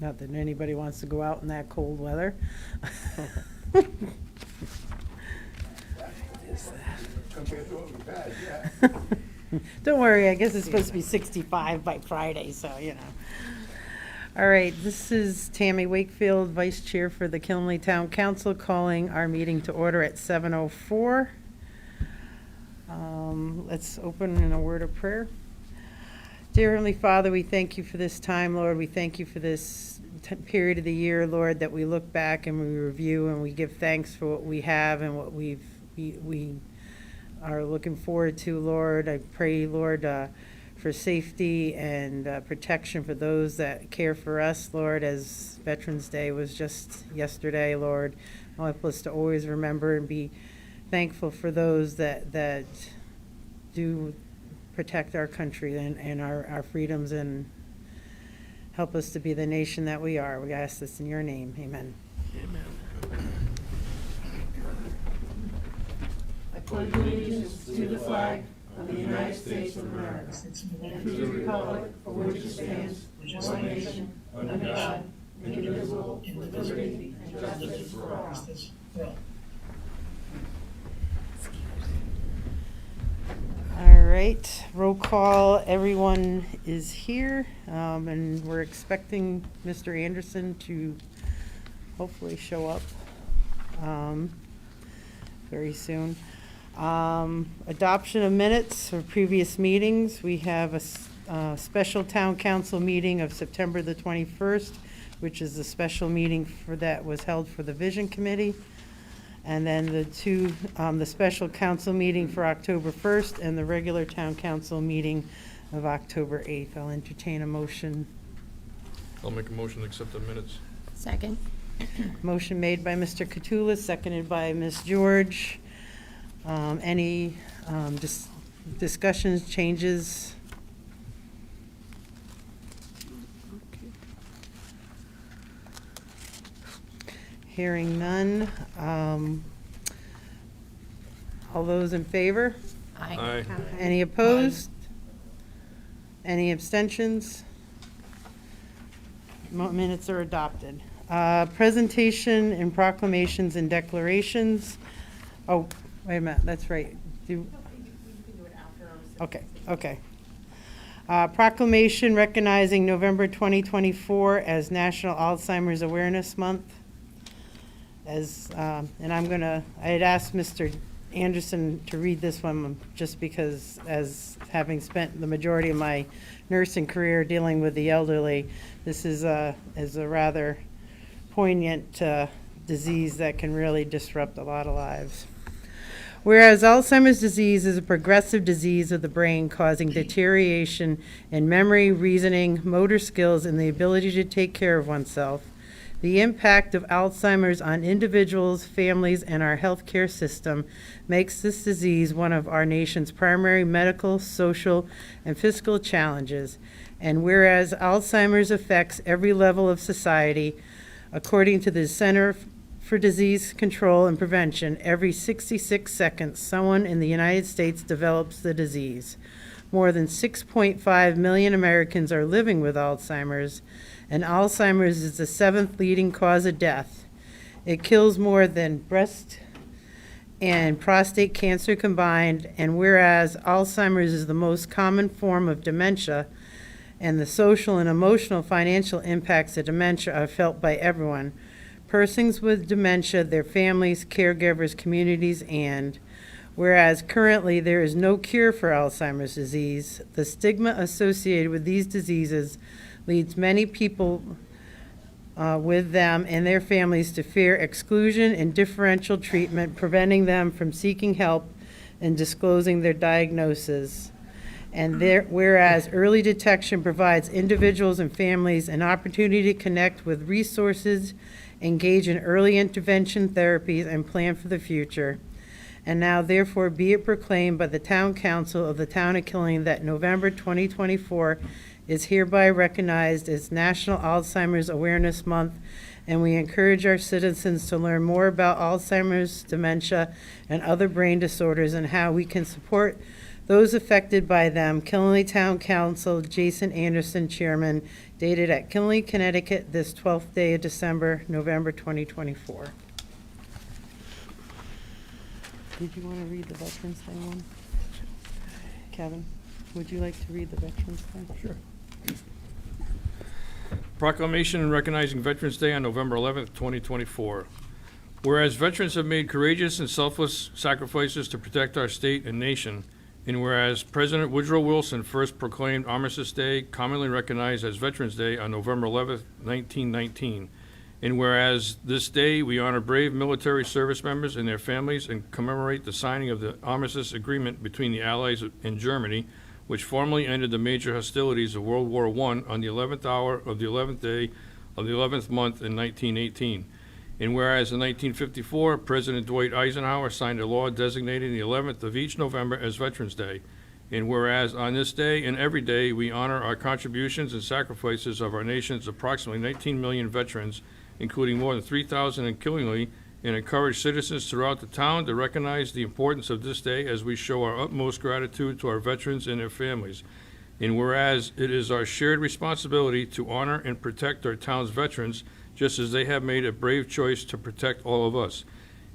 Not that anybody wants to go out in that cold weather. Compared to what we've had, yeah. Don't worry, I guess it's supposed to be 65 by Friday, so, you know. All right, this is Tammy Wakefield, Vice Chair for the Killenly Town Council, calling our meeting to order at 7:04. Let's open in a word of prayer. Dear Heavenly Father, we thank you for this time, Lord. We thank you for this period of the year, Lord, that we look back and we review and we give thanks for what we have and what we are looking forward to, Lord. I pray, Lord, for safety and protection for those that care for us, Lord, as Veterans Day was just yesterday, Lord. Help us to always remember and be thankful for those that do protect our country and our freedoms, and help us to be the nation that we are. We ask this in your name. Amen. Amen. I pledge allegiance to the flag of the United States of America and to the republic for which it stands, one nation, under God, indivisible, with liberty and justice for all. All right, roll call. Everyone is here, and we're expecting Mr. Anderson to hopefully show up very soon. Adoption of minutes for previous meetings. We have a special town council meeting of September the 21st, which is the special meeting that was held for the Vision Committee. And then the special council meeting for October 1st and the regular town council meeting of October 8th. I'll entertain a motion. I'll make a motion to accept the minutes. Second. Motion made by Mr. Catoulis, seconded by Ms. George. Any discussions, changes? Hearing none. All those in favor? Aye. Any opposed? Any abstentions? Minutes are adopted. Presentation and proclamations and declarations. Oh, wait a minute, that's right. Okay. Proclamation recognizing November 2024 as National Alzheimer's Awareness Month. And I had asked Mr. Anderson to read this one just because, as having spent the majority of my nursing career dealing with the elderly, this is a rather poignant disease that can really disrupt a lot of lives. Whereas Alzheimer's disease is a progressive disease of the brain causing deterioration in memory, reasoning, motor skills, and the ability to take care of oneself, the impact of Alzheimer's on individuals, families, and our healthcare system makes this disease one of our nation's primary medical, social, and fiscal challenges. And whereas Alzheimer's affects every level of society, according to the Center for Disease Control and Prevention, every 66 seconds, someone in the United States develops the disease. More than 6.5 million Americans are living with Alzheimer's, and Alzheimer's is the 7th leading cause of death. It kills more than breast and prostate cancer combined, and whereas Alzheimer's is the most common form of dementia, and the social and emotional financial impacts of dementia are felt by everyone, persons with dementia, their families, caregivers, communities, and whereas currently there is no cure for Alzheimer's disease, the stigma associated with these diseases leads many people with them and their families to fear exclusion and differential treatment, preventing them from seeking help and disclosing their diagnosis. And whereas early detection provides individuals and families an opportunity to connect with resources, engage in early intervention therapies, and plan for the future. And now therefore be it proclaimed by the Town Council of the Town of Killenly that November 2024 is hereby recognized as National Alzheimer's Awareness Month, and we encourage our citizens to learn more about Alzheimer's, dementia, and other brain disorders and how we can support those affected by them. Killenly Town Council, Jason Anderson, Chairman, dated at Killenly, Connecticut, this 12th day of December, November 2024. Did you want to read the Veterans Day one? Kevin, would you like to read the Veterans Day? Sure. Proclamation recognizing Veterans Day on November 11th, 2024. Whereas veterans have made courageous and selfless sacrifices to protect our state and nation, and whereas President Woodrow Wilson first proclaimed Armistice Day, commonly recognized as Veterans Day, on November 11th, 1919, and whereas this day we honor brave military service members and their families and commemorate the signing of the Armistice Agreement between the Allies and Germany, which formally ended the major hostilities of World War I on the 11th hour of the 11th day of the 11th month in 1918. And whereas in 1954, President Dwight Eisenhower signed a law designating the 11th of each November as Veterans Day. And whereas on this day and every day we honor our contributions and sacrifices of our nation's approximately 19 million veterans, including more than 3,000 in Killenly, and encourage citizens throughout the town to recognize the importance of this day as we show our utmost gratitude to our veterans and their families. And whereas it is our shared responsibility to honor and protect our town's veterans, just as they have made a brave choice to protect all of us.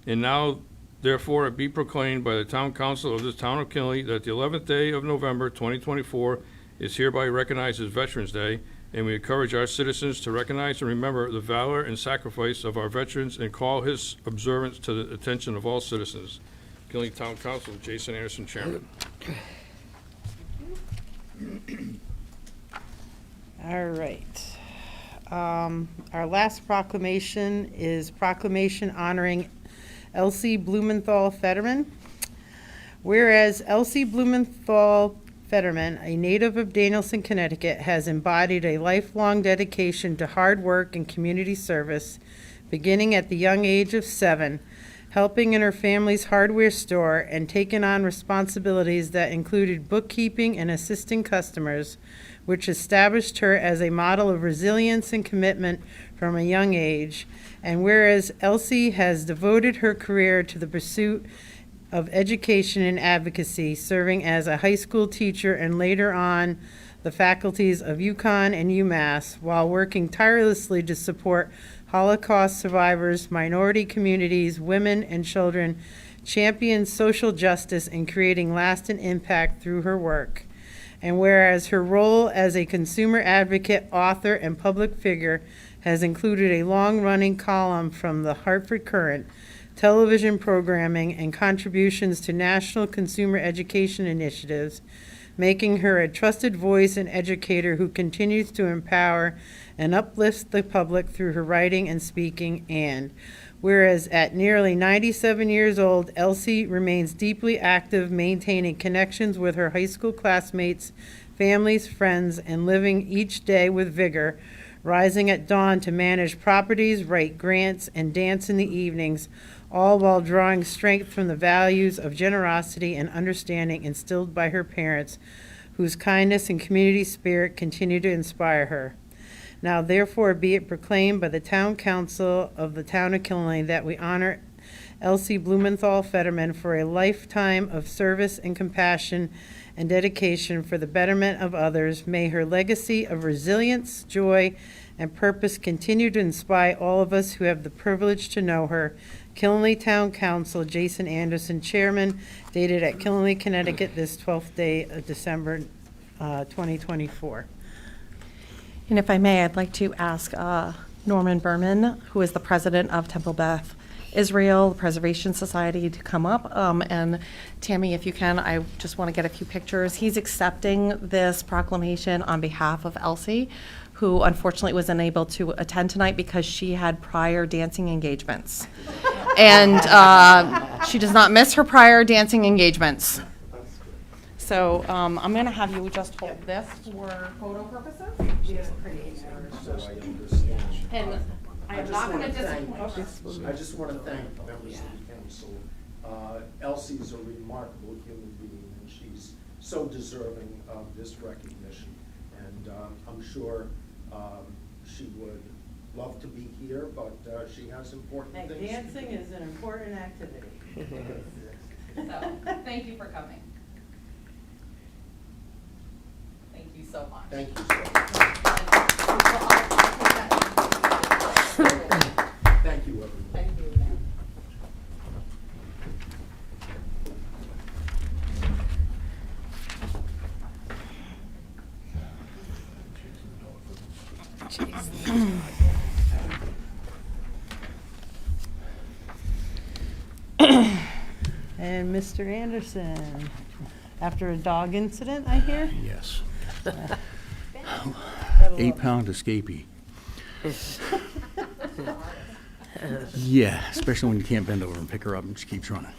And now, therefore, it be proclaimed by the Town Council of the Town of Killenly that the 11th day of November 2024 is hereby recognized as Veterans Day, and we encourage our citizens to recognize and remember the valor and sacrifice of our veterans and call his observance to the attention of all citizens. Killenly Town Council, Jason Anderson, Chairman. All right. Our last proclamation is proclamation honoring Elsie Blumenthal Fetterman. Whereas Elsie Blumenthal Fetterman, a native of Danielson, Connecticut, has embodied a lifelong dedication to hard work and community service, beginning at the young age of 7, helping in her family's hardware store and taking on responsibilities that included bookkeeping and assisting customers, which established her as a model of resilience and commitment from a young age. And whereas Elsie has devoted her career to the pursuit of education and advocacy, serving as a high school teacher and later on the faculties of UConn and UMass, while working tirelessly to support Holocaust survivors, minority communities, women and children, champions social justice, and creating lasting impact through her work. And whereas her role as a consumer advocate, author, and public figure has included a long-running column from the Hartford Courant, television programming, and contributions to national consumer education initiatives, making her a trusted voice and educator who continues to empower and uplift the public through her writing and speaking. And whereas at nearly 97 years old, Elsie remains deeply active, maintaining connections with her high school classmates, families, friends, and living each day with vigor, rising at dawn to manage properties, write grants, and dance in the evenings, all while drawing strength from the values of generosity and understanding instilled by her parents, whose kindness and community spirit continue to inspire her. Now therefore be it proclaimed by the Town Council of the Town of Killenly that we honor Elsie Blumenthal Fetterman for a lifetime of service and compassion and dedication for the betterment of others. May her legacy of resilience, joy, and purpose continue to inspire all of us who have the privilege to know her. Killenly Town Council, Jason Anderson, Chairman, dated at Killenly, Connecticut, this 12th day of December 2024. And if I may, I'd like to ask Norman Berman, who is the president of Temple Beth Israel Preservation Society, to come up. And Tammy, if you can, I just want to get a few pictures. He's accepting this proclamation on behalf of Elsie, who unfortunately was unable to attend tonight because she had prior dancing engagements. And she does not miss her prior dancing engagements. So I'm going to have you just hold this for photo purposes. And I am not going to disappoint. I just want to thank members of the council. Elsie is a remarkable human being, and she's so deserving of this recognition. And I'm sure she would love to be here, but she has important And things. dancing is an important activity. So, thank you for coming. you so much. Thank you so much. Thank you, everyone. Thank you, ma'am. And Mr. Anderson, after a dog incident, I hear? Yes. Got a little- 8-pound escapee. Yeah, especially when you can't bend over and pick her up and she keeps running.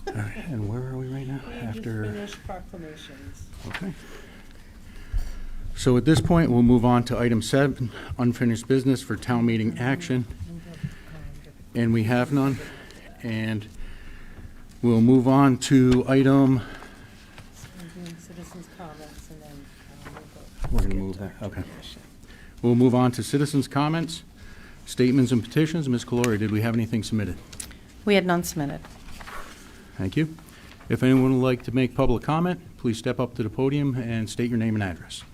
All right, and where are we right now? We just After, finished proclamations. okay. So at this point, we'll move on to item 7, unfinished business for town meeting action. And we have none. And we'll move on to item, We're doing citizens' comments and then we'll go. we're going to move that, okay. We'll move on to citizens' comments, statements and petitions. Ms. Calori, did we have anything submitted? We had none submitted. Thank you. If anyone would like to make public comment, please step up to the podium and state your name and address.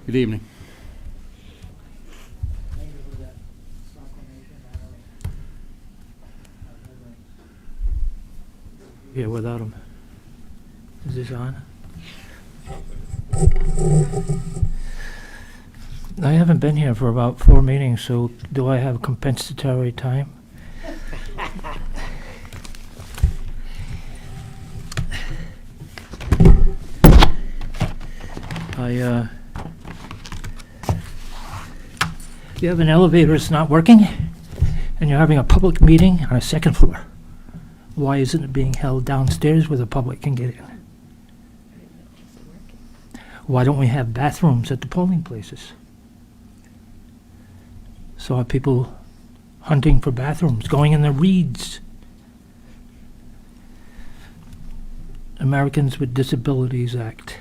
Good evening. Yeah, without him. Is this on? I haven't been here for about 4 meetings, so do I have compensatory time? You have an elevator that's not working, and you're having a public meeting on a second floor. Why isn't it being held downstairs where the public can get in? Why don't we have bathrooms at the polling places? Saw people hunting for bathrooms, going in the reeds. Americans with Disabilities Act.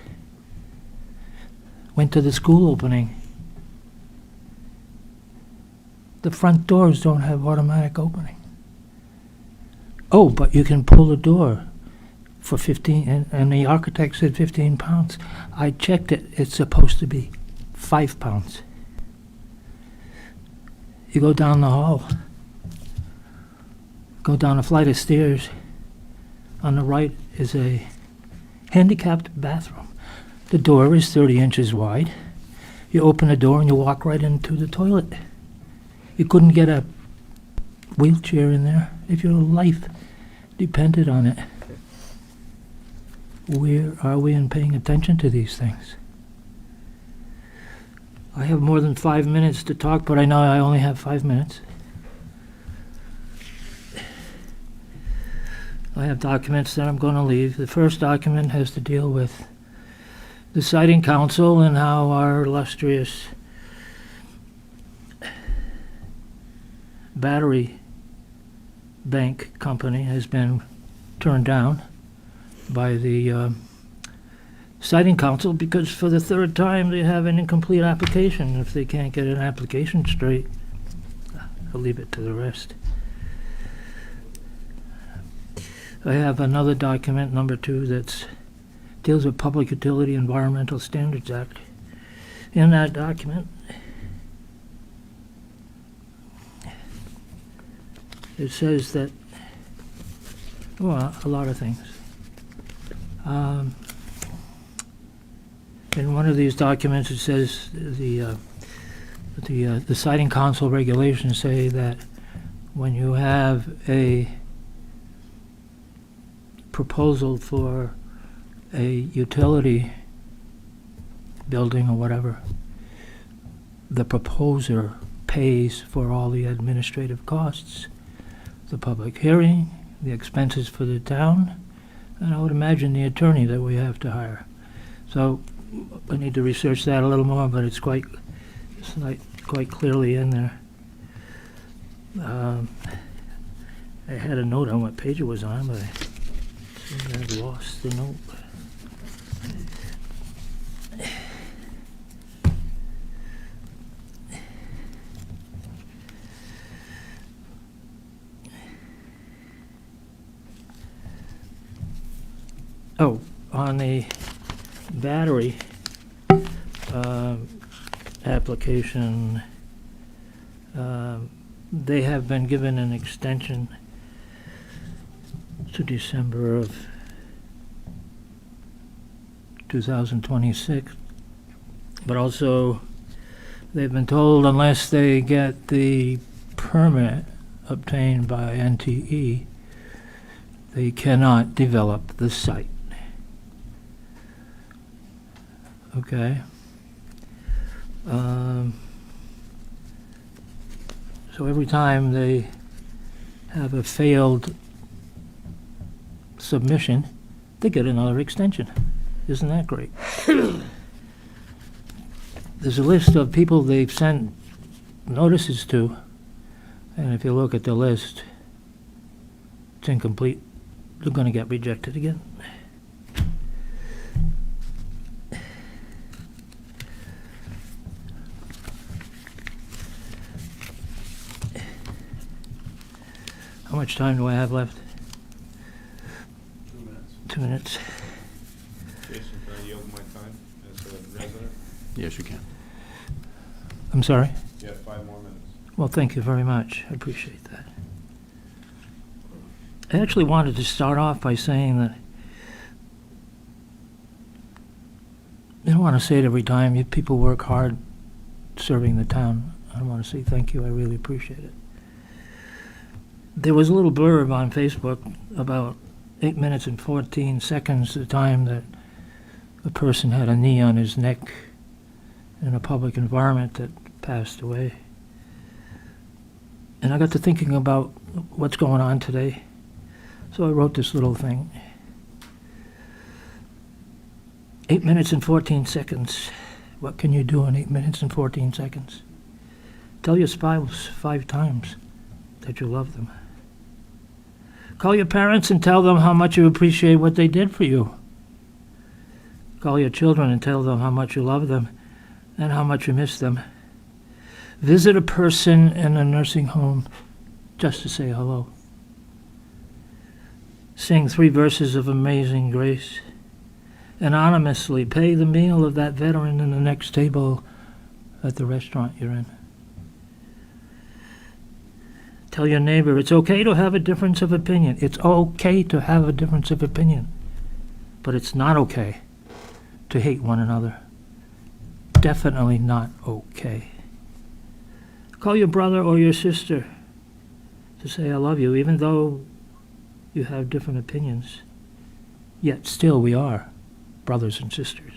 Went to the school opening. The front doors don't have automatic opening. Oh, but you can pull the door for 15, and the architect said 15 pounds. I checked it, it's supposed to be 5 pounds. You go down the hall, go down a flight of stairs. On the right is a handicapped bathroom. The door is 30 inches wide. You open the door and you walk right into the toilet. You couldn't get a wheelchair in there if your life depended on it. Where are we in paying attention to these things? I have more than 5 minutes to talk, but I know I only have 5 minutes. I have documents that I'm going to leave. The first document has to deal with the Siting Council and how our illustrious battery bank company has been turned down by the Siting Council because for the third time they have an incomplete application. If they can't get an application straight, I'll leave it to the rest. I have another document, number 2, that deals with Public Utility Environmental Standards Act. In that document, it says that, well, a lot of things. In one of these documents, it says the Siting Council regulations say that when you have a proposal for a utility building or whatever, the proposer pays for all the administrative costs, the public hearing, the expenses for the town, and I would imagine the attorney that we have to hire. So I need to research that a little more, but it's quite, quite clearly in there. I had a note on what page it was on, but I seem to have lost the note. Oh, on the battery application, they have been given an extension to December of 2026, but also they've been told unless they get the permit obtained by NTE, they cannot develop the site. Okay. So every time they have a failed submission, they get another extension. Isn't that great? There's a list of people they've sent notices to, and if you look at the list, it's incomplete. They're going to get rejected again. How much time do I have left? 2 minutes. 2 minutes. Jason, can I yield my time as a resident? Yes, you can. I'm sorry? You have 5 more minutes. Well, thank you very much. I appreciate that. I actually wanted to start off by saying that I don't want to say it every time. You people work hard serving the town. I want to say thank you. I really appreciate it. There was a little blurb on Facebook about 8 minutes and 14 seconds, the time that a person had a knee on his neck in a public environment that passed away. And I got to thinking about what's going on today. So I wrote this little thing. 8 minutes and 14 seconds. What can you do in 8 minutes and 14 seconds? Tell your spouse 5 times that you love them. Call your parents and tell them how much you appreciate what they did for you. Call your children and tell them how much you love them and how much you miss them. Visit a person in a nursing home just to say hello. Sing 3 verses of Amazing Grace. Anonymously pay the meal of that veteran in the next table at the restaurant you're in. Tell your neighbor it's okay to have a difference of opinion. It's okay to have a difference of opinion. But it's not okay to hate one another. Definitely not okay. Call your brother or your sister to say I love you, even though you have different opinions. Yet still we are brothers and sisters.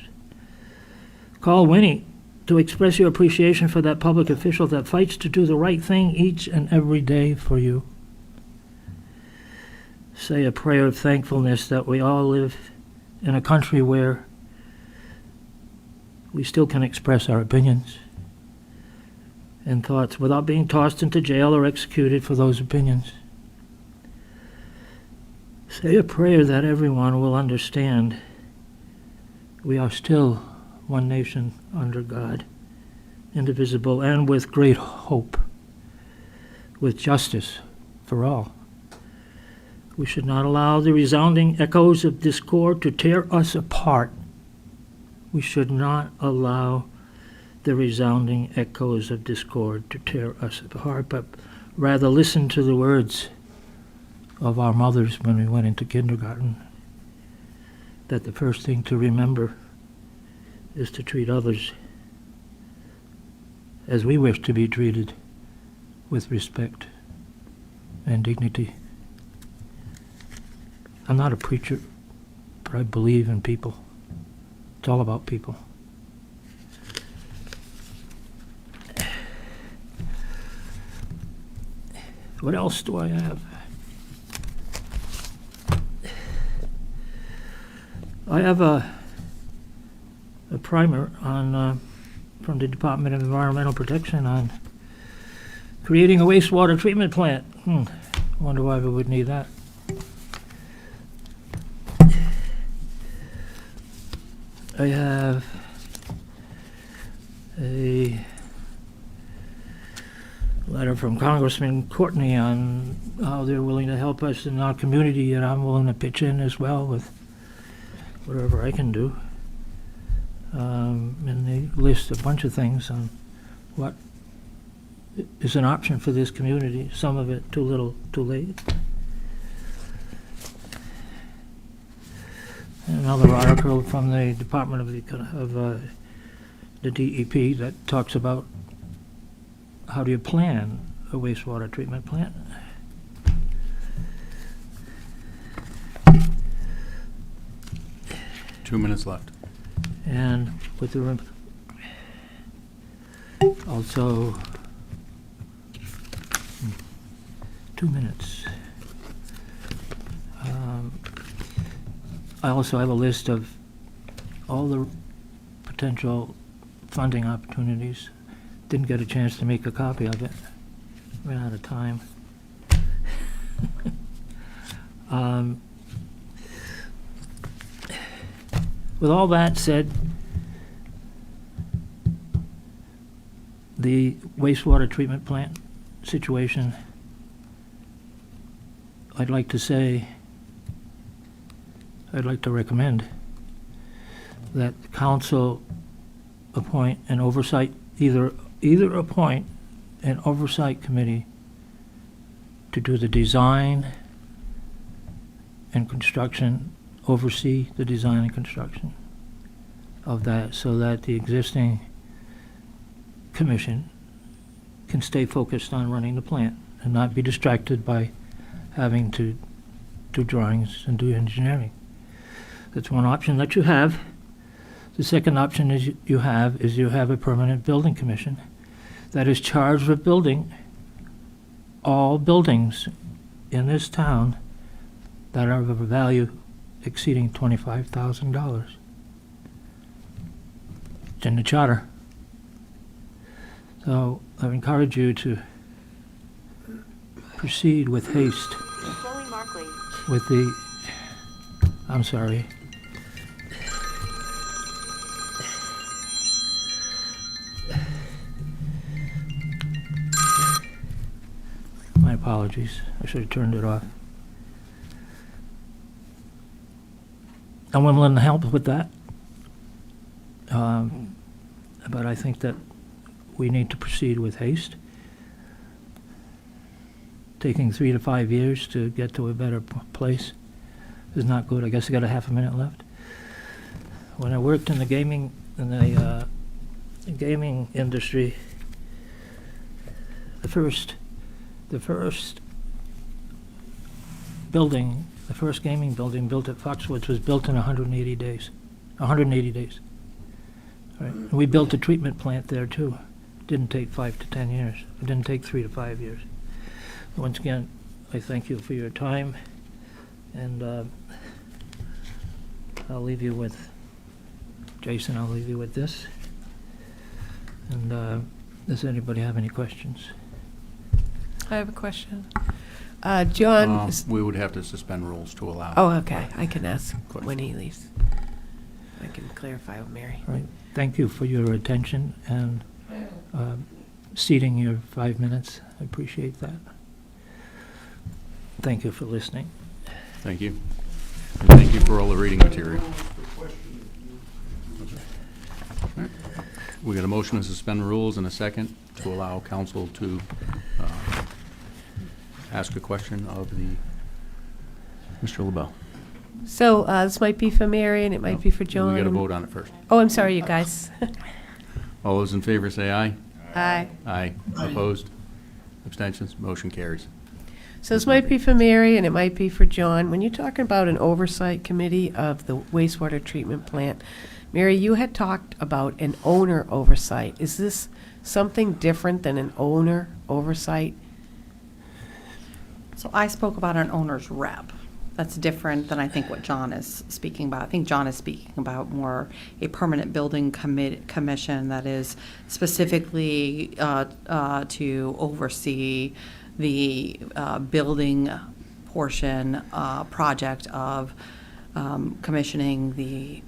Call Winnie to express your appreciation for that public official that fights to do the right thing each and every day for you. Say a prayer of thankfulness that we all live in a country where we still can express our opinions and thoughts without being tossed into jail or executed for those opinions. Say a prayer that everyone will understand we are still one nation under God, indivisible and with great hope, with justice for all. We should not allow the resounding echoes of discord to tear us apart. We should not allow the resounding echoes of discord to tear us apart, but rather listen to the words of our mothers when we went into kindergarten, that the first thing to remember is to treat others as we wish to be treated, with respect and dignity. I'm not a preacher, but I believe in people. It's all about people. What else do I have? I have a primer on from the Department of Environmental Protection on creating a wastewater treatment plant. Wonder why we would need that. I have a letter from Congressman Courtney on how they're willing to help us in our community, and I'm willing to pitch in as well with whatever I can do. And they list a bunch of things on what is an option for this community, some of it too little, too late. Another article from the Department of the DEP that talks about how do you plan a wastewater treatment plant. Two minutes left. And with the also 2 minutes. I also have a list of all the potential funding opportunities. Didn't get a chance to make a copy of it. Ran out of time. With all that said, the wastewater treatment plant situation, I'd like to recommend that the council appoint an oversight, either appoint an oversight committee to do the design and construction, oversee the design and construction of that, so that the existing commission can stay focused on running the plant and not be distracted by having to do drawings and do engineering. That's one option that you have. The second option is you have a permanent building commission that is charged with building all buildings in this town that are of a value exceeding $25,000. It's in the charter. So I encourage you to proceed with haste with the, I'm sorry. My apologies. I should have turned it off. I'm willing to help with that. But I think that we need to proceed with haste. Taking 3 to 5 years to get to a better place is not good. I guess I got a half a minute left. When I worked in the gaming industry, the first building, the first gaming building built at Foxwoods was built in 180 days. 180 days. Right. And we built a treatment plant there too. Didn't take 5 to 10 years. It didn't take 3 to 5 years. Once again, I thank you for your time, and I'll leave you with, Jason, I'll leave you with this. And does anybody have any questions? I have a question. John, We would have to suspend rules to allow. oh, okay, I can ask course. when he leaves. I can clarify with Mary. All right. Thank you for your attention and ceding your 5 minutes. I appreciate that. Thank you for listening. Thank you. And thank you for all the reading material. Alright. We got a motion to suspend rules and a second to allow council to ask a question of the Mr. LaBelle. So this might be for Mary and it might be for John. We got to vote on it first. Oh, I'm sorry, you guys. All those in favor say aye. Aye. Aye. Opposed? Abstentions? Motion carries. So this might be for Mary and it might be for John. When you're talking about an oversight committee of the wastewater treatment plant, Mary, you had talked about an owner oversight. Is this something different than an owner oversight? So I spoke about an owner's rep. That's different than I think what John is speaking about. I think John is speaking about more a permanent building commission that is specifically to oversee the building portion project of commissioning the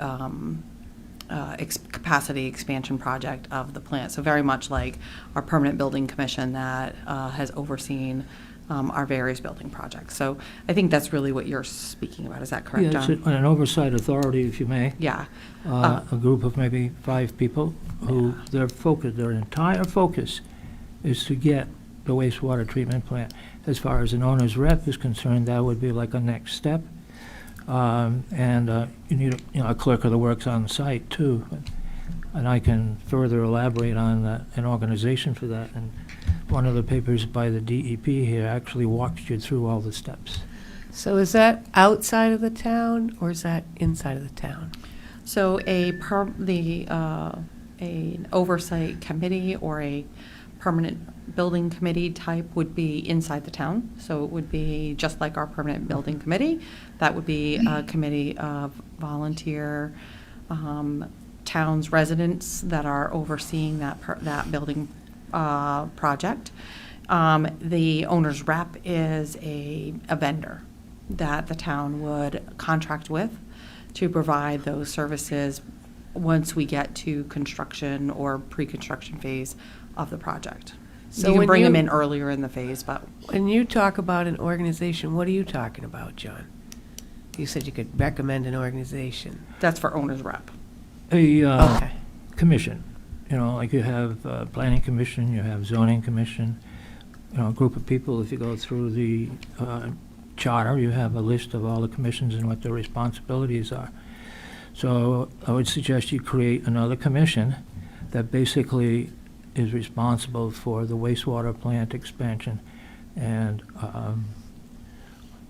capacity expansion project of the plant. So very much like our permanent building commission that has overseen our various building projects. So I think that's really what you're speaking about. Is that correct, Yeah, John? it's an oversight authority, if you may. Yeah. A group of maybe 5 people who their entire focus is to get the wastewater treatment plant. As far as an owner's rep is concerned, that would be like a next step. You need a clerk of the works on site too. And I can further elaborate on an organization for that. And one of the papers by the DEP here actually walks you through all the steps. So is that outside of the town, or is that inside of the town? So an oversight committee or a permanent building committee type would be inside the town. So it would be just like our permanent building committee. That would be a committee of volunteer towns residents that are overseeing that building project. The owner's rep is a vendor that the town would contract with to provide those services once we get to construction or pre-construction phase of the project. So You can when bring them you- in earlier in the phase, but When you talk about an organization, what are you talking about, John? You said you could recommend an organization. that's for owner's rep. Okay. Commission, like you have planning commission, you have zoning commission, a group of people. If you go through the charter, you have a list of all the commissions and what their responsibilities are. So I would suggest you create another commission that basically is responsible for the wastewater plant expansion and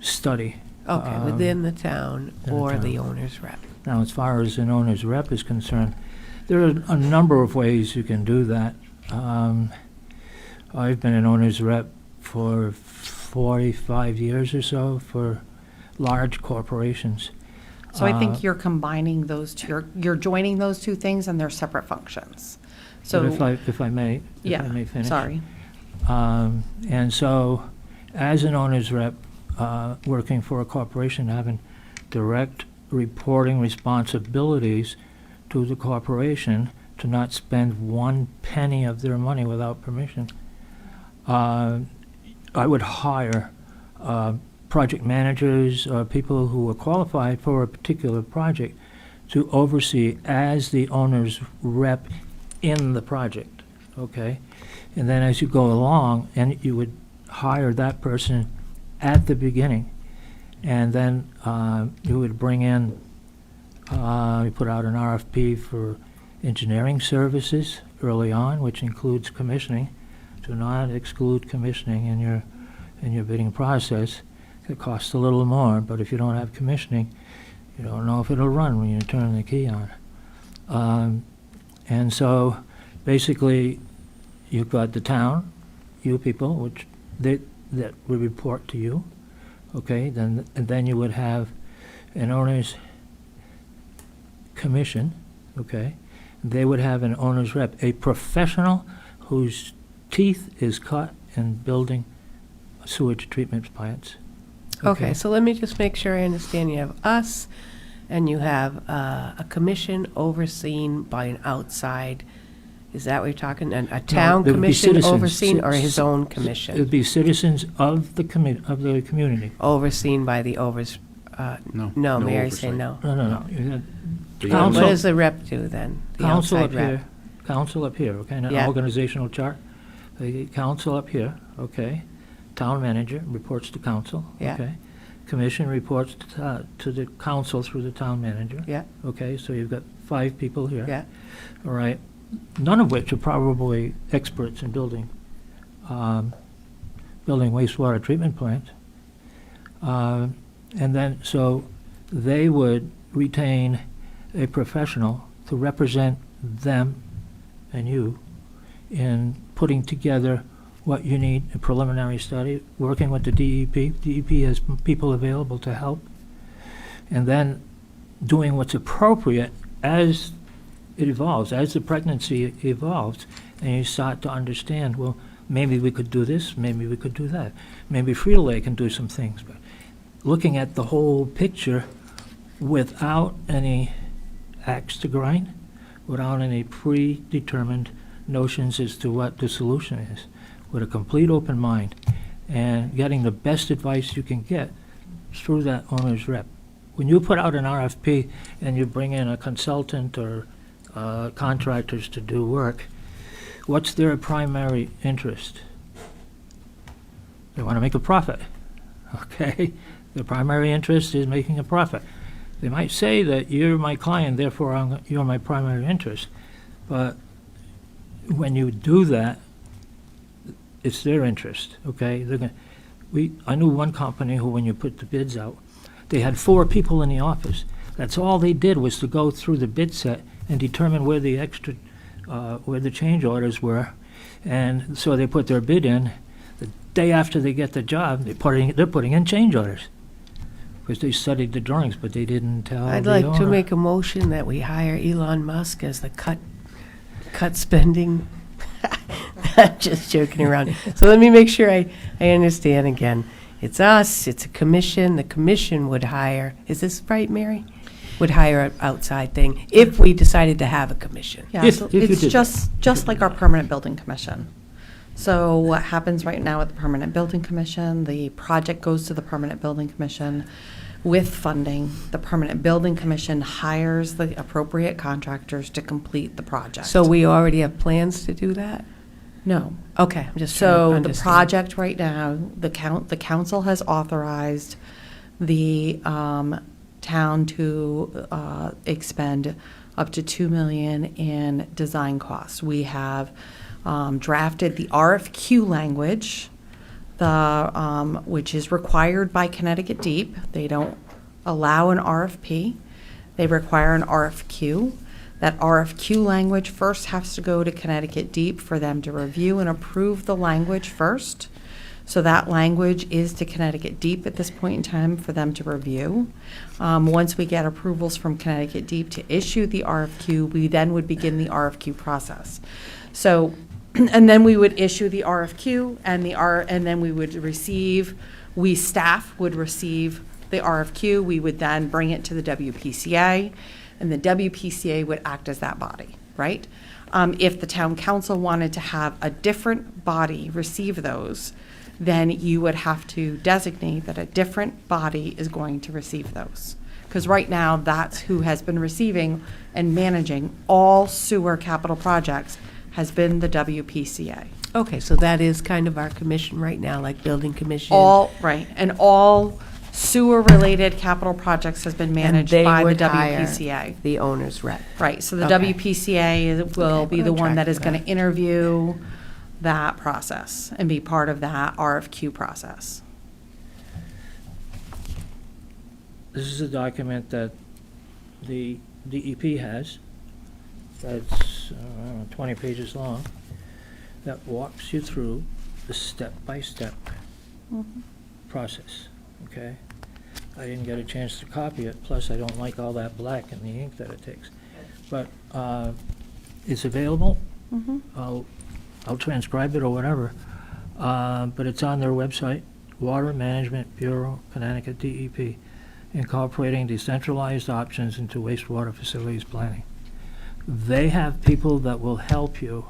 study. Okay, within the town in the or the town. owner's rep. Now, as far as an owner's rep is concerned, there are a number of ways you can do that. I've been an owner's rep for 45 years or so for large corporations. So I think you're combining those two, you're joining those two things and they're separate functions. So, But if I may finish. Sorry. And so, as an owner's rep, working for a corporation, having direct reporting responsibilities to the corporation to not spend 1 penny of their money without permission, I would hire project managers or people who are qualified for a particular project to oversee as the owner's rep in the project, okay? And then as you go along, and you would hire that person at the beginning, and then you would bring in, you put out an RFP for engineering services early on, which includes commissioning. Do not exclude commissioning in your bidding process. It costs a little more, but if you don't have commissioning, you don't know if it'll run when you turn the key on. And so, basically, you've got the town, you people, which that would report to you, okay? And then you would have an owner's commission, okay? They would have an owner's rep, a professional whose teeth is cut in building sewage treatment plants. Okay, so let me just make sure I understand. You have us, and you have a commission overseen by an outside, is that what you're talking? A town it would be commission citizens. overseen, or his own It would commission? be citizens of the community. Overseen by the No. no, Mary's saying oversight. no. No. You had The What Council- does the rep do then? The council up outside rep? here, council up here, okay, an Yeah. organizational chart. The council up here, okay. Town manager reports to council, Yeah. okay. Commission reports to the council through the town manager. Yeah, Okay, so you've got 5 people here. yeah. All right, none of which are probably experts in building wastewater treatment plants. And then, so they would retain a professional to represent them and you in putting together what you need, a preliminary study, working with the DEP. DEP has people available to help and then doing what's appropriate as it evolves, as the pregnancy evolves, and you start to understand, well, maybe we could do this, maybe we could do that. Maybe Frito-Lay can do some things, but looking at the whole picture without any axe to grind, without any predetermined notions as to what the solution is, with a complete open mind, and getting the best advice you can get through that owner's rep. When you put out an RFP and you bring in a consultant or contractors to do work, what's their primary interest? They want to make a profit, okay? Their primary interest is making a profit. They might say that you're my client, therefore you're my primary interest, but when you do that, it's their interest, okay? I knew one company who, when you put the bids out, they had 4 people in the office. That's all they did was to go through the bid set and determine where the where the change orders were. And so they put their bid in. The day after they get the job, they're putting in change orders because they studied the drawings, but they didn't tell I'd the like to owner. make a motion that we hire Elon Musk as the cut spending. Just joking around. So let me make sure I understand again. It's us, it's a commission. The commission would hire, is this right, Mary? Would hire an outside thing if we decided to have a commission. Yeah, If- so if you it's did. just like our permanent building commission. So what happens right now with the permanent building commission, the project goes to the permanent building commission with funding. The permanent building commission hires the appropriate contractors to complete the project. So we already have plans to do that? No. Okay, I'm just trying to So the understand. project right now, the council has authorized the town to expend up to $2 million in design costs. We have drafted the RFQ language, which is required by Connecticut Deep. They don't allow an RFP. They require an RFQ. That RFQ language first has to go to Connecticut Deep for them to review and approve the language first. So that language is to Connecticut Deep at this point in time for them to review. Once we get approvals from Connecticut Deep to issue the RFQ, we then would begin the RFQ process. So, and then we would issue the RFQ and then we would receive, staff would receive the RFQ. We would then bring it to the WPCA, and the WPCA would act as that body, right? If the town council wanted to have a different body receive those, then you would have to designate that a different body is going to receive those. Because right now, that's who has been receiving and managing all sewer capital projects has been the WPCA. Okay, so that is kind of our commission right now, like building commission. All, right, and all sewer-related capital projects has been And managed they by the would hire WPCA. the owner's rep. Right, so the Okay. WPCA will Okay, be the I'm one that is tracking going to interview that process and be part of that RFQ process. This is a document that the DEP has, that's 20 pages long, that walks you through the step-by-step process, okay? I didn't get a chance to copy it, plus I don't like all that black in the ink that it takes. But it's available. I'll transcribe it or whatever, but it's on their website, Water Management Bureau, Connecticut DEP, incorporating decentralized options into wastewater facilities planning. They have people that will help you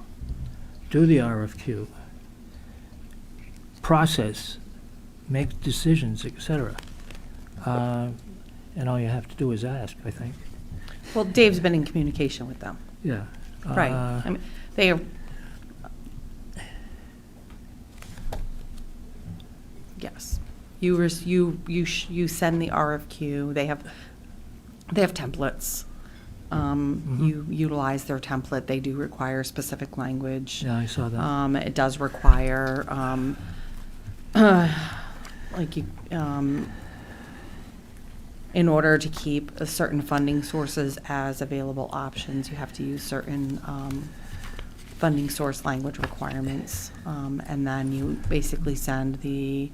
do the RFQ, process, make decisions, etc. And all you have to do is ask, I think. Well, Dave's been in communication with them. Yeah. Right. I mean, they are. Yes. You send the RFQ. They have templates. You utilize their template. They do require specific language. Yeah, I saw that. It does require, in order to keep certain funding sources as available options, you have to use certain funding source language requirements. And then you basically send the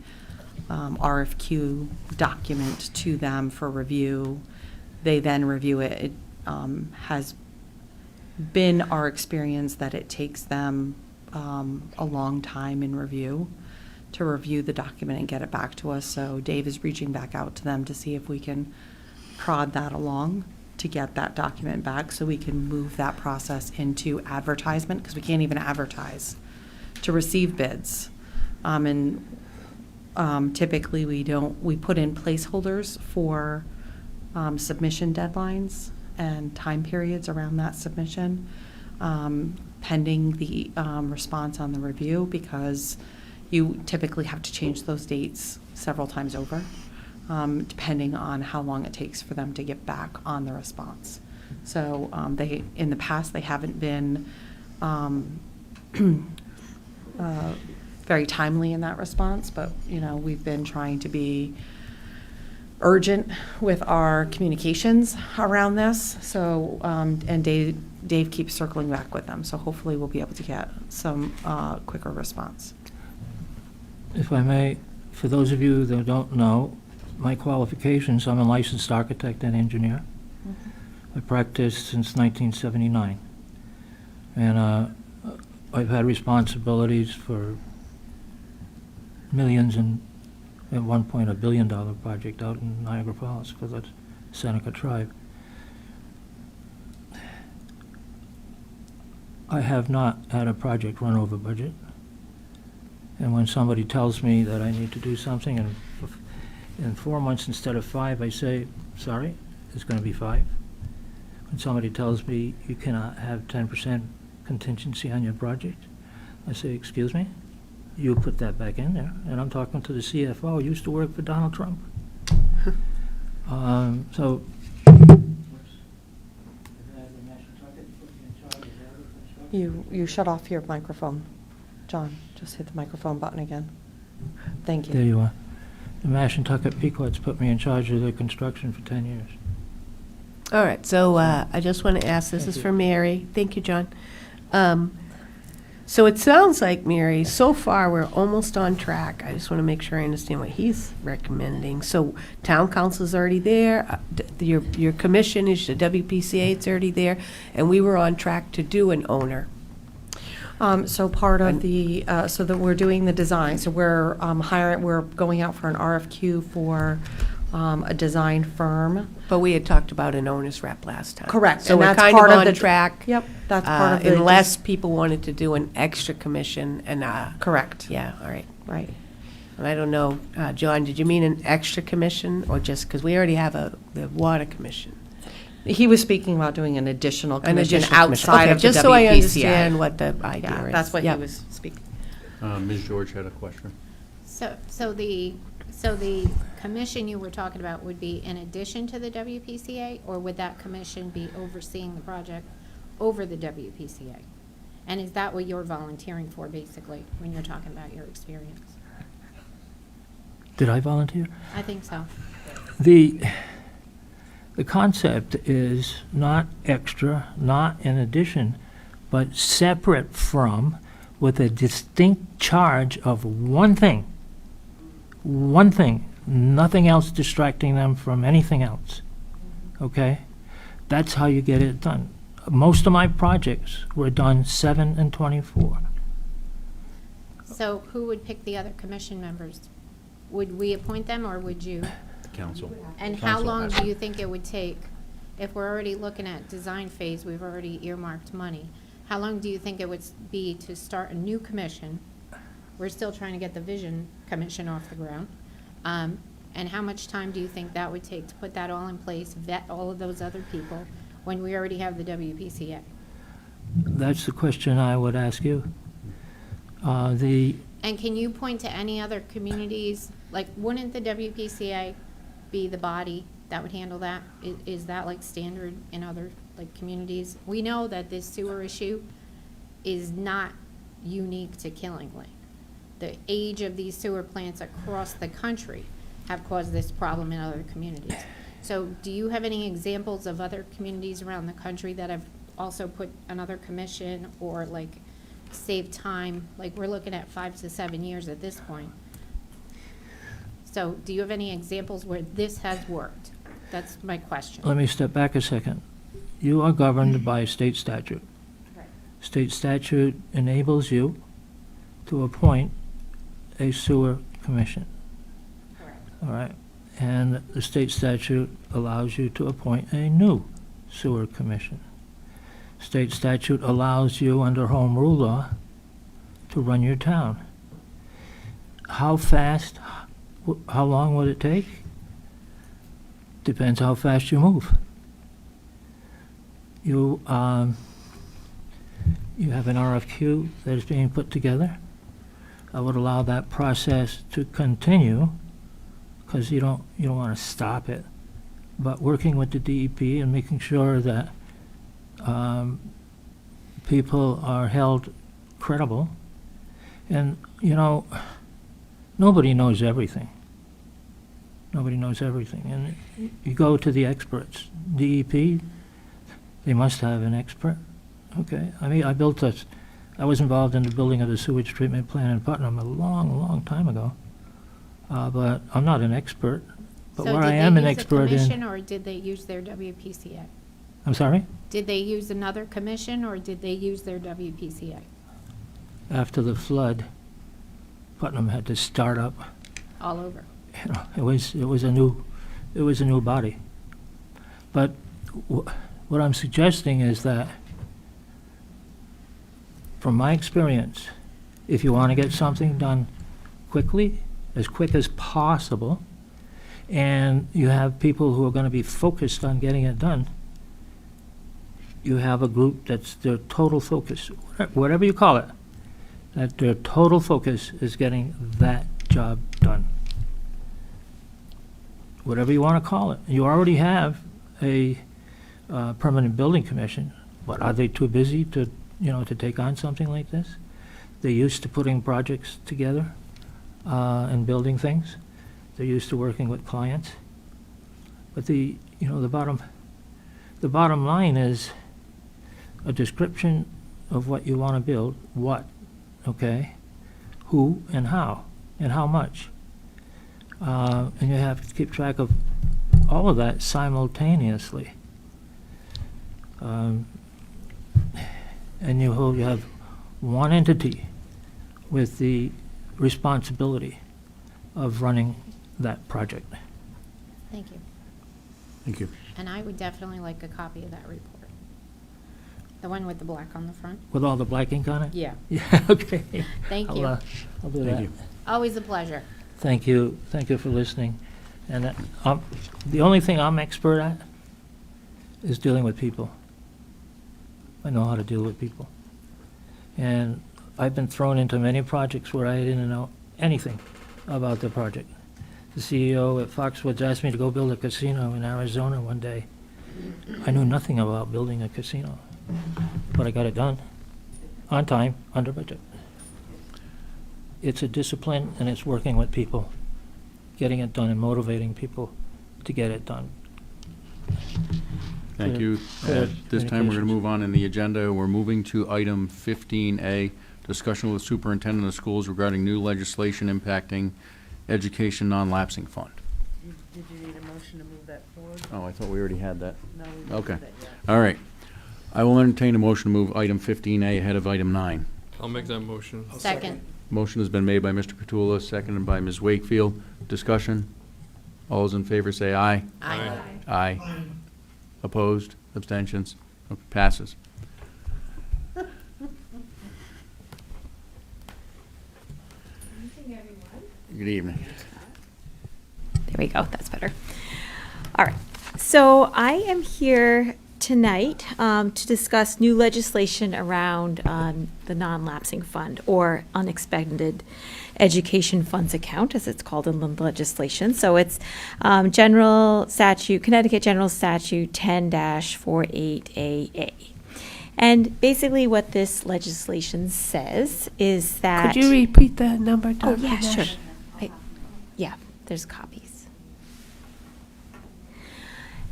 RFQ document to them for review. They then review it. It has been our experience that it takes them a long time in review to review the document and get it back to us. So Dave is reaching back out to them to see if we can prod that along to get that document back so we can move that process into advertisement, because we can't even advertise to receive bids. Typically we put in placeholders for submission deadlines and time periods around that submission, pending the response on the review, because you typically have to change those dates several times over, depending on how long it takes for them to get back on the response. So in the past, they haven't been very timely in that response, but, we've been trying to be urgent with our communications around this. So, and Dave keeps circling back with them, so hopefully we'll be able to get some quicker response. If I may, for those of you that don't know, my qualifications, I'm a licensed architect and engineer. I practiced since 1979. And I've had responsibilities for millions and, at one point, $1 billion project out in Niagara Falls for the Seneca tribe. I have not had a project run over budget. And when somebody tells me that I need to do something in 4 months instead of 5, I say, sorry, it's going to be 5. When somebody tells me you cannot have 10% contingency on your project, I say, excuse me, you put that back in there. And I'm talking to the CFO, who used to work for Donald Trump. So. You shut off your microphone. John, just hit the microphone button again. Thank There you. you are. The Mashantucket Pequots put me in charge of their construction for 10 years. All right, so I just want to ask, this is for Mary. Thank you, John. So it sounds like, Mary, so far we're almost on track. I just want to make sure I understand what he's recommending. So town council's already there, your commission is, the WPCA, it's already there, and we were on track to do an owner. So part of the, so that we're doing the design, so we're we're going out for an RFQ for a design firm. But we had talked about an owner's rep last time. Correct, So and we're that's kind of part of on the- track. Yep, that's part of the. Unless people wanted to do an extra commission and, Correct. yeah, all right. Right. And I don't know, John, did you mean an extra commission or just, because we already have the water commission? He was speaking about doing an additional An commission additional commission. outside Okay, of the WPCA. just so I understand what the idea Yeah, is. that's what he Yep. was speaking. Ms. George had a question. So the commission you were talking about would be in addition to the WPCA, or would that commission be overseeing the project over the WPCA? And is that what you're volunteering for, basically, when you're talking about your experience? Did I volunteer? I think so. The concept is not extra, not in addition, but separate from, with a distinct charge of one thing, nothing else distracting them from anything else, okay? That's how you get it done. Most of my projects were done 7 and 24. So who would pick the other commission members? Would we appoint them, or would you? The council. And how Council long has do to. you think it would take, if we're already looking at design phase, we've already earmarked money, how long do you think it would be to start a new commission? We're still trying to get the vision commission off the ground. And how much time do you think that would take to put that all in place, vet all of those other people, when we already have the WPCA? That's the question I would ask you. And can you point to any other communities, like, wouldn't the WPCA be the body that would handle that? Is that like standard in other, like, communities? We know that this sewer issue is not unique to Killing Lake. The age of these sewer plants across the country have caused this problem in other communities. So do you have any examples of other communities around the country that have also put another commission or, like, save time? Like, we're looking at 5 to 7 years at this point. So do you have any examples where this has worked? That's my question. Let me step back a second. You are governed by state statute. Right. State statute enables you to appoint a sewer commission. Correct. All right, and the state statute allows you to appoint a new sewer commission. State statute allows you, under home rule law, to run your town. How fast, how long would it take? Depends how fast you move. You have an RFQ that is being put together. I would allow that process to continue, because you don't want to stop it. But working with the DEP and making sure that people are held credible. And, nobody knows everything. Nobody knows everything. And you go to the experts. DEP, they must have an expert. Okay, I mean, I was involved in the building of the sewage treatment plant in Putnam a long, long time ago. But I'm not an expert. But where I am an expert So did they use a commission, in, or did they use their WPCA? I'm sorry? Did they use another commission, or did they use their WPCA? After the flood, Putnam had to start up. All over. It was a new body. But what I'm suggesting is that, from my experience, if you want to get something done quickly, as quick as possible, and you have people who are going to be focused on getting it done, you have a group that's their total focus, whatever you call it, that their total focus is getting that job done. Whatever you want to call it. You already have a permanent building commission, but are they too busy to take on something like this? They're used to putting projects together and building things. They're used to working with clients. But the bottom line is a description of what you want to build, what, okay, who and how much. And you have to keep track of all of that simultaneously. And you have one entity with the responsibility of running that project. Thank you. Thank you. And I would definitely like a copy of that report. The one with the black on the front? With all the black ink on it? Yeah. Yeah, okay. Thank I'll, you. I'll do Thank that. you. Always a pleasure. Thank you for listening. And the only thing I'm expert at is dealing with people. I know how to deal with people. And I've been thrown into many projects where I didn't know anything about the project. The CEO at Foxwoods asked me to go build a casino in Arizona one day. I knew nothing about building a casino, but I got it done, on time, under budget. It's a discipline, and it's working with people, getting it done and motivating people to get it done. Thank you. Good At this time, we're going to communications. move on in the agenda. We're moving to item 15A, discussion with superintendent of schools regarding new legislation impacting education non-lapsing fund. Did you need a motion to move that forward? Oh, I thought we already had that. No, we didn't Okay. do that yet. All right. I will entertain a motion to move item 15A ahead of item 9. I'll make that motion. Second. Motion has been made by Mr. Petula, seconded by Ms. Wakefield. Discussion? All those in favor say aye. Aye. Aye. Opposed? Abstentions? Passes. Good evening. There we go, that's better. All right, so I am here tonight to discuss new legislation around the non-lapsing fund, or unexpended education funds account, as it's called in the legislation. So it's Connecticut General Statute 10-48AA. And basically what this legislation says is that... Could you repeat that number, Oh, Dr. yeah, sure. Nash? Yeah, there's copies.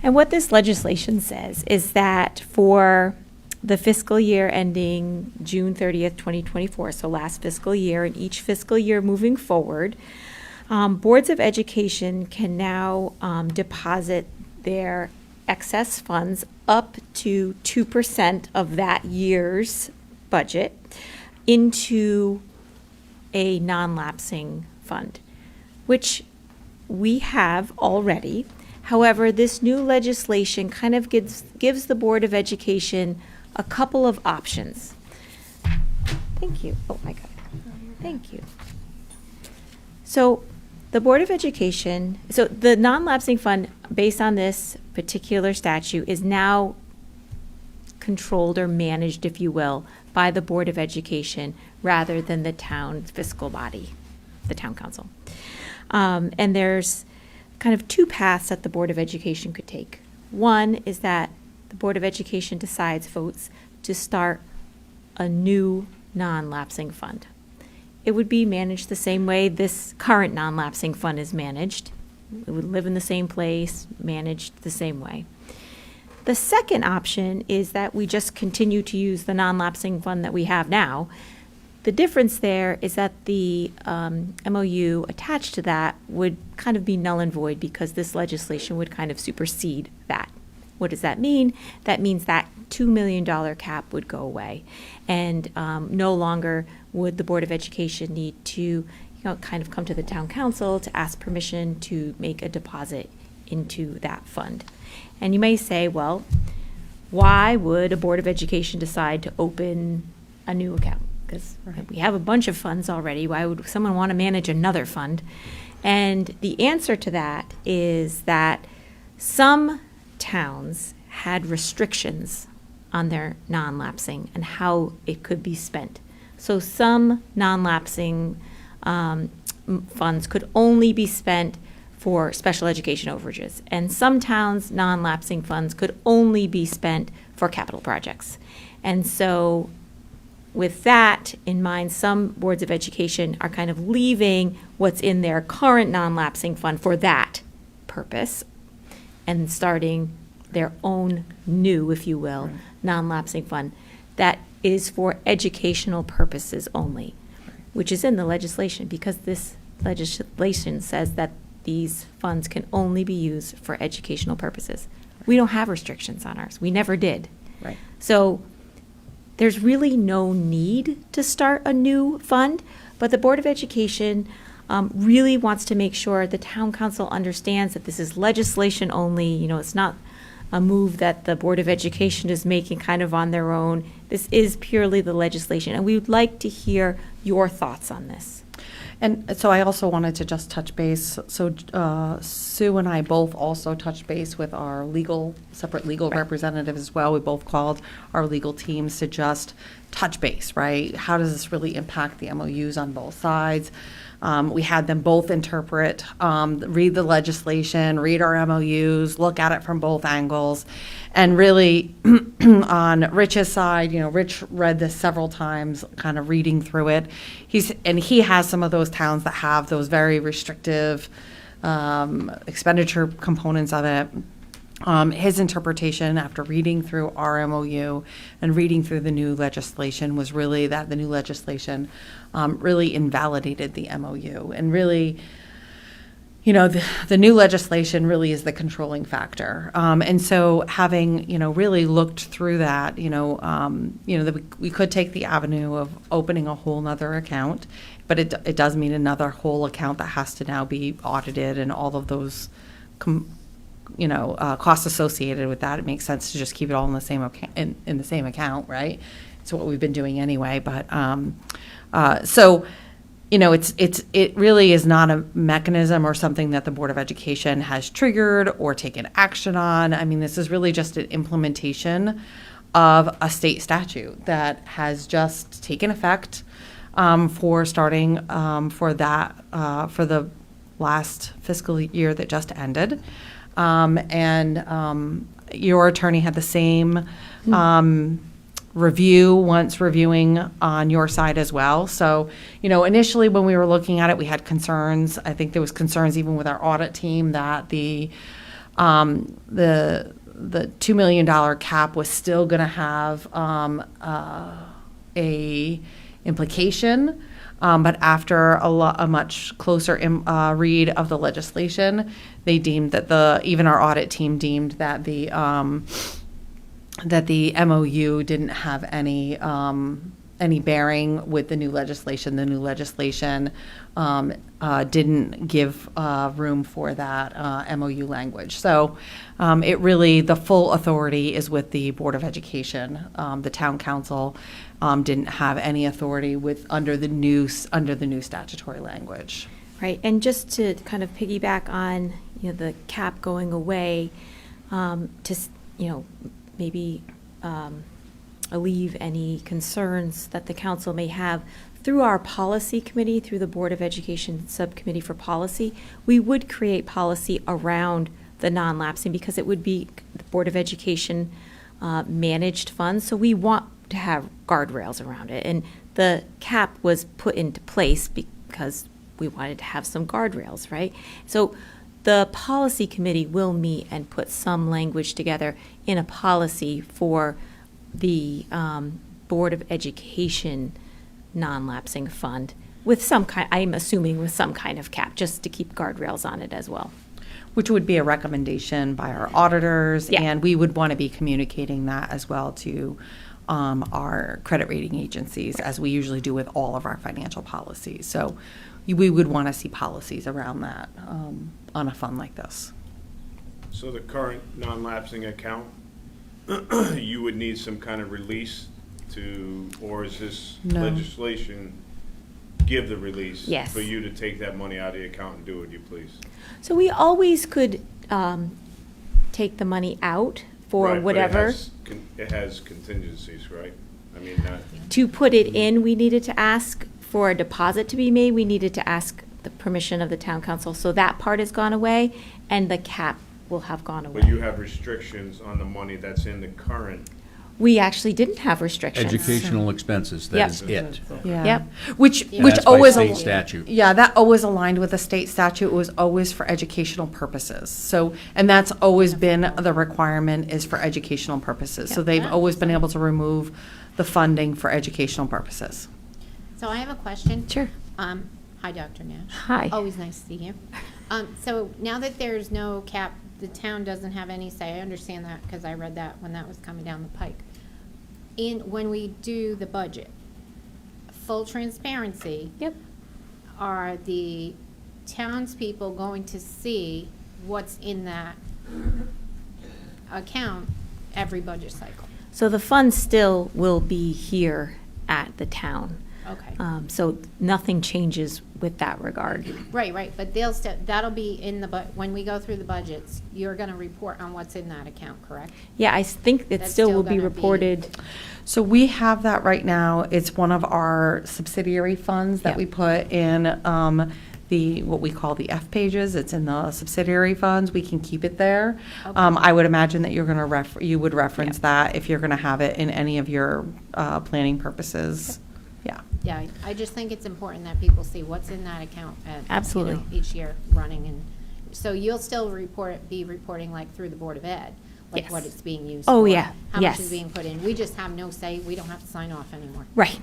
And what this legislation says is that for the fiscal year ending June 30th, 2024, so last fiscal year, and each fiscal year moving forward, Boards of education can now deposit their excess funds up to 2% of that year's budget into a non-lapsing fund, which we have already. However, this new legislation kind of gives the Board of Education a couple of options. Thank you. Oh, my God. Thank you. So the Board of Education, so the non-lapsing fund, based on this particular statute, is now controlled or managed, if you will, by the Board of Education rather than the town's fiscal body, the town council. And there's kind of two paths that the Board of Education could take. One is that the Board of Education votes to start a new non-lapsing fund. It would be managed the same way this current non-lapsing fund is managed. It would live in the same place, managed the same way. The second option is that we just continue to use the non-lapsing fund that we have now. The difference there is that the MOU attached to that would kind of be null and void because this legislation would kind of supersede that. What does that mean? That means that $2 million cap would go away. And no longer would the Board of Education need to kind of come to the town council to ask permission to make a deposit into that fund. And you may say, well, why would a Board of Education decide to open a new account? Because we have a bunch of funds already. Why would someone want to manage another fund? And the answer to that is that some towns had restrictions on their non-lapsing and how it could be spent. So some non-lapsing funds could only be spent for special education overages, and some towns' non-lapsing funds could only be spent for capital projects. And so with that in mind, some boards of education are kind of leaving what's in their current non-lapsing fund for that purpose and starting their own new, if you will, non-lapsing fund that is for educational purposes only, which is in the legislation because this legislation says that these funds can only be used for educational purposes. We don't have restrictions on ours. We never did. Right. So there's really no need to start a new fund, but the Board of Education really wants to make sure the town council understands that this is legislation only. You know, it's not a move that the Board of Education is making kind of on their own. This is purely the legislation, and we would like to hear your thoughts on this. And so I also wanted to just touch base. So Sue and I both also touched base with our separate legal representatives as well. We both called our legal teams to just touch base, right? How does this really impact the MOUs on both sides? We had them both interpret, read the legislation, read our MOUs, look at it from both angles. And really, on Rich's side, Rich read this several times, kind of reading through it. He has some of those towns that have those very restrictive expenditure components of it. His interpretation after reading through our MOU and reading through the new legislation was really that the new legislation really invalidated the MOU. And really, the new legislation really is the controlling factor. And so having, really looked through that, we could take the avenue of opening a whole nother account, but it does mean another whole account that has to now be audited and all of those costs associated with that. It makes sense to just keep it all in the same in the same account, right? It's what we've been doing anyway. But it really is not a mechanism or something that the Board of Education has triggered or taken action on. I mean, this is really just an implementation of a state statute that has just taken effect for starting for the last fiscal year that just ended. Your attorney had the same review once reviewing on your side as well. So, initially when we were looking at it, we had concerns. I think there was concerns even with our audit team that the $2 million cap was still going to have a implication But after a much closer read of the legislation, they deemed that even our audit team deemed that the MOU didn't have any bearing with the new legislation. The new legislation didn't give room for that MOU language. So it really, the full authority is with the Board of Education. The town council didn't have any authority under the new statutory language. Right, and just to kind of piggyback on, the cap going away, maybe alleviate any concerns that the council may have, through our policy committee, through the Board of Education Subcommittee for Policy, we would create policy around the non-lapsing because it would be the Board of Education managed funds. So we want to have guardrails around it. And the cap was put into place because we wanted to have some guardrails, right? So the policy committee will meet and put some language together in a policy for the Board of Education non-lapsing fund with some kind, I'm assuming with some kind of cap, just to keep guardrails on it as well. Which would be a recommendation by our auditors, Yeah. and we would want to be communicating that as well to our credit rating agencies, as we usually do with all of our financial policies. So we would want to see policies around that on a fund like this. So the current non-lapsing account, you would need some kind of release or is this No. legislation give the release? Yes. For you to take that money out of the account and do what you please? So we always could take the money out for Right, but whatever. it has contingencies, right? I mean, To put it in, we needed to ask for a deposit to be made. We needed to ask the permission of the town council. So that part has gone away, and the cap will have gone away. but you have restrictions on the money that's in the current. We actually didn't have restrictions. Educational expenses, Yep. that is it. Yeah. Yep. Which That's by always. state statute. Yeah, that always aligned with the state statute. It was always for educational purposes. So, and that's always been the requirement, is for educational purposes. So Yep. they've always been able to remove the funding for educational purposes. So I have a question. Sure. Hi, Dr. Nash. Hi. Always nice to see you. So now that there's no cap, the town doesn't have any say. I understand that because I read that when that was coming down the pike. When we do the budget, full transparency. Yep. Are the townspeople going to see what's in that account every budget cycle? So the funds still will be here at the town. Okay. So nothing changes with that regard. Right, but that'll be in when we go through the budgets, you're gonna report on what's in that account, correct? Yeah, I think it That's still still will be gonna be- reported. So we have that right now. It's one of our subsidiary funds that Yep. we put in what we call the F pages. It's in the subsidiary funds. We can keep it there. Okay. I would imagine that you're going to you would reference Yep. that if you're going to have it in any of your planning purposes. Yeah. Yeah, I just think it's important that people see what's in that account Absolutely. each year running, and so you'll still be reporting like through the Board of Ed, like Yes. what it's being used Oh, for, yeah. how much is Yes. being put in. We just have no say. We don't have to sign off anymore. Right.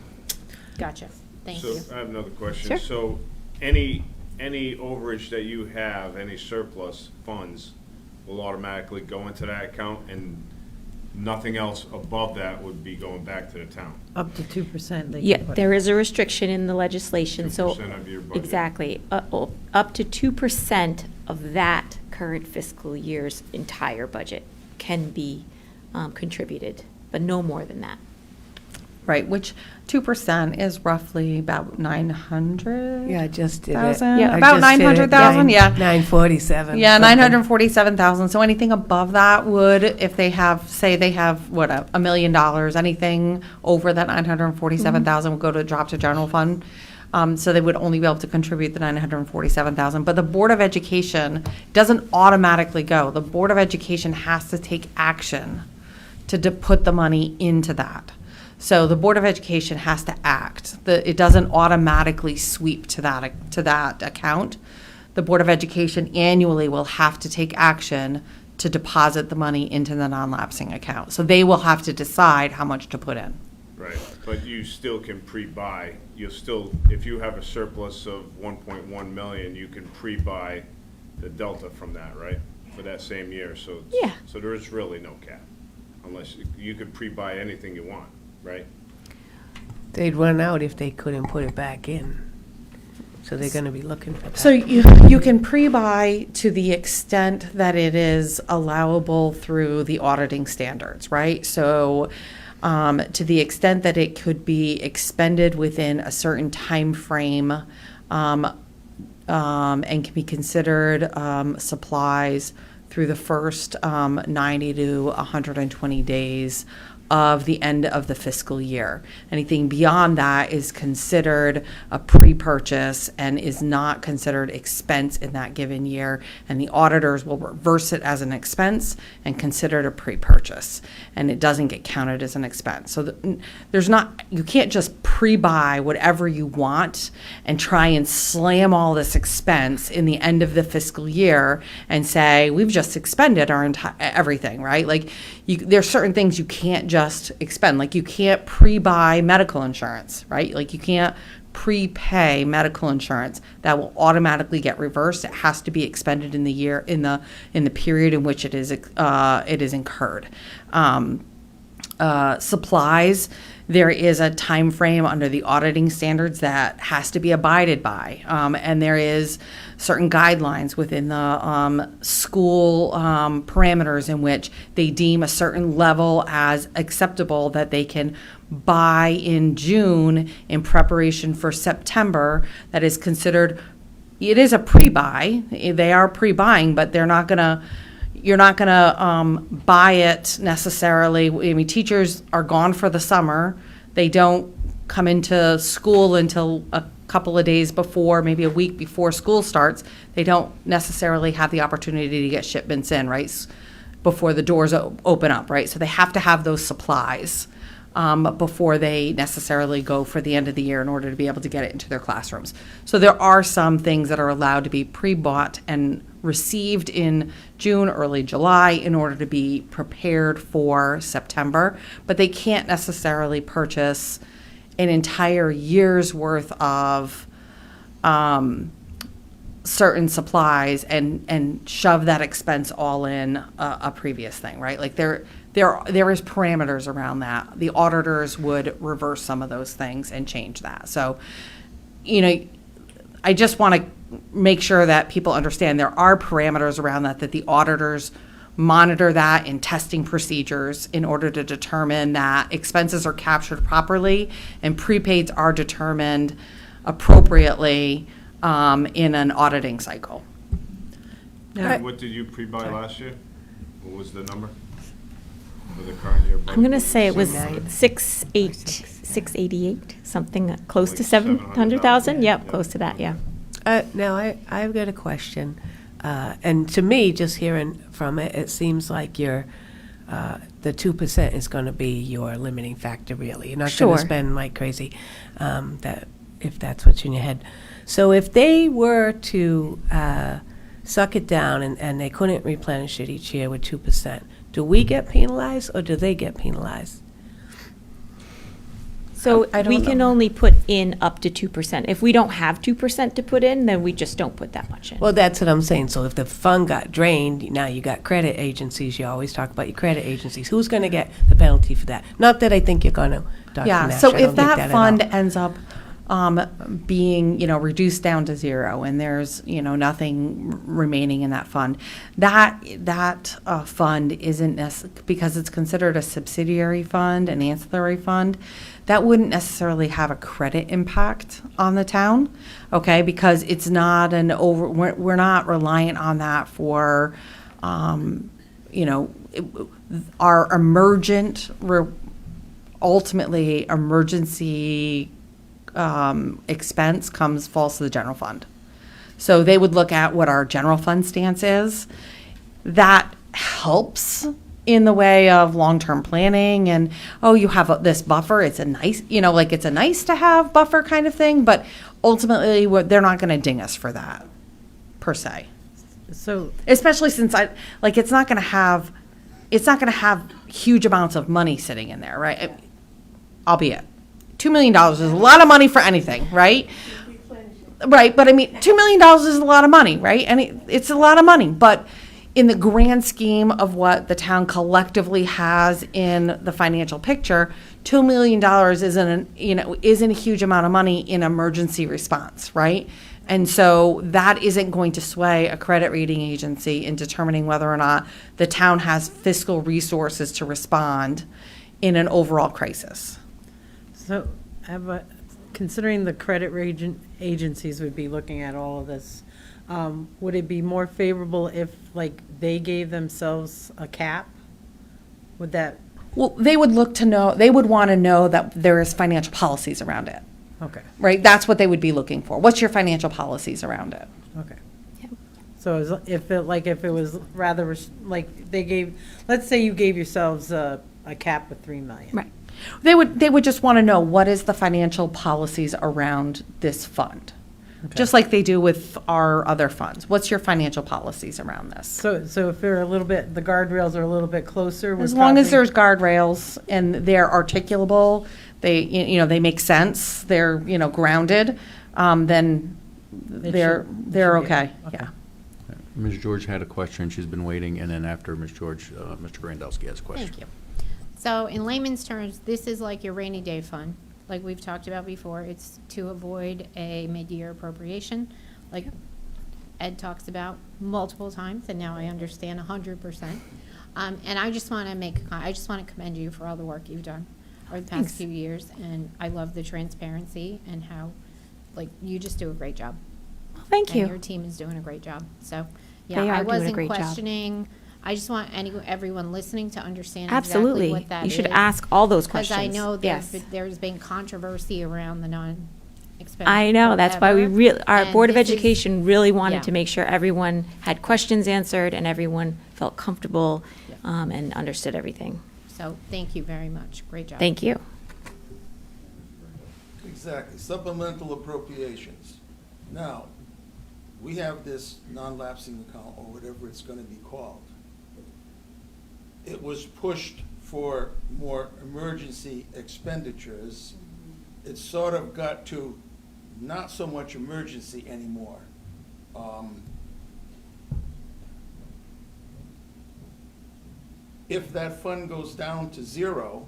Gotcha. Thank you. So I have another question. Sure. So any overage that you have, any surplus funds will automatically go into that account and nothing else above that would be going back to the town? Up to 2%. Yeah, there is a restriction in the legislation, so. 2% of your budget. Exactly. Up to 2% of that current fiscal year's entire budget can be contributed, but no more than that. Right, which 2% is roughly about 900. Yeah, I just did it. Thousand? Yeah. About 900,000, yeah. 947. Yeah, something. 947,000. So anything above that would, if they have, say they have, what, $1 million, anything over that 947,000 would drop to general fund. So they would only be able to contribute the 947,000. But the Board of Education doesn't automatically go. The Board of Education has to take action to put the money into that. So the Board of Education has to act. It doesn't automatically sweep to that account. The Board of Education annually will have to take action to deposit the money into the non-lapsing account. So they will have to decide how much to put in. Right, but you still can pre-buy, you'll still, if you have a surplus of 1.1 million, you can pre-buy the delta from that, right? For that same year, so. Yeah. So there is really no cap, unless you could pre-buy anything you want, right? They'd run out if they couldn't put it back in. So they're gonna be looking for that. So you can pre-buy to the extent that it is allowable through the auditing standards, right? So to the extent that it could be expended within a certain time frame, and can be considered supplies through the first 90 to 120 days of the end of the fiscal year. Anything beyond that is considered a pre-purchase and is not considered expense in that given year. And the auditors will reverse it as an expense and consider it a pre-purchase. And it doesn't get counted as an expense. So there's not, you can't just pre-buy whatever you want and try and slam all this expense in the end of the fiscal year and say, we've just expended our entire, everything, right? Like, there's certain things you can't just expend. Like, you can't pre-buy medical insurance, right? Like, you can't prepay medical insurance. That will automatically get reversed. It has to be expended in the year, in the period in which it is incurred. Supplies, there is a time frame under the auditing standards that has to be abided by, and there is certain guidelines within the school parameters in which they deem a certain level as acceptable that they can buy in June in preparation for September. That is considered, it is a pre-buy. They are pre-buying, but they're not gonna. You're not going to buy it necessarily. I mean, teachers are gone for the summer. They don't come into school until a couple of days before, maybe a week before school starts. They don't necessarily have the opportunity to get shipments in, right, before the doors open up, right? So they have to have those supplies before they necessarily go for the end of the year in order to be able to get it into their classrooms. So there are some things that are allowed to be pre-bought and received in June, early July in order to be prepared for September, but they can't necessarily purchase an entire year's worth of certain supplies and shove that expense all in a previous thing, right? Like there is parameters around that. The auditors would reverse some of those things and change that. So, I just want to make sure that people understand there are parameters around that the auditors monitor that in testing procedures in order to determine that expenses are captured properly and prepaids are determined appropriately in an auditing cycle. What did you pre-buy last year? What was the number for the current year budget? I'm going to say it was 688, something close to Like 700,000. Yep, yeah. close to that, yeah. Now, I've got a question. And to me, just hearing from it, it seems like the 2% is going to be your limiting factor, really. You're not going Sure. to spend like crazy, if that's what's in your head. So if they were to suck it down and they couldn't replenish it each year with 2%, do we get penalized or do they get penalized? So I don't we can know. only put in up to 2%. If we don't have 2% to put in, then we just don't put that much in. Well, that's what I'm saying. So if the fund got drained, now you got credit agencies. You always talk about your credit agencies. Who's going to get the penalty for that? Not that I think you're going to, Dr. Yeah, Nash. so I don't if think that at fund all. ends up being, reduced down to zero and there's, nothing remaining in that fund, that fund isn't because it's considered a subsidiary fund, an ancillary fund, that wouldn't necessarily have a credit impact on the town, okay? Because it's not we're not reliant on that for, our ultimately emergency expense falls to the general fund. So they would look at what our general fund stance is. That helps in the way of long-term planning and, you have this buffer. It's a nice, it's a nice to have buffer kind of thing, but ultimately they're not going to ding us for that per se. So, Especially since it's not going to have huge amounts of money sitting in there, right? albeit. $2 million is a lot of money for anything, right? Right, but I mean, $2 million is a lot of money, right? And it's a lot of money, but in the grand scheme of what the town collectively has in the financial picture, $2 million isn't a huge amount of money in emergency response, right? And so that isn't going to sway a credit rating agency in determining whether or not the town has fiscal resources to respond in an overall crisis. So, considering the credit agencies would be looking at all of this, would it be more favorable if, like, they gave themselves a cap? Would that, Well, they would want to know that there is financial policies around it, okay, right? That's what they would be looking for. What's your financial policies around it? okay. So if it was rather, like, they gave, let's say you gave yourselves a cap of 3 million. Right. They would just want to know, what is the financial policies around this fund? Just like they do with our other funds. What's your financial policies around this? So if they're a little bit, the guardrails are a little bit closer. As long as there's guardrails and they're articulable, they make sense, they're, grounded, then they're should be okay, okay. yeah. Ms. George had a question, she's been waiting, and then after Ms. George, Mr. Grandelsky has a question. Thank you. So in layman's terms, this is like your rainy day fund, like we've talked about before. It's to avoid a mid-year appropriation, like Ed talks about multiple times, and now I understand 100%. And I just want to commend you for all the work you've done over the past Thanks. few years, and I love the transparency and how, like, you just do a great job. Well, thank And your you. team is doing a great job. So, They yeah, are I doing a wasn't great job. questioning. I just want everyone listening to understand Absolutely. exactly what that is. You should ask all those Because questions. I know Yes. there's been controversy around the non-expense. I know, that's why our And Board of this is- Education really wanted Yeah. to make sure everyone had questions answered and everyone felt comfortable Yeah. and understood everything. So, thank you very much. Great job. Thank you. Exactly, supplemental appropriations. Now, we have this non-lapsing account, or whatever it's gonna be called. It was pushed for more emergency expenditures. It sort of got to not so much emergency anymore. If that fund goes down to zero,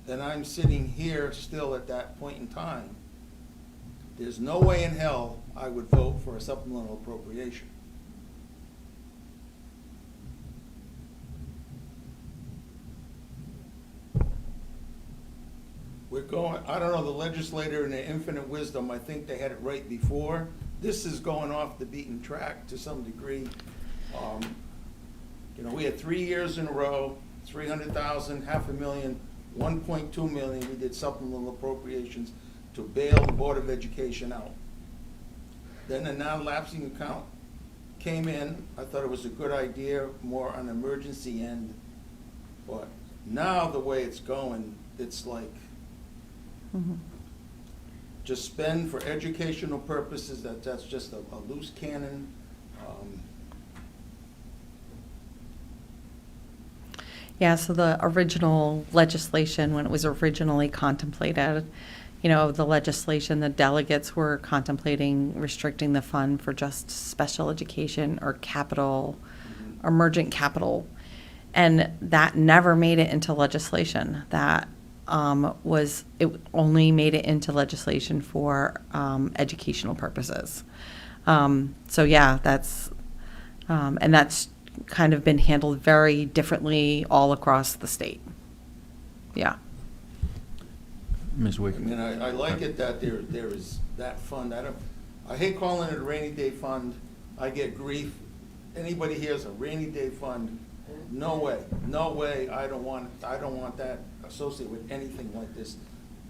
then I'm sitting here still at that point in time. There's no way in hell I would vote for a supplemental appropriation. We're going, I don't know, the legislator in their infinite wisdom, I think they had it right before. This is going off the beaten track to some degree. We had 3 years in a row, 300,000, 500,000, 1.2 million, we did supplemental appropriations to bail the Board of Education out. Then the non-lapsing account came in, I thought it was a good idea, more on the emergency end. But now the way it's going, it's like, just spend for educational purposes, that's just a loose cannon. Yeah, so the original legislation, when it was originally contemplated, the legislation, the delegates were contemplating restricting the fund for just special education or capital, emergent capital. And that never made it into legislation. That it only made it into legislation for educational purposes. So yeah, that's kind of been handled very differently all across the state. Yeah. Ms. I Wick? mean, I like it that there is that fund. I hate calling it a rainy day fund. I get grief. Anybody hears a rainy day fund, no way, I don't want that associated with anything like this.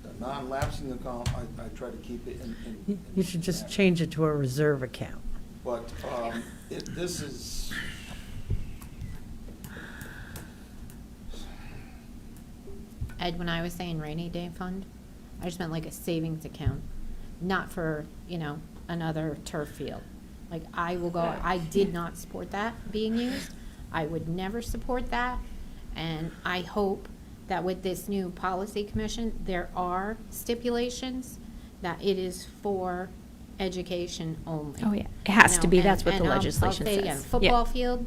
The non-lapsing account, I try to keep it in. You should just change it to a reserve account. But, this is, Ed, when I was saying rainy day fund, I just meant like a savings account, not for, another turf field. Like, I did not support that being used. I would never support that. And I hope that with this new policy commission, there are stipulations that it is for education only. Oh, yeah. It has You to know, be. and- That's what the and I'll legislation say again, says. Yeah. Football field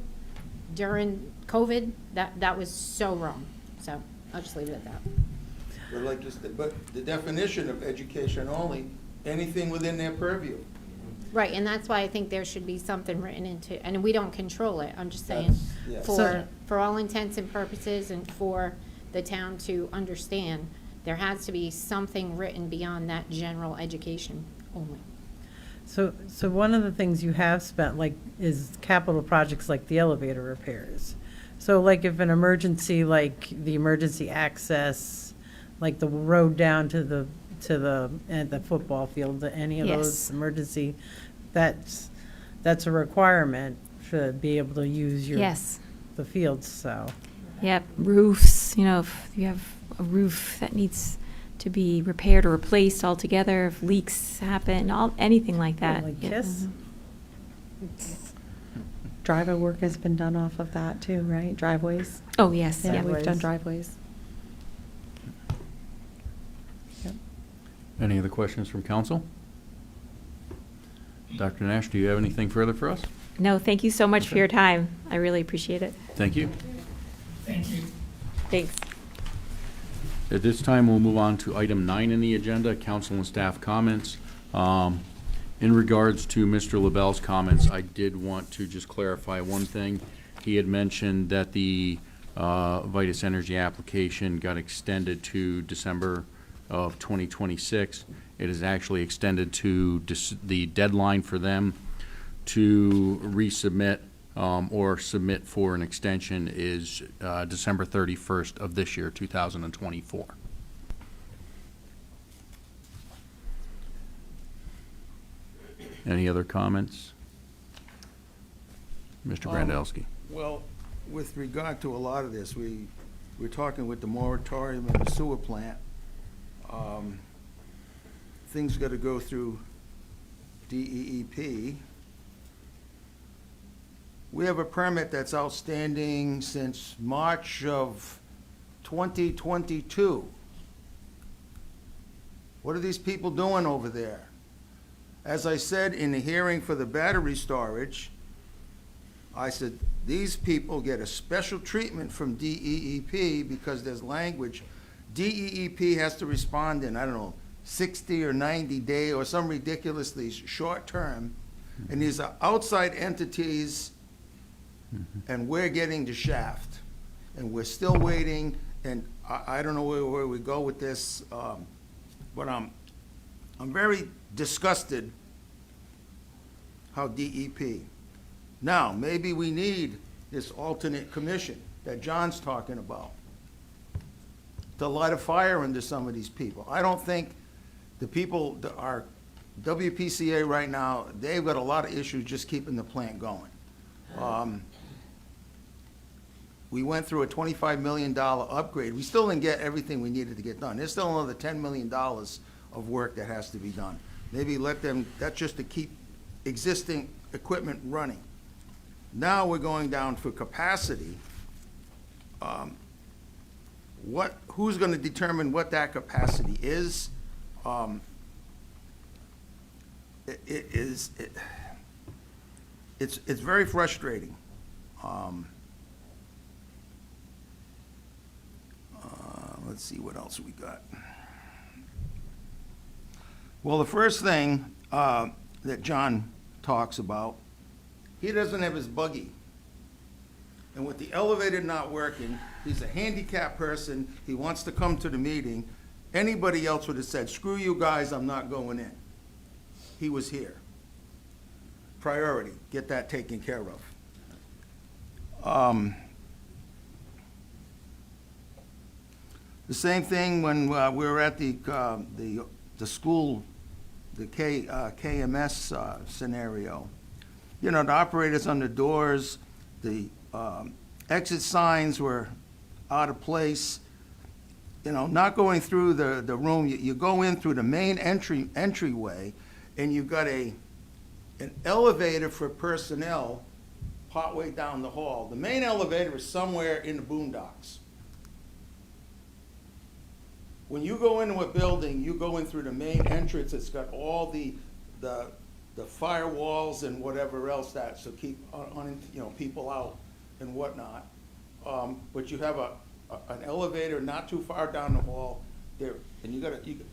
during COVID, that was so wrong. So I'll just leave it at that. But like you said, but the definition of education only, anything within their purview. Right, and that's why I think there should be something written into, and we don't control it, I'm just saying, That's- yeah. for all intents and purposes and for the town to understand, there has to be something written beyond that general education only. So one of the things you have spent, like, is capital projects like the elevator repairs. So like if an emergency, like the emergency access, like the road down to the football field, any of Yes. those emergency, that's a requirement to be able to use Yes. the fields, so. Yep, roofs, if you have a roof that needs to be repaired or replaced altogether, if leaks happen, anything like that. Like Yeah. KISS? Driveway work has been done off of that too, right? Driveways? Oh, yes, Yeah, yeah. we've done driveways. Any other questions from council? Dr. Nash, do you have anything further for us? No, thank you so much for Okay. your time. I really appreciate it. Thank you. Thanks. At this time, we'll move on to item 9 in the agenda, council and staff comments. In regards to Mr. LaBelle's comments, I did want to just clarify one thing. He had mentioned that the Vitus Energy application got extended to December of 2026. It is actually extended to the deadline for them to resubmit or submit for an extension is December 31st of this year, 2024. Any other comments? Mr. Brandelsky. Well, with regard to a lot of this, we're talking with the moratorium and the sewer plant. Things got to go through DEEP. We have a permit that's outstanding since March of 2022. What are these people doing over there? As I said in the hearing for the battery storage, I said, these people get a special treatment from DEEP because there's language. DEEP has to respond in, 60 or 90 day or some ridiculously short term. And these are outside entities, and we're getting the shaft. And we're still waiting, and I don't know where we go with this, but I'm very disgusted how DEP. Now, maybe we need this alternate commission that John's talking about to light a fire under some of these people. I don't think the people that are WPCA right now, they've got a lot of issues just keeping the plant going. We went through a $25 million upgrade. We still didn't get everything we needed to get done. There's still another $10 million of work that has to be done. Maybe let them, that's just to keep existing equipment running. Now we're going down for capacity. Who's going to determine what that capacity is? It's very frustrating. Let's see what else we got. Well, the first thing that John talks about, he doesn't have his buggy. And with the elevator not working, he's a handicapped person, he wants to come to the meeting. Anybody else would have said, screw you guys, I'm not going in. He was here. Priority, get that taken care of. The same thing when we were at the school, the KMS scenario. You know, the operators on the doors, the exit signs were out of place. You know, not going through the room, you go in through the main entryway, and you've got an elevator for personnel partway down the hall. The main elevator is somewhere in the boondocks. when you go into a building, you go in through the main entrance, it's got all the firewalls and whatever else that, so keep, you know, people out and whatnot. But you have an elevator not too far down the hall there, and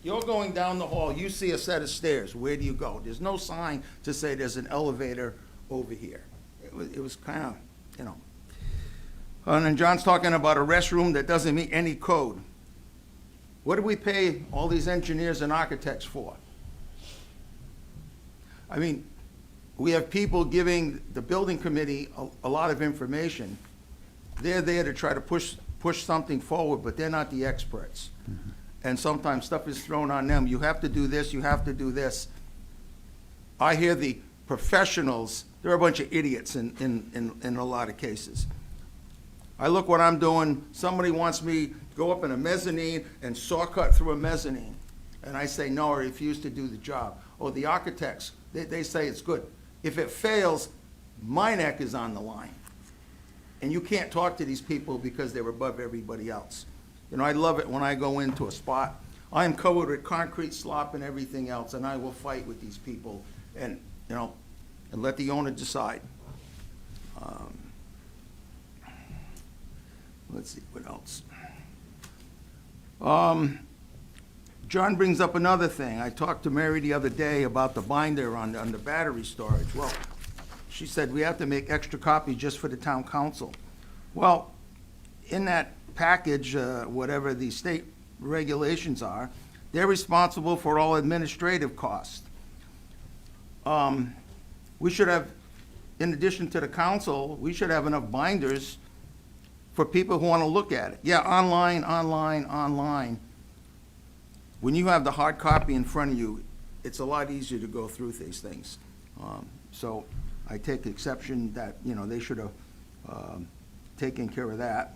you're going down the hall, you see a set of stairs, where do you go? There's no sign to say there's an elevator over here. It was kind of, you know. And then John's talking about a restroom that doesn't meet any code. What do we pay all these engineers and architects for? I mean, we have people giving the building committee a lot of information. They're there to try to push something forward, but they're not the experts. And sometimes stuff is thrown on them. You have to do this, you have to do this. I hear the professionals, they're a bunch of idiots in a lot of cases. I look what I'm doing, somebody wants me to go up in a mezzanine and saw cut through a mezzanine. And I say, no, I refuse to do the job. Oh, the architects, they say it's good. If it fails, my neck is on the line. And you can't talk to these people because they're above everybody else. You know, I love it when I go into a spot. I am covered with concrete slop and everything else, and I will fight with these people and, you know, and let the owner decide. Let's see, what else? John brings up another thing. I talked to Mary the other day about the binder on the battery storage. Well, she said we have to make extra copies just for the town council. Well, in that package, whatever the state regulations are, they're responsible for all administrative costs. We should have, in addition to the council, we should have enough binders for people who want to look at it. Yeah, online. When you have the hard copy in front of you, it's a lot easier to go through these things. So I take exception that, you know, they should have taken care of that.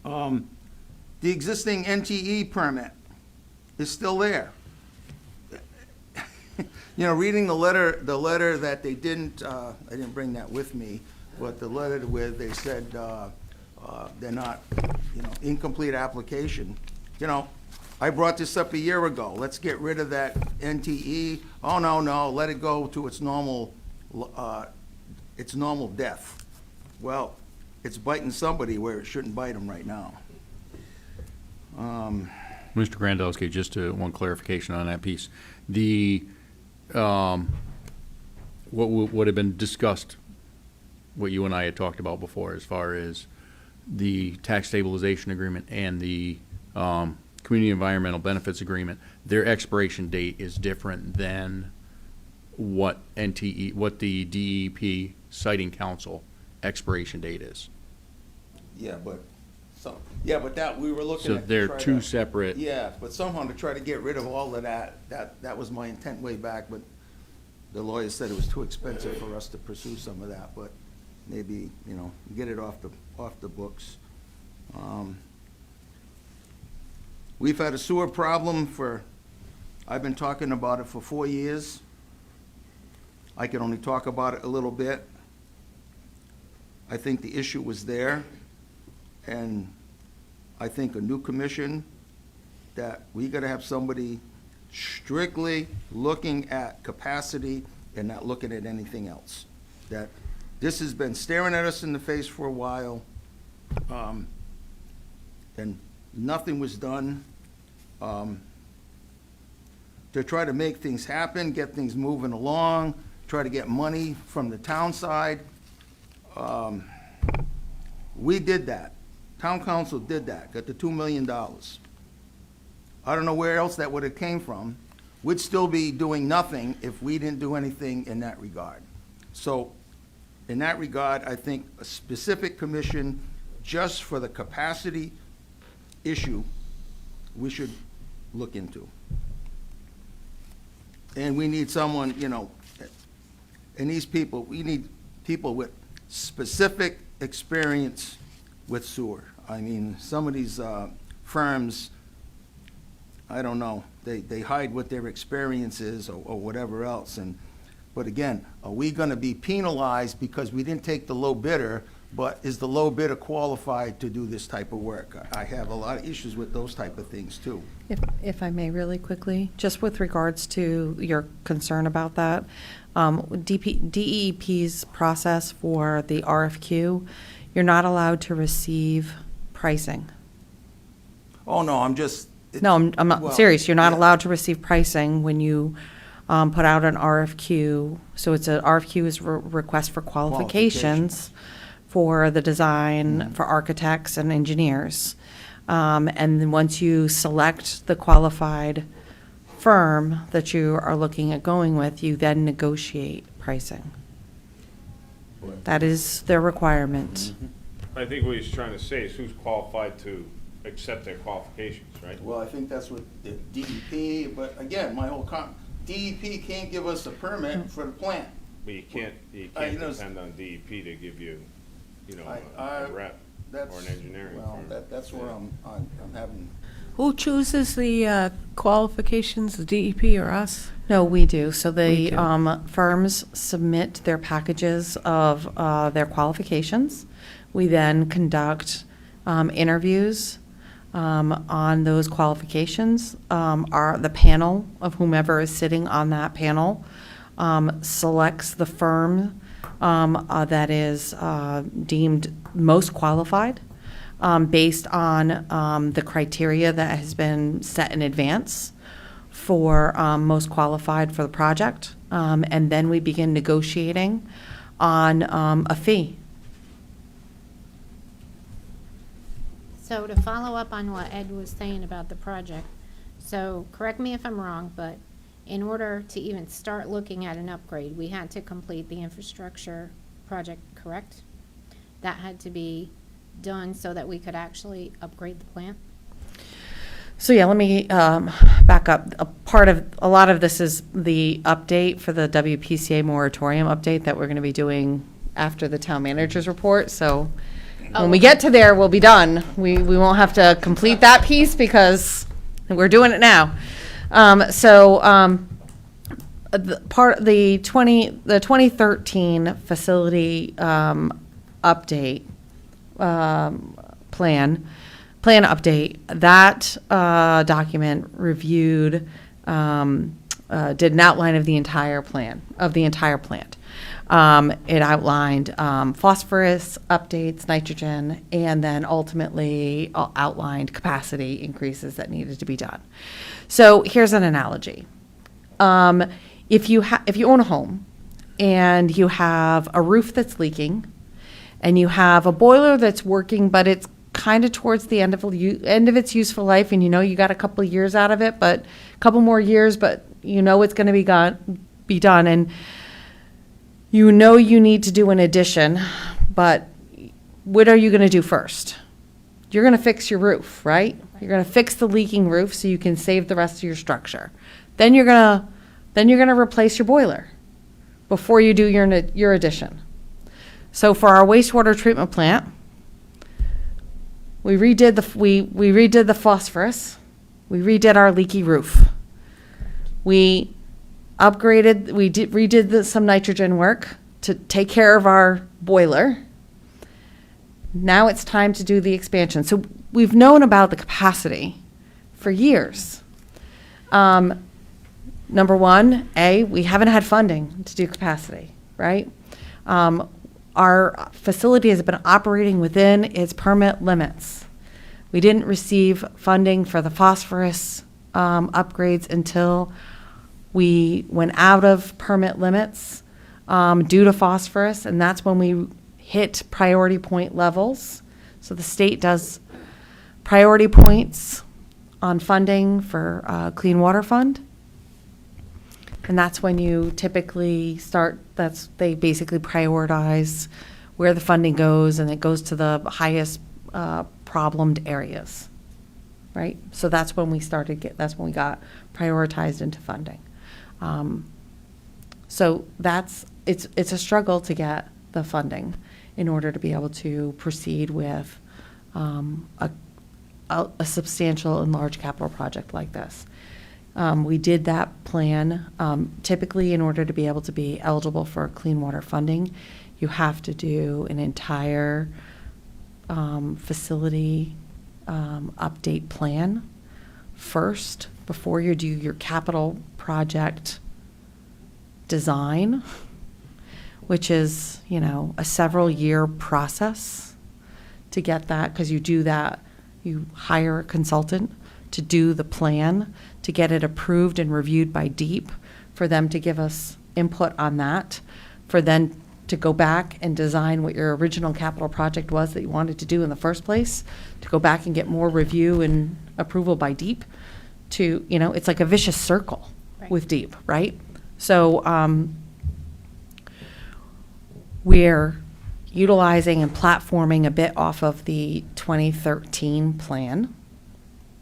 The existing NTE permit is still there. You know, reading the letter that they didn't, I didn't bring that with me, but the letter where they said they're not, you know, incomplete application. You know, I brought this up a year ago. Let's get rid of that NTE. Oh, no, let it go to its normal death. Well, it's biting somebody where it shouldn't bite them right now. Mr. Grandelsky, just one clarification on that piece. The, what had been discussed, what you and I had talked about before as far as the tax stabilization agreement and the community environmental benefits agreement, their expiration date is different than what the DEP Siting Council expiration date is. Yeah, but that, we were looking So at. they're two separate. Yeah, but somehow to try to get rid of all of that was my intent way back, but the lawyer said it was too expensive for us to pursue some of that, but maybe, you know, get it off the books. We've had a sewer problem I've been talking about it for 4 years. I can only talk about it a little bit. I think the issue was there, and I think a new commission, that we gotta have somebody strictly looking at capacity and not looking at anything else. That this has been staring at us in the face for a while, and nothing was done to try to make things happen, get things moving along, try to get money from the town side. We did that. Town council did that, got the $2 million. I don't know where else that would have came from. We'd still be doing nothing if we didn't do anything in that regard. So, in that regard, I think a specific commission just for the capacity issue, we should look into. And we need someone, you know, and these people, we need people with specific experience with sewer. I mean, some of these firms, I don't know, they hide what their experience is or whatever else. But again, are we gonna be penalized because we didn't take the low bidder but is the low bidder qualified to do this type of work? I have a lot of issues with those type of things, too. If I may really quickly, just with regards to your concern about that, DEP's process for the RFQ, you're not allowed to receive pricing. Oh, no, I'm just. No, I'm not well, serious. You're not yeah. allowed to receive pricing when you put out an RFQ. So it's a RFQ is request for qualifications for the design, for architects and engineers. And then once you select the qualified firm that you are looking at going with, you then negotiate pricing. That is their requirement. I think what he's trying to say is who's qualified to accept their qualifications, right? Well, I think that's what the DEP, but again, my whole DEP can't give us a permit for the plant. But you can't you know, depend on DEP to give you, I- a rep That's, or an engineering well, firm. that's where I'm having. Who chooses the qualifications, the DEP or us? No, we do. So We the do. firms submit their packages of their qualifications. We then conduct interviews on those qualifications. The panel of whomever is sitting on that panel selects the firm that is deemed most qualified based on the criteria that has been set in advance for most qualified for the project. And then we begin negotiating on a fee. So to follow up on what Ed was saying about the project, so correct me if I'm wrong, but in order to even start looking at an upgrade, we had to complete the infrastructure project, correct? That had to be done so that we could actually upgrade the plant? So yeah, let me back up. A lot of this is the update for the WPCA moratorium update that we're going to be doing after the town manager's report. So when we get to there, we'll be done. We won't have to complete that piece because we're doing it now. The 2013 facility update plan update, that document reviewed, did an outline of the entire plan, of the entire plant. It outlined phosphorus updates, nitrogen, and then ultimately outlined capacity increases that needed to be done. So here's an analogy. If you own a home and you have a roof that's leaking and you have a boiler that's working, but it's kind of towards the end of its useful life, and you got a couple of years out of it, but a couple more years, but it's going to be done, and you need to do an addition, but what are you going to do first? You're going to fix your roof, right? You're going to fix the leaking roof so you can save the rest of your structure. Then you're going to replace your boiler before you do your addition. So for our wastewater treatment plant, we redid the phosphorus. We redid our leaky roof. We redid some nitrogen work to take care of our boiler. Now it's time to do the expansion. So we've known about the capacity for years. Number one, we haven't had funding to do capacity, right? Our facility has been operating within its permit limits. We didn't receive funding for the phosphorus upgrades until we went out of permit limits due to phosphorus, and that's when we hit priority point levels. So the state does priority points on funding for Clean Water Fund. And that's when you typically start, they basically prioritize where the funding goes, and it goes to the highest problemed areas, right? So that's when we that's when we got prioritized into funding. So it's a struggle to get the funding in order to be able to proceed with a substantial and large capital project like this. We did that plan. Typically, in order to be able to be eligible for clean water funding, you have to do an entire facility update plan first before you do your capital project design, which is, you know, a several-year process to get that, because you do that, you hire a consultant to do the plan, to get it approved and reviewed by DEEP, for them to give us input on that, for then to go back and design what your original capital project was that you wanted to do in the first place, to go back and get more review and approval by DEEP, to, you know, it's like a vicious circle Right. with DEEP, right? So we're utilizing and platforming a bit off of the 2013 plan,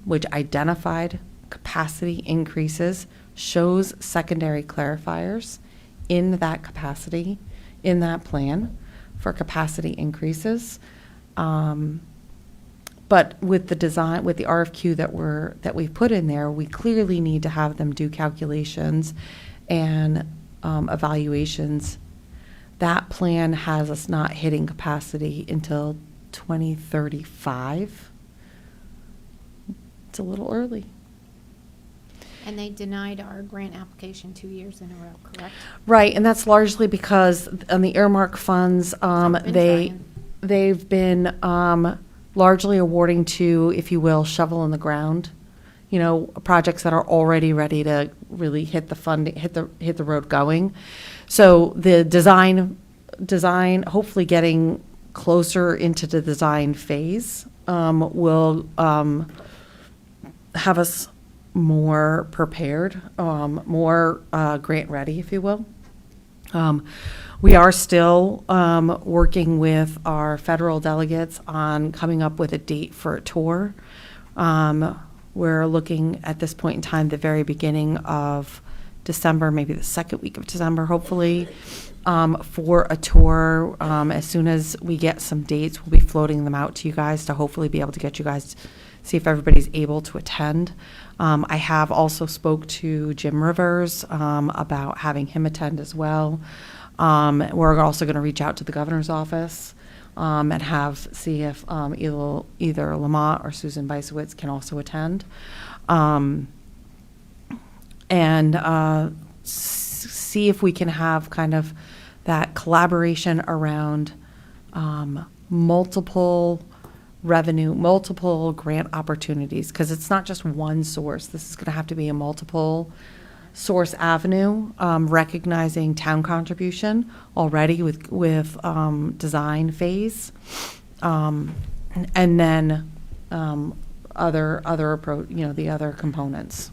which identified capacity increases, shows secondary clarifiers in that capacity, in that plan for capacity increases. But with the design, with the RFQ that we've put in there, we clearly need to have them do calculations and evaluations. That plan has us not hitting capacity until 2035. It's a little early. And they denied our grant application 2 years in a row, correct? Right, and that's largely because on the earmark funds, Been trying. they've been largely awarding to, if you will, shovel in the ground, you know, projects that are already ready to really hit the funding, hit the road going. So the design, hopefully getting closer into the design phase, will have us more prepared, more grant ready, if you will. We are still working with our federal delegates on coming up with a date for a tour. We're looking at this point in time, the very beginning of December, maybe the second week of December, hopefully, for a tour. As soon as we get some dates, we'll be floating them out to you guys to hopefully be able to get you guys, see if everybody's able to attend. I have also spoke to Jim Rivers about having him attend as well. We're also going to reach out to the governor's office and see if either Lamont or Susan Beisowitz can also attend. See if we can have kind of that collaboration around multiple revenue, multiple grant opportunities, because it's not just one source. This is going to have to be a multiple source avenue, recognizing town contribution already with design phase, and then other approach, you know, the other components.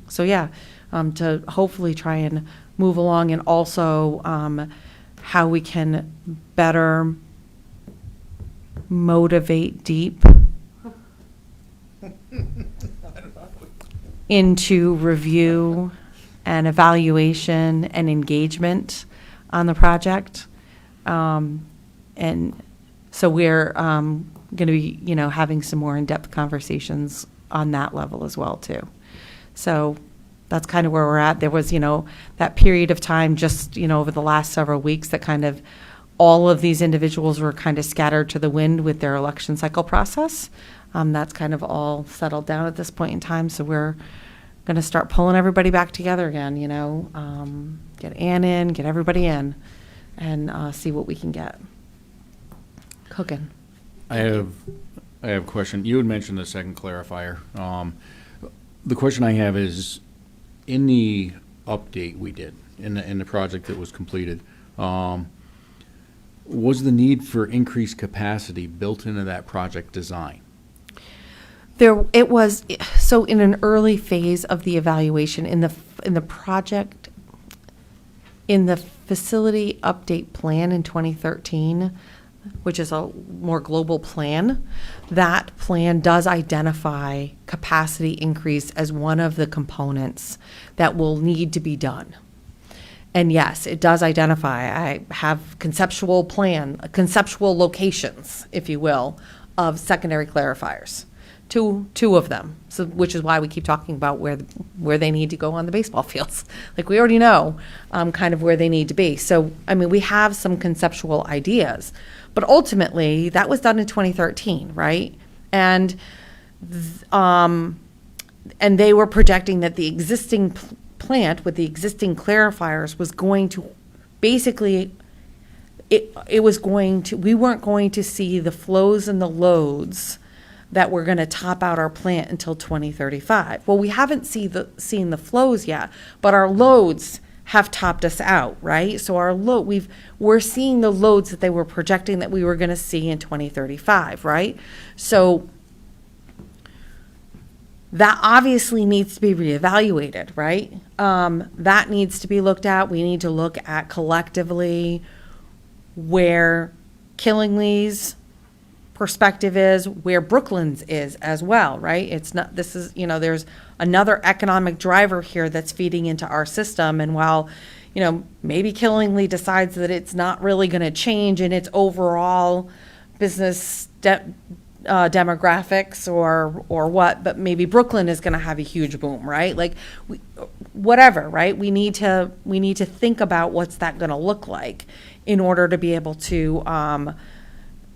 So yeah, to hopefully try and move along, and also how we can better motivate DEEP into review and evaluation and engagement on the project. And so we're going to be, you know, having some more in-depth conversations on that level as well, too. So that's kind of where we're at. There was, you know, that period of time just, you know, over the last several weeks that kind of all of these individuals were kind of scattered to the wind with their election cycle process. That's kind of all settled down at this point in time. So we're going to start pulling everybody back together again, you know, get Ann in, get everybody in, and see what we can get cooking. I have a question. You had mentioned the second clarifier. The question I have is, in the update we did, in the project that was completed, was the need for increased capacity built into that project design? It was, so in an early phase of the evaluation, in the project, in the facility update plan in 2013, which is a more global plan, that plan does identify capacity increase as one of the components that will need to be done. And yes, it does identify, I have conceptual locations, if you will, of secondary clarifiers two of them. So, which is why we keep talking about where they need to go on the baseball fields. Like, we already know kind of where they need to be. So, I mean, we have some conceptual ideas, but ultimately that was done in 2013, right? And they were projecting that the existing plant with the existing clarifiers was going to basically, we weren't going to see the flows and the loads that were going to top out our plant until 2035. Well, we haven't seen the flows yet, but our loads have topped us out, right? So we're seeing the loads that they were projecting that we were going to see in 2035, right? So that obviously needs to be reevaluated, right? That needs to be looked at. We need to look at collectively where Killingly's perspective is, where Brooklands is as well, right? It's not, this is, there's another economic driver here that's feeding into our system. And while, maybe Killingly decides that it's not really going to change in its overall business demographics or what, but maybe Brooklyn is going to have a huge boom, right? Like, whatever, right? We need to think about what's that going to look like in order to be able to,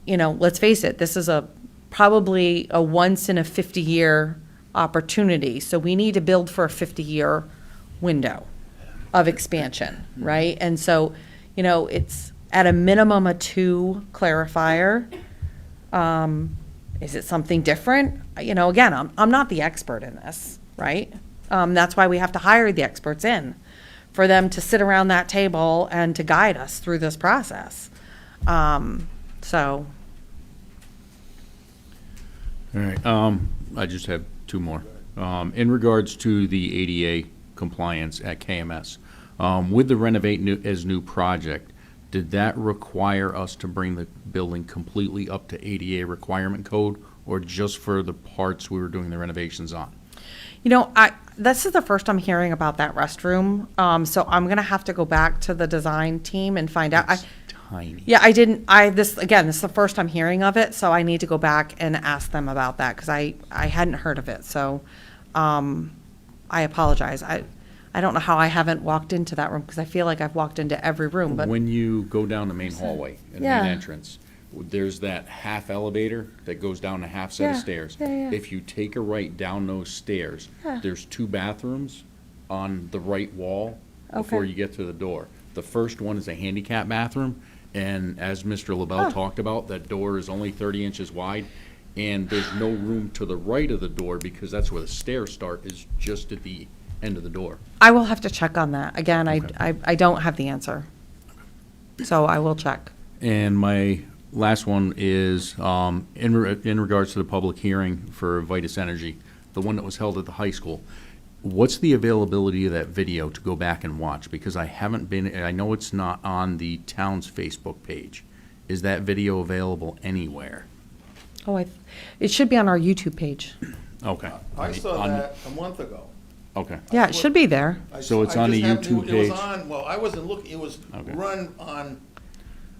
let's face it, this is probably a once in a 50-year opportunity. So we need to build for a 50-year window of expansion, right? And so, it's at a minimum a 2 clarifier. Is it something different? Again, I'm not the expert in this, right? That's why we have to hire the experts in, for them to sit around that table and to guide us through this process. So. All right, I just have 2 more. In regards to the ADA compliance at KMS, with the Renovate as New project, did that require us to bring the building completely up to ADA requirement code, or just for the parts we were doing the renovations on? This is the first I'm hearing about that restroom, so I'm going to have to go back to the design team and find out. It's tiny. Yeah, this is the first I'm hearing of it, so I need to go back and ask them about that, because I hadn't heard of it, so I apologize. I don't know how I haven't walked into that room, because I feel like I've walked into every room, but. When you go down the main hallway, in the Yeah. main entrance, there's that half elevator that goes down a half set of Yeah, stairs. yeah. If you take a right down those stairs, Yeah. there's 2 bathrooms on the right wall before Okay. you get to the door. The first one is a handicap bathroom, and as Mr. LaBelle Oh. talked about, that door is only 30 inches wide, and there's no room to the right of the door, because that's where the stairs start, is just at the end of the door. I will have to check on that. Again, Okay. I don't have the answer. So I will check. And my last one is, in regards to the public hearing for Vitus Energy, the one that was held at the high school, what's the availability of that video to go back and watch? Because I know it's not on the town's Facebook page. Is that video available anywhere? Oh, it should be on our YouTube page. Okay. I saw On- that a month ago. Okay. Yeah, it should be there. So it's on the YouTube It was page? on, well, I wasn't looking, it was Okay. run on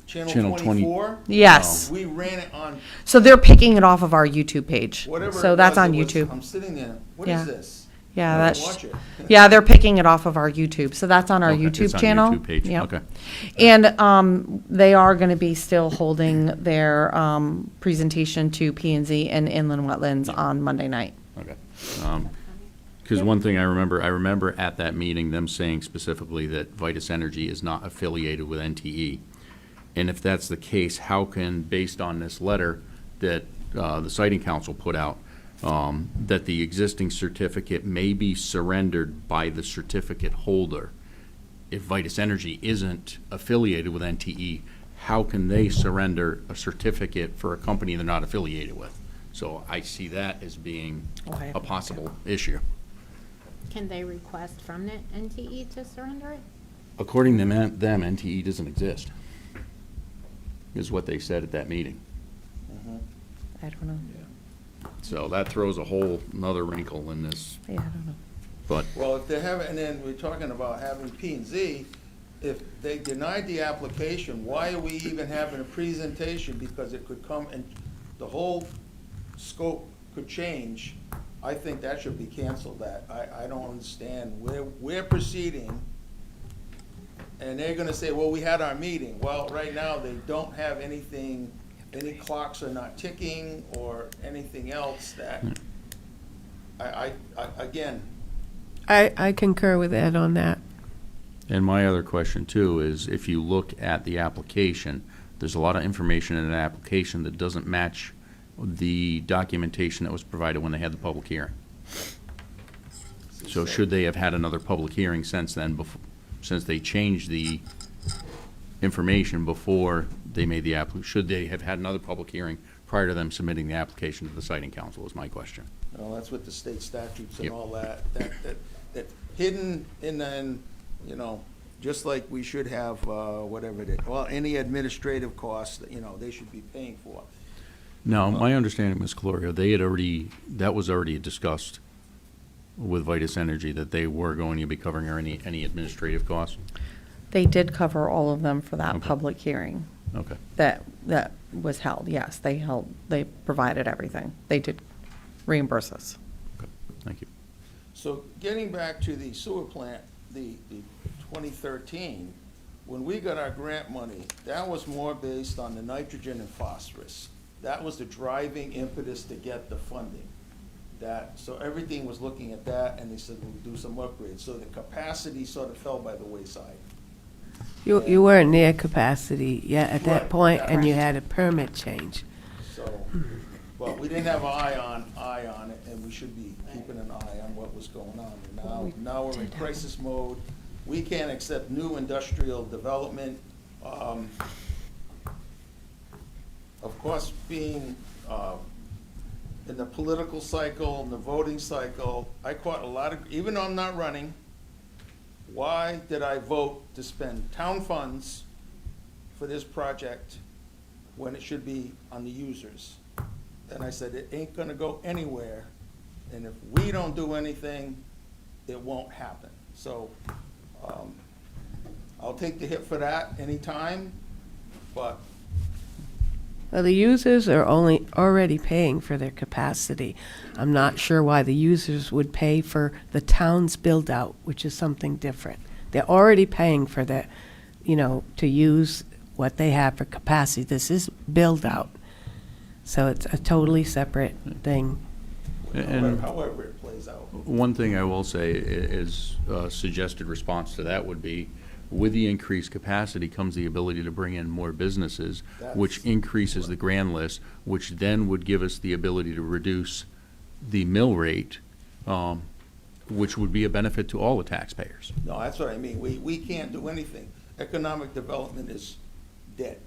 Channel Channel 20. 24. Yes. We ran it on So they're picking it off of our YouTube page. whatever. So it that's was, on it was- YouTube. I'm sitting there, what Yeah. is this? Yeah, I that's, didn't watch it. yeah, they're picking it off of our YouTube. So that's on our Okay, YouTube it's on channel. YouTube page, Yep. okay. And they are going to be still holding their presentation to P&Z and Inland Wetlands on Monday night. Okay. Because one thing I remember at that meeting, them saying specifically that Vitus Energy is not affiliated with NTE. And if that's the case, how can, based on this letter that the Siting Council put out, that the existing certificate may be surrendered by the certificate holder, if Vitus Energy isn't affiliated with NTE, how can they surrender a certificate for a company they're not affiliated with? So I see that as being Oh, I have a no possible issue. Can they request from the NTE to surrender it? According to them, NTE doesn't exist, is what they said at that meeting. I don't know. So that throws a whole nother wrinkle in this, Yeah, I don't know. but, Well, if they have, and then we're talking about having P&Z, if they denied the application, why are we even having a presentation? Because it could come and the whole scope could change, I think that should be canceled. I don't understand. We're proceeding, and they're gonna say, well, we had our meeting. Well, right now, they don't have anything, any clocks are not ticking or anything else that, again, I concur with Ed on that. And my other question too is, if you look at the application, there's a lot of information in an application that doesn't match the documentation that was provided when they had the public hearing. So should they have had another public hearing since then, since they changed the information before they made the should they have had another public hearing prior to them submitting the application to the siting council is my question. well, that's with the state statutes and Yep. all that hidden in then, you know, just like we should have, whatever it is, well, any administrative costs, that, you know, they should be paying for. No, my understanding, Ms. Calorio, that was already discussed with Vitus Energy, that they were going to be covering any administrative costs. They did cover all of them for that Okay. public hearing Okay. that was held. Yes, they provided everything. They did reimburse us. Okay. Thank you. So getting back to the sewer plant, the 2013, when we got our grant money, that was more based on the nitrogen and phosphorus. That was the driving impetus to get the funding. So everything was looking at that, and they said, we'll do some upgrades. So the capacity sort of fell by the wayside. You weren't near capacity yet at that Right. point, and you had a permit change. So, but we didn't have an eye on it, and we should be keeping an eye on what was going on. And now we're in crisis mode. We can't accept new industrial development. Of course, being in the political cycle, in the voting cycle, I caught a lot of, even though I'm not running, why did I vote to spend town funds for this project when it should be on the users? And I said, it ain't gonna go anywhere, and if we don't do anything, it won't happen. So, I'll take the hit for that anytime, but Well, the users are already paying for their capacity. I'm not sure why the users would pay for the town's build-out, which is something different. They're already paying for the, to use what they have for capacity. This is build-out. So it's a totally separate thing. And however it plays out. one thing I will say is a suggested response to that would be, with the increased capacity comes the ability to bring in more businesses, which increases the grand list, which then would give us the ability to reduce the mill rate, which would be a benefit to all the taxpayers. No, that's what I mean. We can't do anything. Economic development is dead,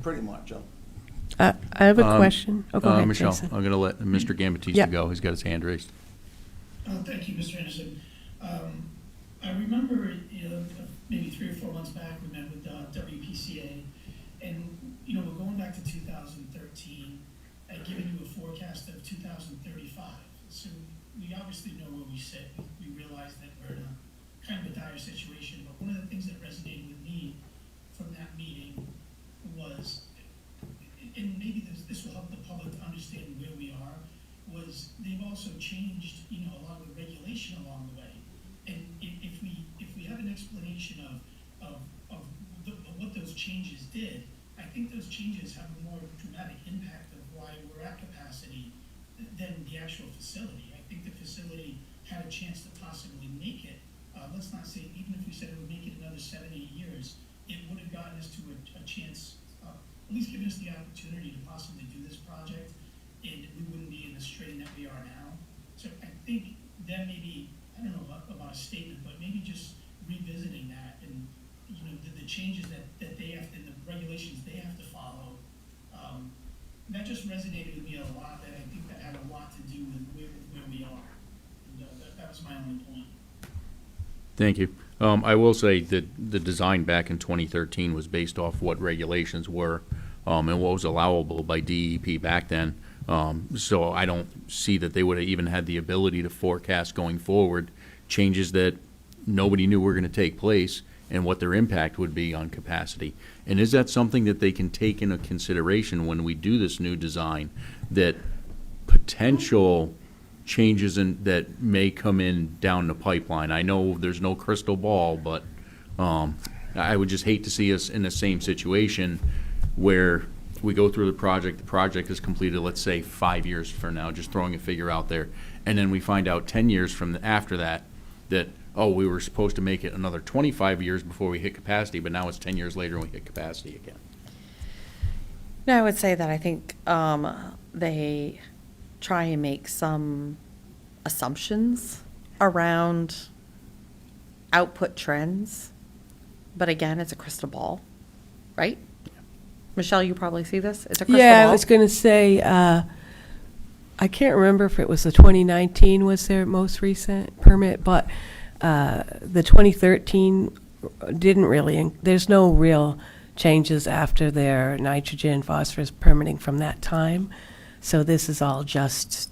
pretty much. I have a question. Oh, go ahead, Michelle, Jason. I'm going to let Mr. Gambatista Yeah. go. He's got his hand raised. Thank you, Mr. Anderson. I remember, maybe 3 or 4 months back, we met with WPCA, and, we're going back to 2013. I'd given you a forecast of 2035. So we obviously know where we sit. We realize that we're in a kind of a dire situation. But one of the things that resonated with me from that meeting was, and maybe this will help the public to understand where we are, was they've also changed, a lot of the regulation along the way. And if we have an explanation of what those changes did, I think those changes have a more dramatic impact of why we're at capacity than the actual facility. I think the facility had a chance to possibly make it. Let's not say, even if we said it would make it another 7, 8 years, it would have gotten us to a chance, at least given us the opportunity to possibly do this project, and we wouldn't be in the strain that we are now. So I think that maybe, I don't know about a statement, but maybe just revisiting that and, the changes that they have, and the regulations they have to follow. That just resonated with me a lot, that I think that had a lot to do with where we are. And that was my only point. Thank you. I will say that the design back in 2013 was based off what regulations were and what was allowable by DEP back then. So I don't see that they would have even had the ability to forecast going forward changes that nobody knew were going to take place and what their impact would be on capacity. And is that something that they can take into consideration when we do this new design, that potential changes that may come in down the pipeline. I know there's no crystal ball, but I would just hate to see us in the same situation where we go through the project is completed, let's say 5 years from now, just throwing a figure out there, and then we find out 10 years from after that, oh, we were supposed to make it another 25 years before we hit capacity, but now it's 10 years later and we hit capacity again. No, I would say that I think they try and make some assumptions around output trends, but again, it's a crystal ball, right? Michelle, you probably see this. It's a crystal Yeah, ball. I was going to say, I can't remember if it was the 2019 was their most recent permit, but the 2013 didn't really, there's no real changes after their nitrogen, phosphorus permitting from that time. So this is all just,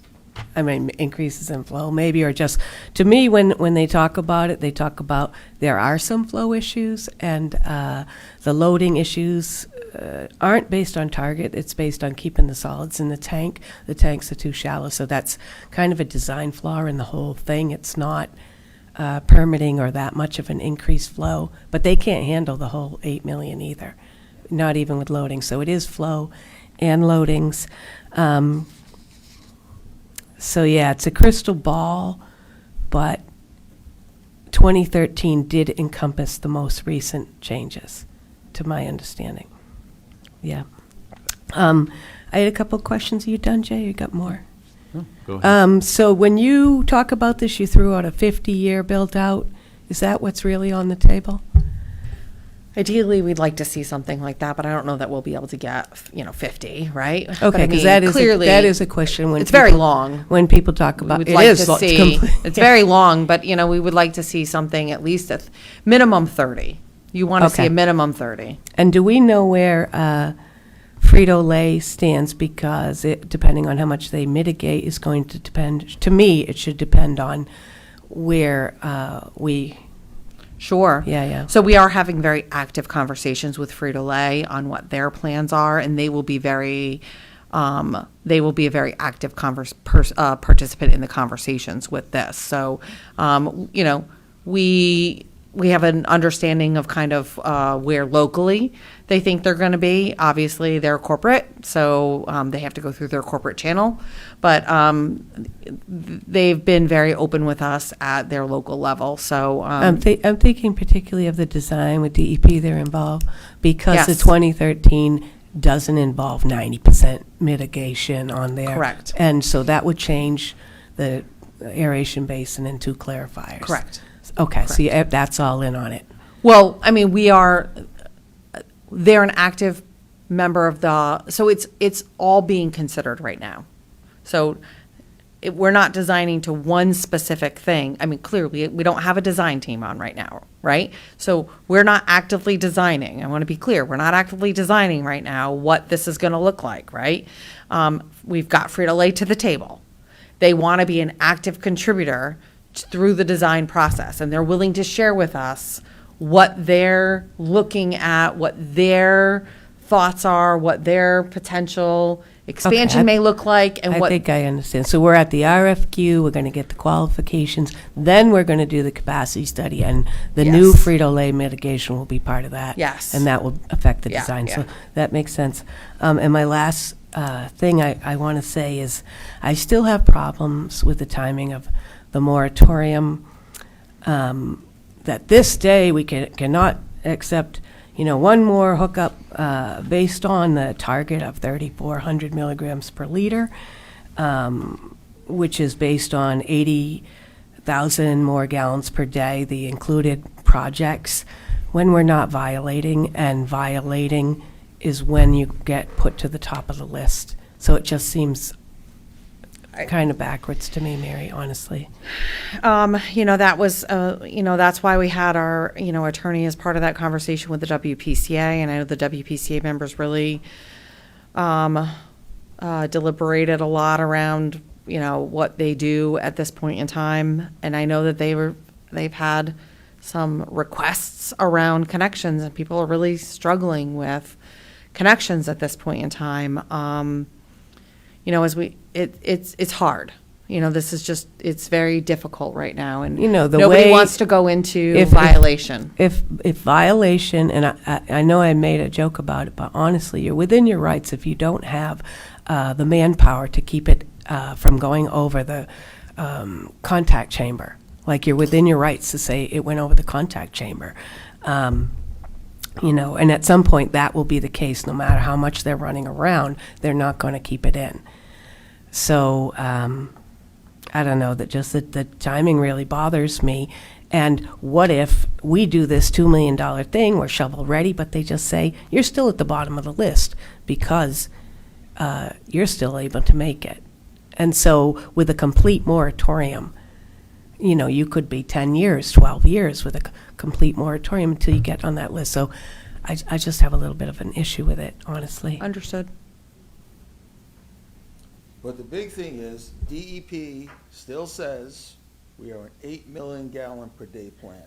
I mean, increases in flow maybe, or just, to me, when they talk about it, they talk about there are some flow issues, and the loading issues aren't based on target. It's based on keeping the solids in the tank. The tanks are too shallow, so that's kind of a design flaw in the whole thing. It's not permitting or that much of an increased flow, but they can't handle the whole 8 million either, not even with loading. So it is flow and loadings. So yeah, it's a crystal ball, but 2013 did encompass the most recent changes, to my understanding. Yeah. I had a couple of questions. Are you done, Jay? You got more? Go ahead. So when you talk about this, you threw out a 50-year build-out. Is that what's really on the table? Ideally, we'd like to see something like that, but I don't know that we'll be able to get, 50, right? But Okay, I because mean, that is a question when it's very long. When people talk We about would it, like is to lo- it's see, complete- it's very long, but, we would like to see something at least at minimum 30. You want to see Okay. a minimum 30. And do we know where Frito-Lay stands? Because it, depending on how much they mitigate, is going to depend. To me, it should depend on where we. Sure. Yeah. So we are having very active conversations with Frito-Lay on what their plans are, and they will be very, a very active participant in the conversations with this. So, we have an understanding of kind of where locally they think they're going to be. Obviously, they're corporate, so they have to go through their corporate channel. But they've been very open with us at their local level. So I'm thinking particularly of the design with DEP they're involved, because the Yes. 2013 doesn't involve 90% mitigation on there. Correct. And so that would change the aeration basin into clarifiers. Correct. Okay, so that's all in on it. Well, I mean, they're an active member of so it's all being considered right now. So we're not designing to one specific thing. I mean, clearly, we don't have a design team on right now, right? So we're not actively designing. I want to be clear. We're not actively designing right now what this is going to look like, right? We've got Frito-Lay to the table. They want to be an active contributor through the design process, and they're willing to share with us what they're looking at, what their thoughts are, what their potential expansion may look like, and I what. think I understand. So we're at the RFQ, we're going to get the qualifications, then we're going to do the capacity study, and the new Yes. Frito-Lay mitigation will be part of that. Yes. And that will affect the Yeah, design. yeah. So that makes sense. And my last thing I want to say is I still have problems with the timing of the moratorium. That this day we cannot accept, one more hookup based on the target of 3,400 milligrams per liter, which is based on 80,000 more gallons per day, the included projects, when we're not violating, and violating is when you get put to the top of the list. So it just seems kind of backwards to me, Mary, honestly. That was, that's why we had our, attorney as part of that conversation with the WPCA, and I know the WPCA members really deliberated a lot around, what they do at this point in time, and I know that they've had some requests around connections, and people are really struggling with connections at this point in time. you know, as it's hard. You know, this is just, it's very difficult right now, and You know, the nobody way- wants to go into if- violation. If violation, and I know I made a joke about it, but honestly, you're within your rights if you don't have the manpower to keep it from going over the contact chamber. Like, you're within your rights to say it went over the contact chamber. You know, and at some point, that will be the case. No matter how much they're running around, they're not going to keep it in. So, I don't know, that just the timing really bothers me. And what if we do this $2 million thing, we're shovel-ready, but they just say, you're still at the bottom of the list because you're still able to make it. And so with a complete moratorium, you know, you could be 10 years, 12 years with a complete moratorium until you get on that list. So I just have a little bit of an issue with it, honestly. Understood. But the big thing is, DEP still says we are an 8 million gallon per day plant.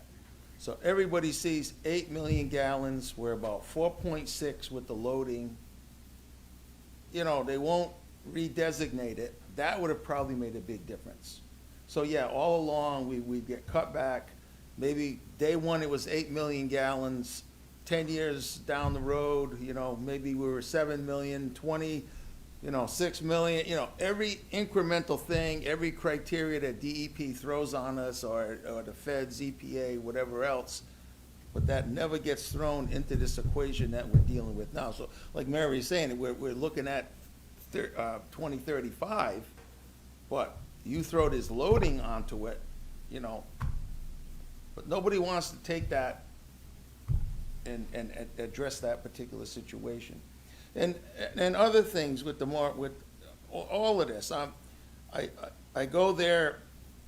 So everybody sees 8 million gallons, we're about 4.6 with the loading. You know, they won't redesignate it. That would have probably made a big difference. So yeah, all along, we get cut back. Maybe day one, it was 8 million gallons. 10 years down the road, you know, maybe we were 7 million, 20, you know, 6 million, you know, every incremental thing, every criteria that DEP throws on us, or the feds, EPA, whatever else, but that never gets thrown into this equation that we're dealing with now. So like Mary is saying, we're looking at 2035, but you throw this loading onto it, you know, but nobody wants to take that and address that particular situation. And other things with with all of this. I go there,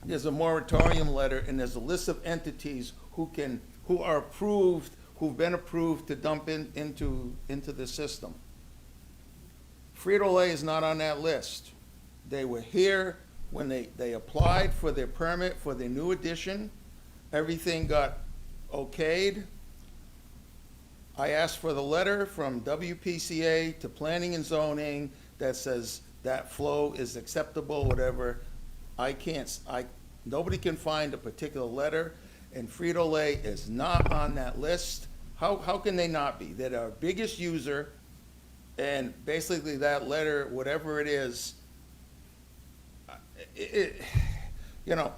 there's a moratorium letter, and there's a list of entities who are approved, who've been approved to dump into the system. Frito-Lay is not on that list. They were here when they applied for their permit for their new addition. Everything got okayed. I asked for the letter from WPCA to Planning and Zoning that says that flow is acceptable, whatever. Nobody can find a particular letter, and Frito-Lay is not on that list. How can they not be? They're our biggest user, and basically that letter, whatever it is, you know,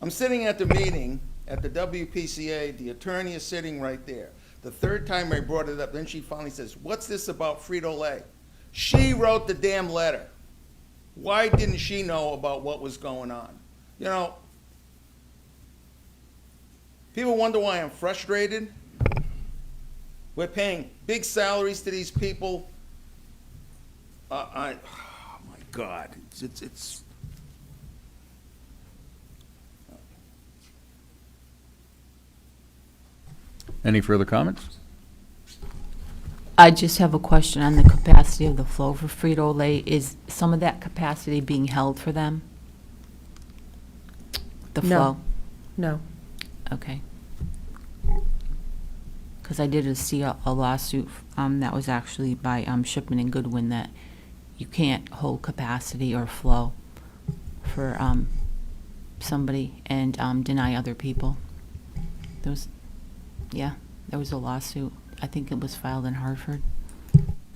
I'm sitting at the meeting at the WPCA, the attorney is sitting right there. The third time I brought it up, then she finally says, what's this about Frito-Lay? She wrote the damn letter. Why didn't she know about what was going on? You know, people wonder why I'm frustrated. We're paying big salaries to these people. Oh my God, it's Any further comments? I just have a question on the capacity of the flow for Frito-Lay. Is some of that capacity being held for them? The No. flow? No. Okay. Because I did see a lawsuit that was actually by Shipman and Goodwin that you can't hold capacity or flow for somebody and deny other people. There was a lawsuit. I think it was filed in Hartford.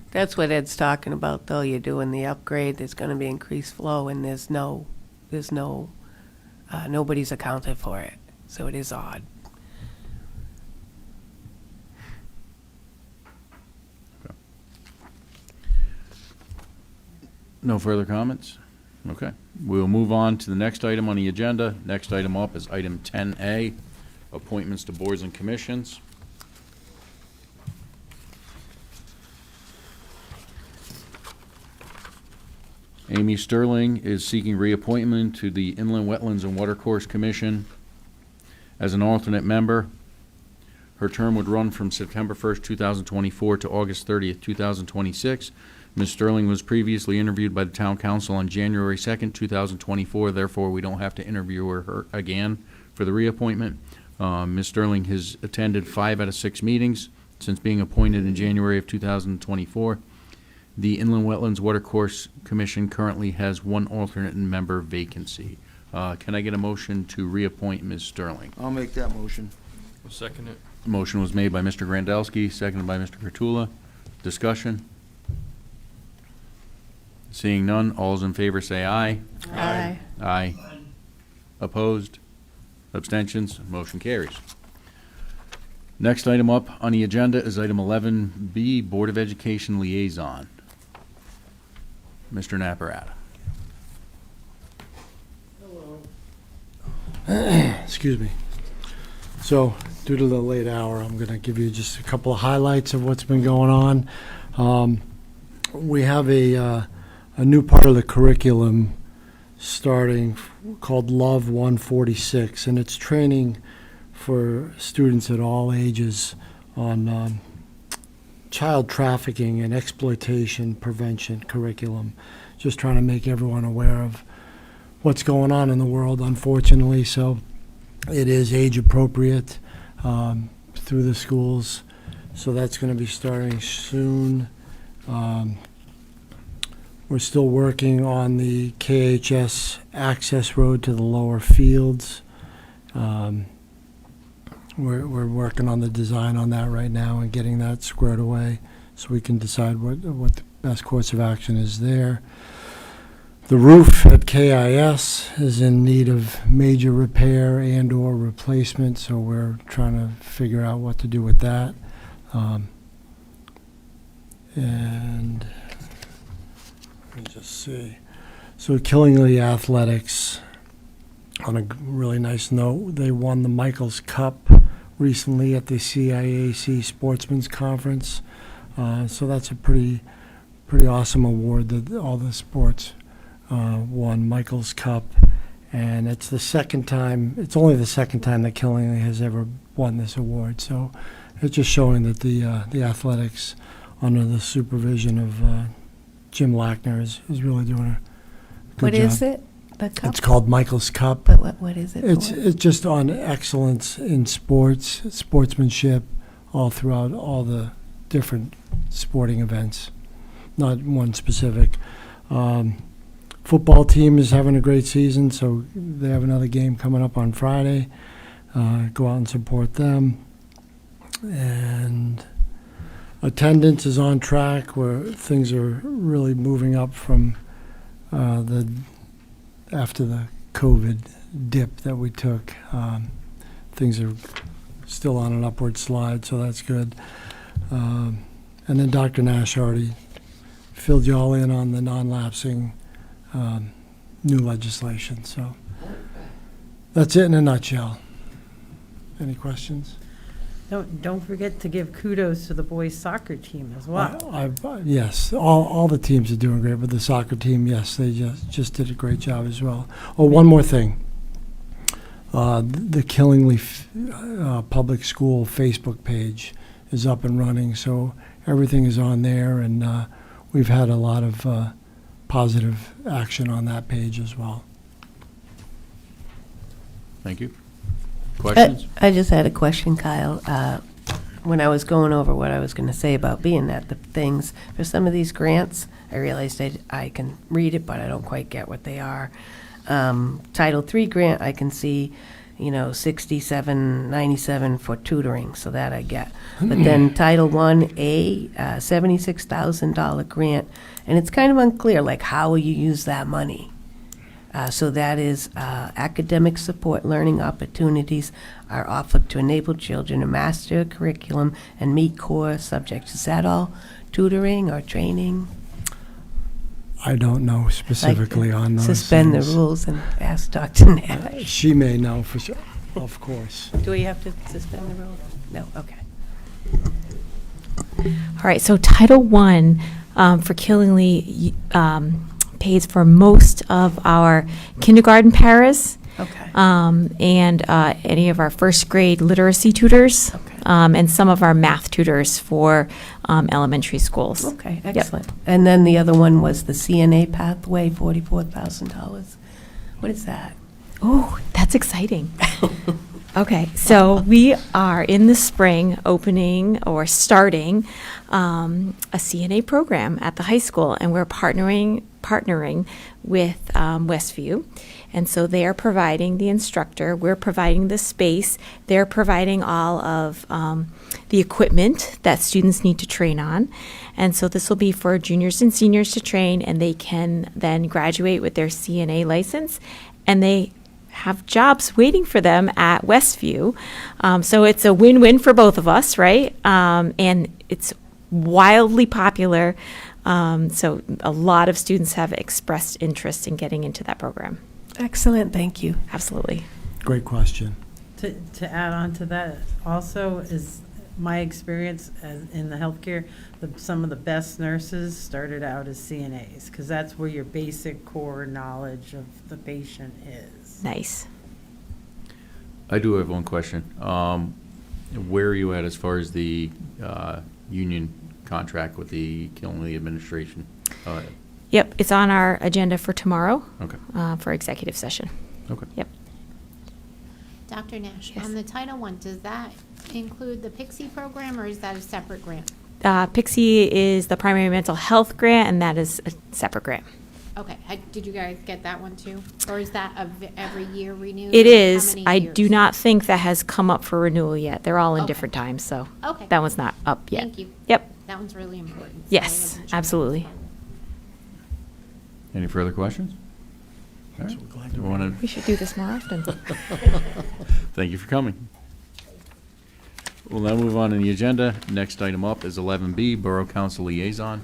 That's what Ed's talking about, though. You're doing the upgrade, there's gonna be increased flow, and there's nobody's accounted for it, so it is odd. No further comments? Okay. We'll move on to the next item on the agenda. Next item up is item 10A, appointments to boards and commissions. Amy Sterling is seeking reappointment to the Inland Wetlands and Watercourse Commission as an alternate member. Her term would run from September 1st, 2024 to August 30th, 2026. Ms. Sterling was previously interviewed by the Town Council on January 2nd, 2024. Therefore, we don't have to interview her again for the reappointment. Ms. Sterling has attended 5 out of 6 meetings since being appointed in January of 2024. The Inland Wetlands Watercourse Commission currently has one alternate member vacancy. Can I get a motion to reappoint Ms. Sterling? I'll make that motion. I'll second it. Motion was made by Mr. Grandelsky, seconded by Mr. Kurtula. Discussion? Seeing none, all those in favor say aye. Aye. Aye. Opposed? Abstentions? Motion carries. Next item up on the agenda is item 11B, Board of Education Liaison. Mr. Naparata. Excuse me. So, due to the late hour, I'm going to give you just a couple of highlights of what's been going on. We have a new part of the curriculum starting called Love 146, and it's training for students at all ages on child trafficking and exploitation prevention curriculum. Just trying to make everyone aware of what's going on in the world, unfortunately. So it is age appropriate through the schools. So that's going to be starting soon. We're still working on the KHS access road to the lower fields. We're working on the design on that right now and getting that squared away so we can decide what the best course of action is there. The roof at KIS is in need of major repair and or replacement, so we're trying to figure out what to do with that. And let me just see. So Killingly Athletics, on a really nice note, they won the Michaels Cup recently at the CIAC Sportsman's Conference. So that's a pretty awesome award that all the sports won Michaels Cup. And it's the second time, it's only the second time that Killingly has ever won this award. So it's just showing that the athletics under the supervision of Jim Lackner is really doing a good What job. is it? The cup? It's called Michael's Cup. But what is it It's for? just on excellence in sports, sportsmanship, all throughout all the different sporting events, not one specific. Football team is having a great season, so they have another game coming up on Friday. Go out and support them. And attendance is on track, where things are really moving up from after the COVID dip that we took. Things are still on an upward slide, so that's good. And then Dr. Nash already filled you all in on the non-lapsing new legislation. So that's it in a nutshell. Any questions? Don't forget to give kudos to the boys soccer team as well. Yes, all the teams are doing great, but the soccer team, yes, they just did a great job as well. Oh, one more thing. The Killingly Public School Facebook page is up and running, so everything is on there, and we've had a lot of positive action on that page as well. Thank you. Questions? I just had a question, Kyle. When I was going over what I was going to say about being at the things, for some of these grants, I realized I can read it, but I don't quite get what they are. Title III grant, I can see, $67.97 for tutoring, so that I get. But then Title I-A, $76,000 grant, and it's kind of unclear, like, how will you use that money? So that is academic support learning opportunities are offered to enable children to master curriculum and meet core subjects. Is that all tutoring or training? I don't know specifically on those Suspend things. the rules and ask Dr. Nash. She may know for sure, of course. Do we have to suspend the rules? No, okay. All right, so Title I for Killingly pays for most of our kindergarten paras. Okay. And any of our first grade literacy tutors. Okay. And some of our math tutors for elementary schools. Okay, Yep. excellent. And then the other one was the CNA pathway, $44,000. What is that? Oh, that's exciting. Okay, so we are in the spring opening or starting a CNA program at the high school, and we're partnering with Westview. And so they are providing the instructor, we're providing the space, they're providing all of the equipment that students need to train on. And so this will be for juniors and seniors to train, and they can then graduate with their CNA license, and they have jobs waiting for them at Westview. So it's a win-win for both of us, right? And it's wildly popular. So a lot of students have expressed interest in getting into that program. Excellent, thank you. Absolutely. Great question. To add on to that, also is my experience in the healthcare, some of the best nurses started out as CNAs, because that's where your basic core knowledge of the patient is. Nice. I do have one question. Where are you at as far as the union contract with the Killenly administration? Yep, it's on our agenda for tomorrow. Okay. For executive session. Okay. Yep. Dr. Nash, Yes. on the Title I, does that include the Pixie program, or is that a separate grant? Pixie is the primary mental health grant, and that is a separate grant. Okay, did you guys get that one too? Or is that every year renewed? It How is. many I years? do not think that has come up for renewal yet. They're all in Okay. different times, so Okay. that one's not up yet. Thank you. Yep. That one's really important. so I Yes, wasn't sure. absolutely. Any further questions? All right. Do we wanna- We should do this more often. Thank you for coming. We'll now move on to the agenda. Next item up is 11B, Borough Council Liaison.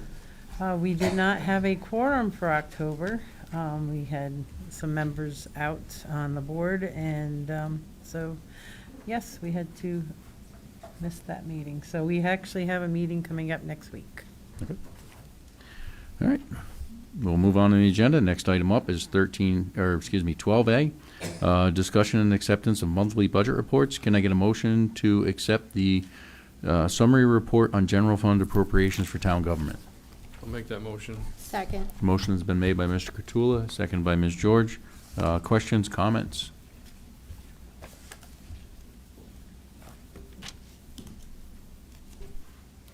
We did not have a quorum for October. We had some members out on the board, and so, yes, we had to miss that meeting. So we actually have a meeting coming up next week. Okay. All right. We'll move on to the agenda. Next item up is 12A, discussion and acceptance of monthly budget reports. Can I get a motion to accept the summary report on general fund appropriations for town government? I'll make that motion. Second. Motion has been made by Mr. Cottula, seconded by Ms. George. Questions, comments?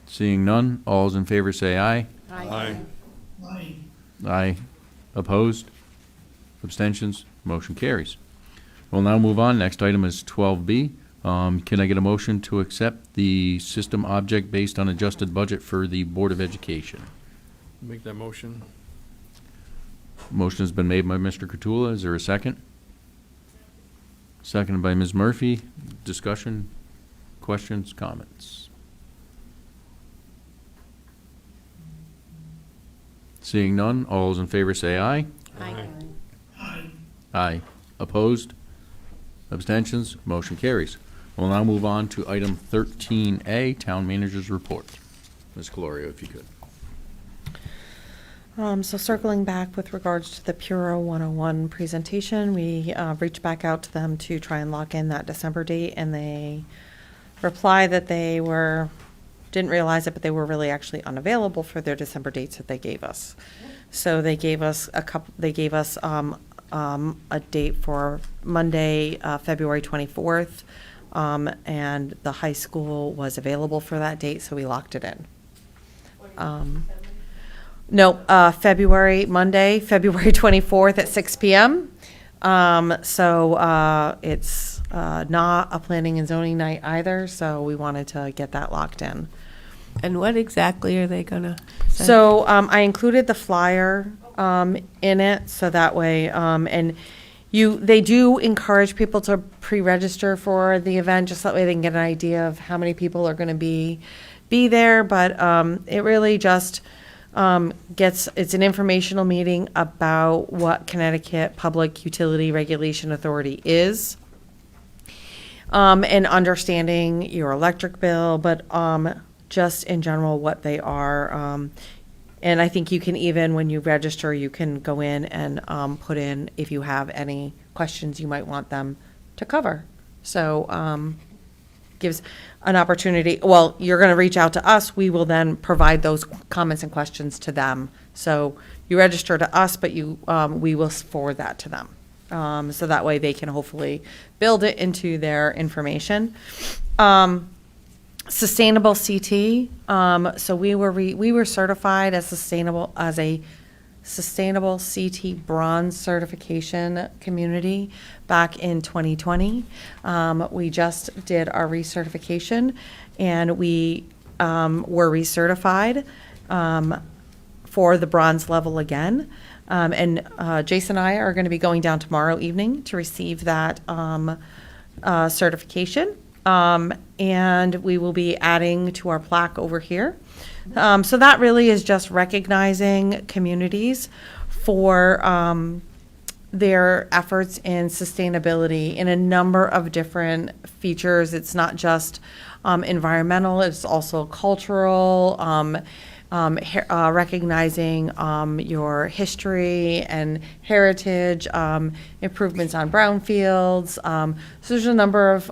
Seeing none, all those in favor say aye. Aye. Aye. Aye. Opposed? Abstentions? Motion carries. We'll now move on. Next item is 12B. Can I get a motion to accept the system object based on adjusted budget for the Board of Education? Make that motion. Motion has been made by Mr. Cottula. Is there a second? Seconded by Ms. Murphy. Discussion? Questions? Comments? Seeing none, all those in favor say aye. Aye. Aye. Aye. Opposed? Abstentions? Motion carries. We'll now move on to item 13A, Town Manager's Report. Ms. Calorio, if you could. So circling back with regards to the Puro 101 presentation, we reached back out to them to try and lock in that December date, and they replied that they didn't realize it, but they were really actually unavailable for their December dates that they gave us. So they gave us a date for Monday, February 24th, and the high school was available for that date, so we locked it in. No, Monday, February 24th at 6 p.m. So it's not a planning and zoning night either, so we wanted to get that locked in. And what exactly are they gonna present? So I included the flyer in it, so that way, and they do encourage people to pre-register for the event, just that way they can get an idea of how many people are going to be there. But it really just it's an informational meeting about what Connecticut Public Utility Regulation Authority is, and understanding your electric bill, but just in general what they are. And I think you can even, when you register, you can go in and put in if you have any questions you might want them to cover. So gives an opportunity. Well, you're going to reach out to us. We will then provide those comments and questions to them. So you register to us, but we will forward that to them. so that way they can hopefully build it into their information. Sustainable CT, so we were certified as a Sustainable CT Bronze certification community back in 2020. We just did our recertification, and we were recertified for the bronze level again. And Jason and I are going to be going down tomorrow evening to receive that certification. And we will be adding to our plaque over here. So that really is just recognizing communities for their efforts in sustainability in a number of different features. It's not just environmental, it's also cultural, recognizing your history and heritage, improvements on brownfields. So there's a number of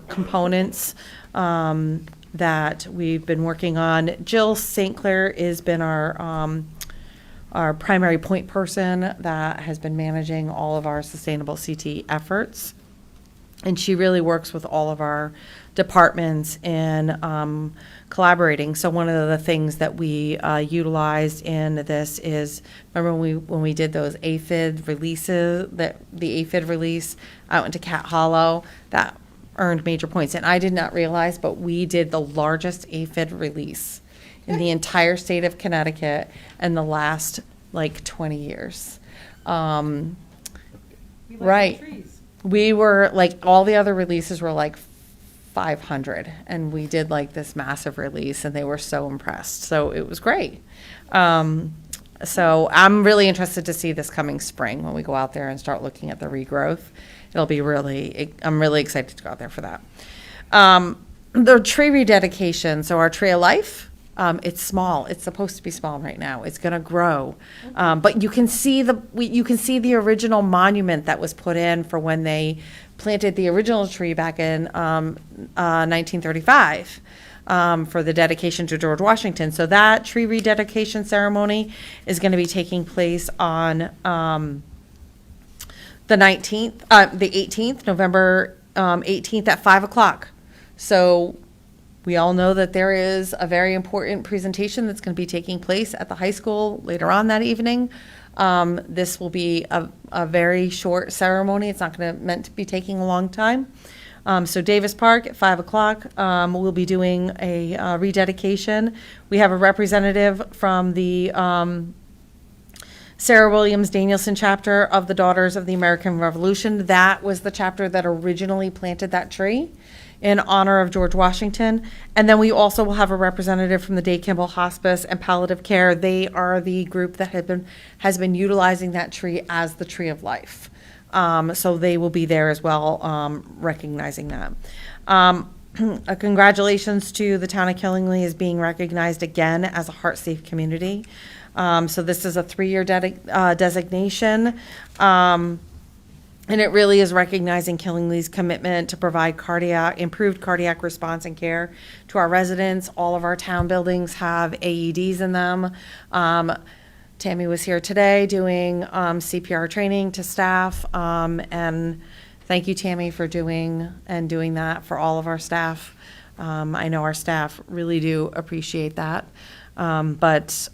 components that we've been working on. Jill St. Clair has been our primary point person that has been managing all of our sustainable CT efforts. And she really works with all of our departments in collaborating. So one of the things that we utilized in this is, remember when we did those aphid releases, the aphid release out into Cat Hollow, that earned major points. And I did not realize, but we did the largest aphid release in the entire state of Connecticut in the last like 20 years. Right. We were like, all the other releases were like 500, and we did like this massive release, and they were so impressed. So it was great. So I'm really interested to see this coming spring when we go out there and start looking at the regrowth. I'm really excited to go out there for that. The tree rededication, so our Tree of Life, it's small. It's supposed to be small right now. It's going to grow. But you can see the original monument that was put in for when they planted the original tree back in 1935 for the dedication to George Washington. So that tree rededication ceremony is going to be taking place on the 18th, November 18th at 5 o'clock. So we all know that there is a very important presentation that's going to be taking place at the high school later on that evening. This will be a very short ceremony. It's not meant to be taking a long time. So Davis Park at 5 o'clock, we'll be doing a rededication. We have a representative from the Sarah Williams Danielson chapter of the Daughters of the American Revolution. That was the chapter that originally planted that tree in honor of George Washington. And then we also will have a representative from the Day Kimball Hospice and Palliative Care. They are the group that has been utilizing that tree as the Tree of Life. So they will be there as well, recognizing that. Congratulations to the town of Killingly as being recognized again as a Heart Safe community. So this is a 3-year designation. And it really is recognizing Killingly's commitment to provide improved cardiac response and care to our residents. All of our town buildings have AEDs in them. Tammy was here today doing CPR training to staff. And thank you, Tammy, for doing that for all of our staff. I know our staff really do appreciate that. But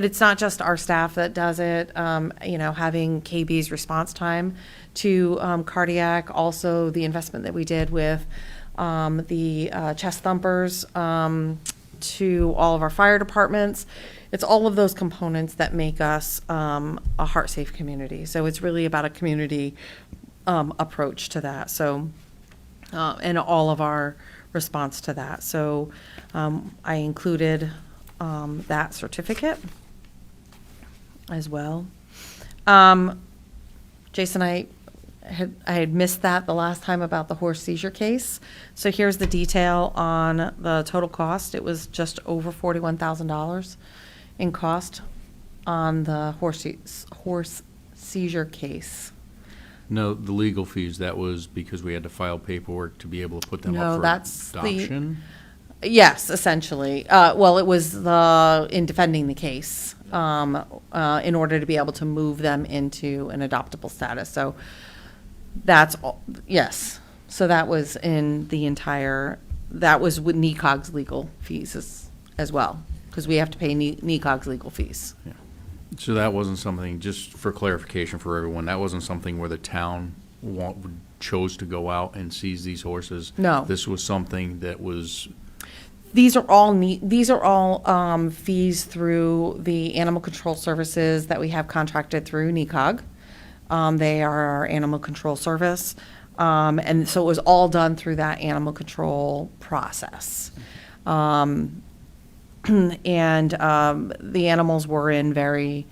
it's not just our staff that does it. Having KB's response time to cardiac, also the investment that we did with the chest thumpers to all of our fire departments. It's all of those components that make us a Heart Safe community. So it's really about a community approach to that. So and all of our response to that. So I included that certificate as well. Jason, I had missed that the last time about the horse seizure case. So here's the detail on the total cost. It was just over $41,000 in cost on the horse seizure case. No, the legal fees, that was because we had to file paperwork to be able to put them up for that's adoption? Yes, essentially. Well, it was in defending the case, in order to be able to move them into an adoptable status. So that's all, yes. So that was in the entire, that was with NECOG's legal fees as well, because we have to pay NECOG's legal fees. So that wasn't something, just for clarification for everyone, that wasn't something where the town chose to go out and seize these horses? No. This was something that was, These are all fees through the animal control services that we have contracted through NECOG. They are our animal control service. And so it was all done through that animal control process. And the animals were in very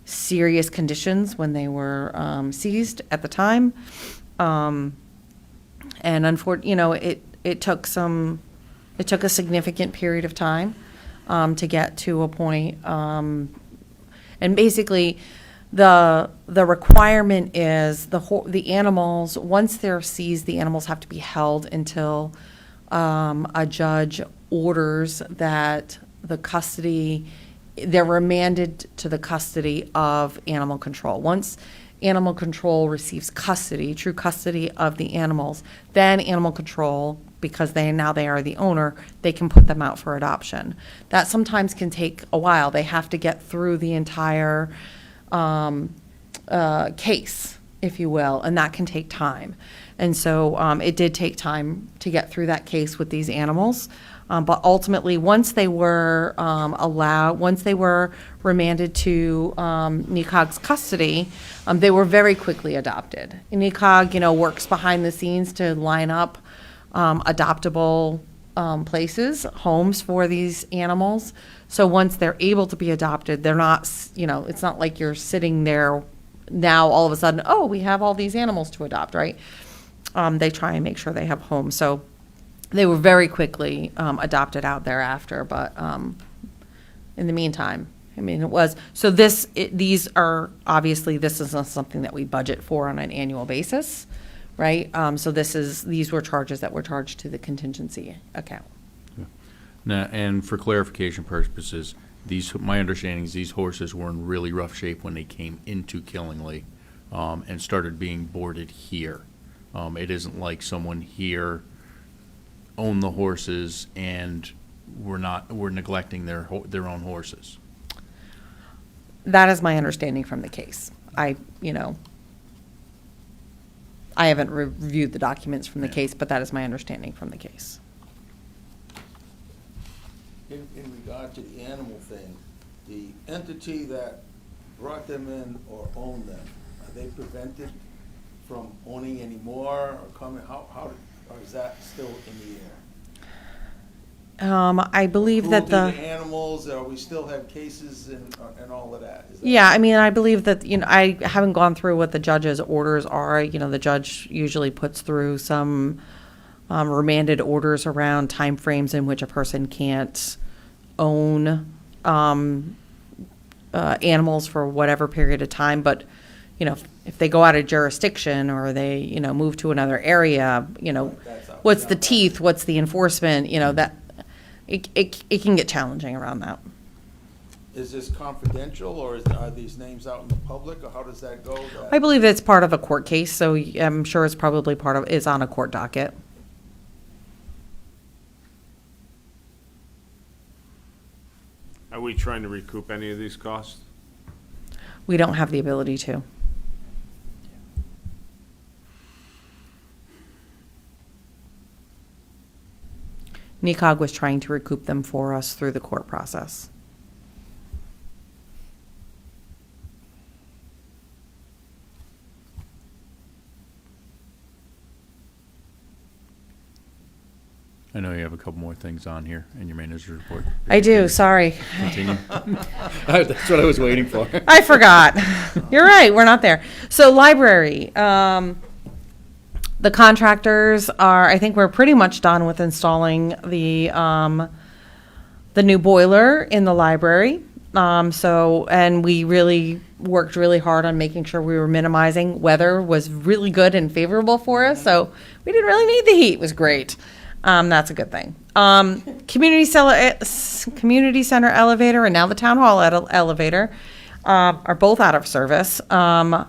serious conditions when they were seized at the time. And unfortunately, it took a significant period of time to get to a point. And basically, the requirement is the animals, once they're seized, the animals have to be held until a judge orders that they're remanded to the custody of animal control. Once animal control receives true custody of the animals, then animal control, because they are the owner, they can put them out for adoption. That sometimes can take a while. They have to get through the entire case, if you will, and that can take time. And so it did take time to get through that case with these animals. But ultimately, once they were remanded to NECOG's custody, they were very quickly adopted. And NECOG, works behind the scenes to line up adoptable places, homes for these animals. So once they're able to be adopted, they're not, it's not like you're sitting there now all of a sudden, oh, we have all these animals to adopt, right? They try and make sure they have homes. So they were very quickly adopted out thereafter. But in the meantime, it was, so these are, obviously, this is not something that we budget for on an annual basis, right? So these were charges that were charged to the contingency account. now, and for clarification purposes, my understanding is these horses were in really rough shape when they came into Killingly and started being boarded here. It isn't like someone here owned the horses and were neglecting their own horses. That is my understanding from the case. I haven't reviewed the documents from the case, but that is my understanding from the case. In regard to the animal thing, the entity that brought them in or owned them, are they prevented from owning anymore or coming, or is that still in the air? I believe that Cruelty to animals, or we still have cases and all of that? Is that? Yeah, I believe that, I haven't gone through what the judge's orders are. The judge usually puts through some remanded orders around timeframes in which a person can't own animals for whatever period of time. But, if they go out of jurisdiction or they, move to another area, what's the teeth, what's the enforcement, that it can get challenging around that. Is this confidential, or are these names out in the public, or how does that go? I believe it's part of a court case, so I'm sure it's probably it's on a court docket. Are we trying to recoup any of these costs? We don't have the ability to. NECOG was trying to recoup them for us through the court process. I know you have a couple more things on here in your manager's report. I do, sorry. Continue. That's what I was waiting for. I forgot. You're right, we're not there. So library, the contractors I think we're pretty much done with installing the new boiler in the library. And we really worked really hard on making sure we were minimizing. Weather was really good and favorable for us, so we didn't really need the heat. It was great. That's a good thing. Community center elevator and now the town hall elevator are both out of service. The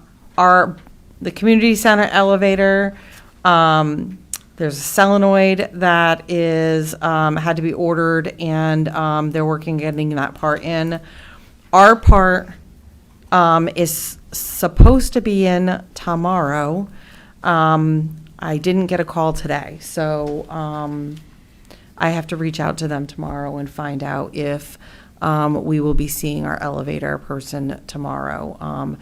community center elevator, there's a solenoid that is had to be ordered, and they're working getting that part in. Our part is supposed to be in tomorrow. I didn't get a call today, so I have to reach out to them tomorrow and find out if we will be seeing our elevator person tomorrow.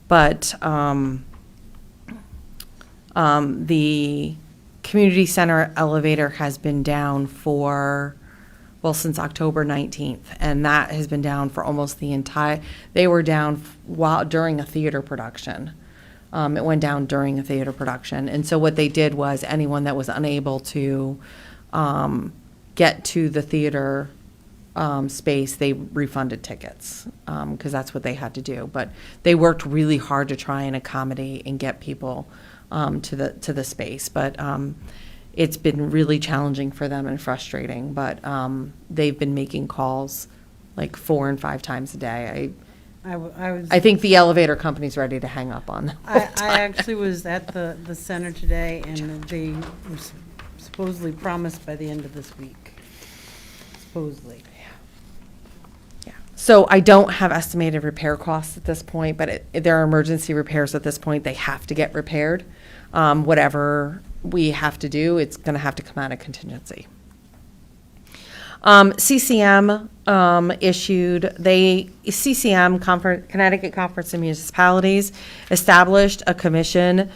But the community center elevator has been down since October 19th, and that has been down for almost they were down during a theater production. It went down during a theater production. And so what they did was anyone that was unable to get to the theater space, they refunded tickets because that's what they had to do. But they worked really hard to try and accommodate and get people to the space. But it's been really challenging for them and frustrating. But they've been making calls like 4 and 5 times a day. I think the elevator company's ready to hang up on them. I actually was at the center today, and they were supposedly promised by the end of this week. Supposedly. Yeah. So I don't have estimated repair costs at this point, but there are emergency repairs at this point. They have to get repaired. Whatever we have to do, it's going to have to come out of contingency. CCM Connecticut Conference of Municipalities, established a commission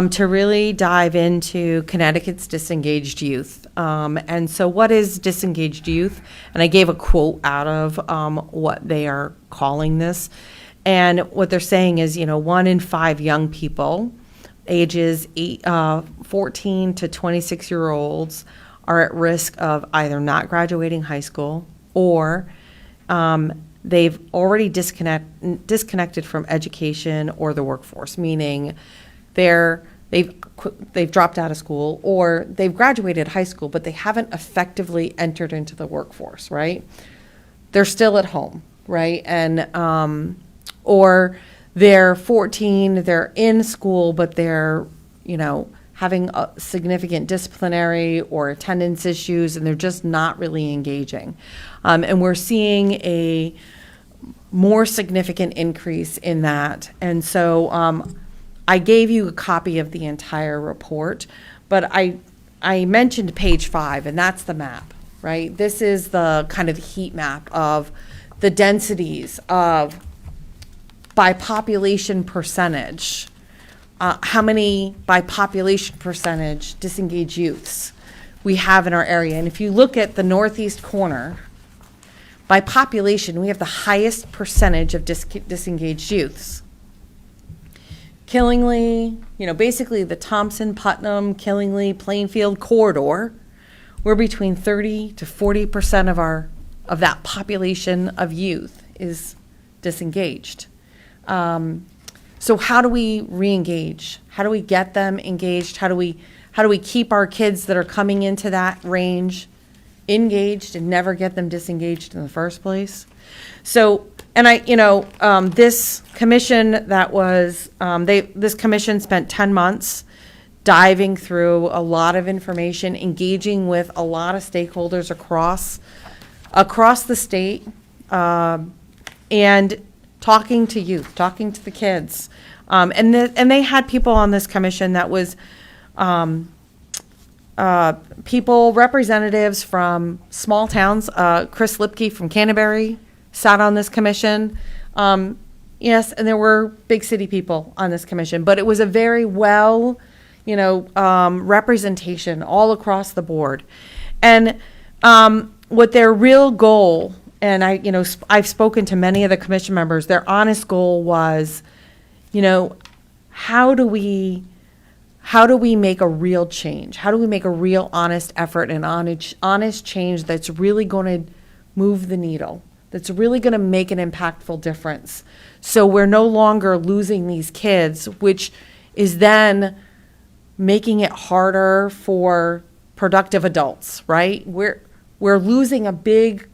to really dive into Connecticut's disengaged youth. And so what is disengaged youth? And I gave a quote out of what they are calling this. And what they're saying is, 1 in 5 young people, ages 14 to 26-year-olds, are at risk of either not graduating high school or they've already disconnected from education or the workforce, meaning they've dropped out of school, or they've graduated high school, but they haven't effectively entered into the workforce, right? They're still at home, right? And or they're 14, they're in school, but they're, having a significant disciplinary or attendance issues, and they're just not really engaging. And we're seeing a more significant increase in that. And so I gave you a copy of the entire report, but I mentioned page 5, and that's the map, right? This is the kind of heat map of the densities of, by population percentage, how many by population percentage disengaged youths we have in our area. And if you look at the northeast corner, by population, we have the highest percentage of disengaged youths. Killingly, basically the Thompson, Putnam, Killingly, Plainfield corridor, we're between 30 to 40% of that population of youth is disengaged. So how do we re-engage? How do we get them engaged? How do we keep our kids that are coming into that range engaged and never get them disengaged in the first place? So, and this commission this commission spent 10 months diving through a lot of information, engaging with a lot of stakeholders across the state, and talking to youth, talking to the kids. And they had people on this commission that was representatives from small towns. Chris Lipke from Canterbury sat on this commission. Yes, and there were big city people on this commission, but it was a very representation all across the board. And what their real goal, and I've spoken to many of the commission members, their honest goal was, how do we make a real change? How do we make a real honest effort and honest change that's really going to move the needle, that's really going to make an impactful difference? So we're no longer losing these kids, which is then making it harder for productive adults, right? We're losing a big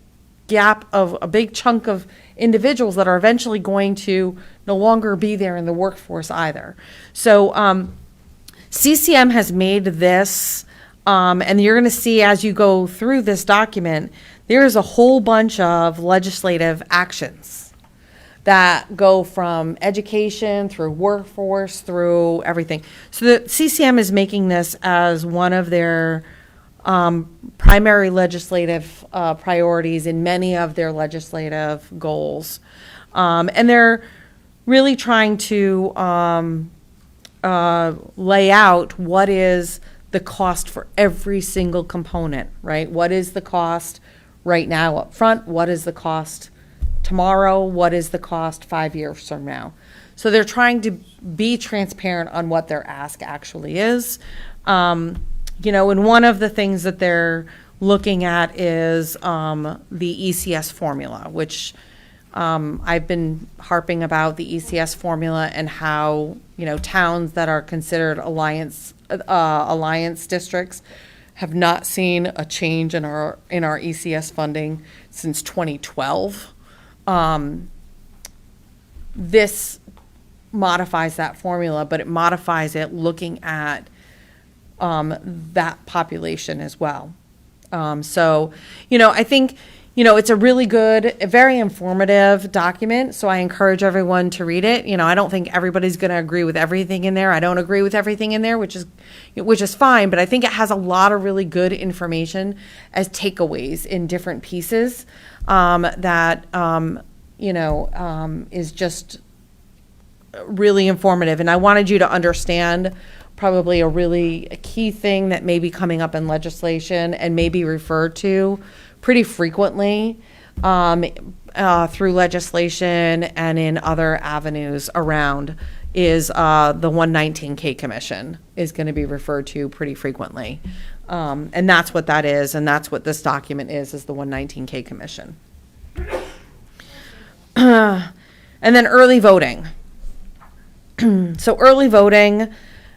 gap of a big chunk of individuals that are eventually going to no longer be there in the workforce either. So CCM has made this, and you're going to see as you go through this document, there is a whole bunch of legislative actions that go from education through workforce through everything. So the CCM is making this as one of their primary legislative priorities in many of their legislative goals. And they're really trying to lay out what is the cost for every single component, right? What is the cost right now up front? What is the cost tomorrow? What is the cost 5 years from now? So they're trying to be transparent on what their ask actually is. You know, and one of the things that they're looking at is the ECS formula, which I've been harping about the ECS formula and how, you know, towns that are considered alliance districts have not seen a change in our ECS funding since 2012. This modifies that formula, but it modifies it looking at that population as well. So, you know, I think, you know, it's a really good, a very informative document. So I encourage everyone to read it. You know, I don't think everybody's going to agree with everything in there. I don't agree with everything in there, which is fine. But I think it has a lot of really good information as takeaways in different pieces that, you know, is just really informative. And I wanted you to understand probably a really key thing that may be coming up in legislation and may be referred to pretty frequently through legislation and in other avenues around is the 119K Commission is going to be referred to pretty frequently. And that's what that is, and that's what this document is the 119K Commission. And then early voting. So early voting,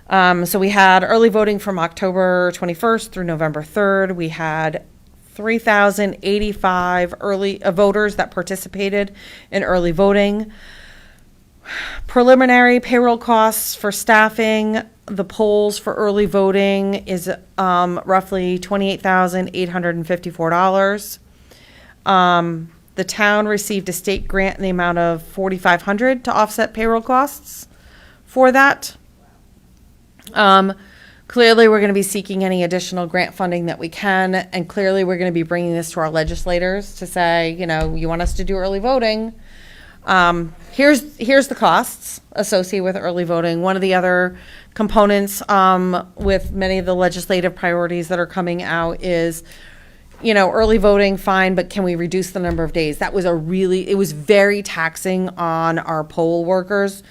so we had early voting from October 21st through November 3rd. We had 3,085 early voters that participated in early voting. Preliminary payroll costs for staffing the polls for early voting is roughly $28,854. The town received a state grant in the amount of $4,500 to offset payroll costs for that. Clearly, we're going to be seeking any additional grant funding that we can, and clearly we're going to be bringing this to our legislators to say, you know, you want us to do early voting. Here's the costs associated with early voting. One of the other components with many of the legislative priorities that are coming out is, you know, early voting, fine, but can we reduce the number of days? That was it was very taxing on our poll workers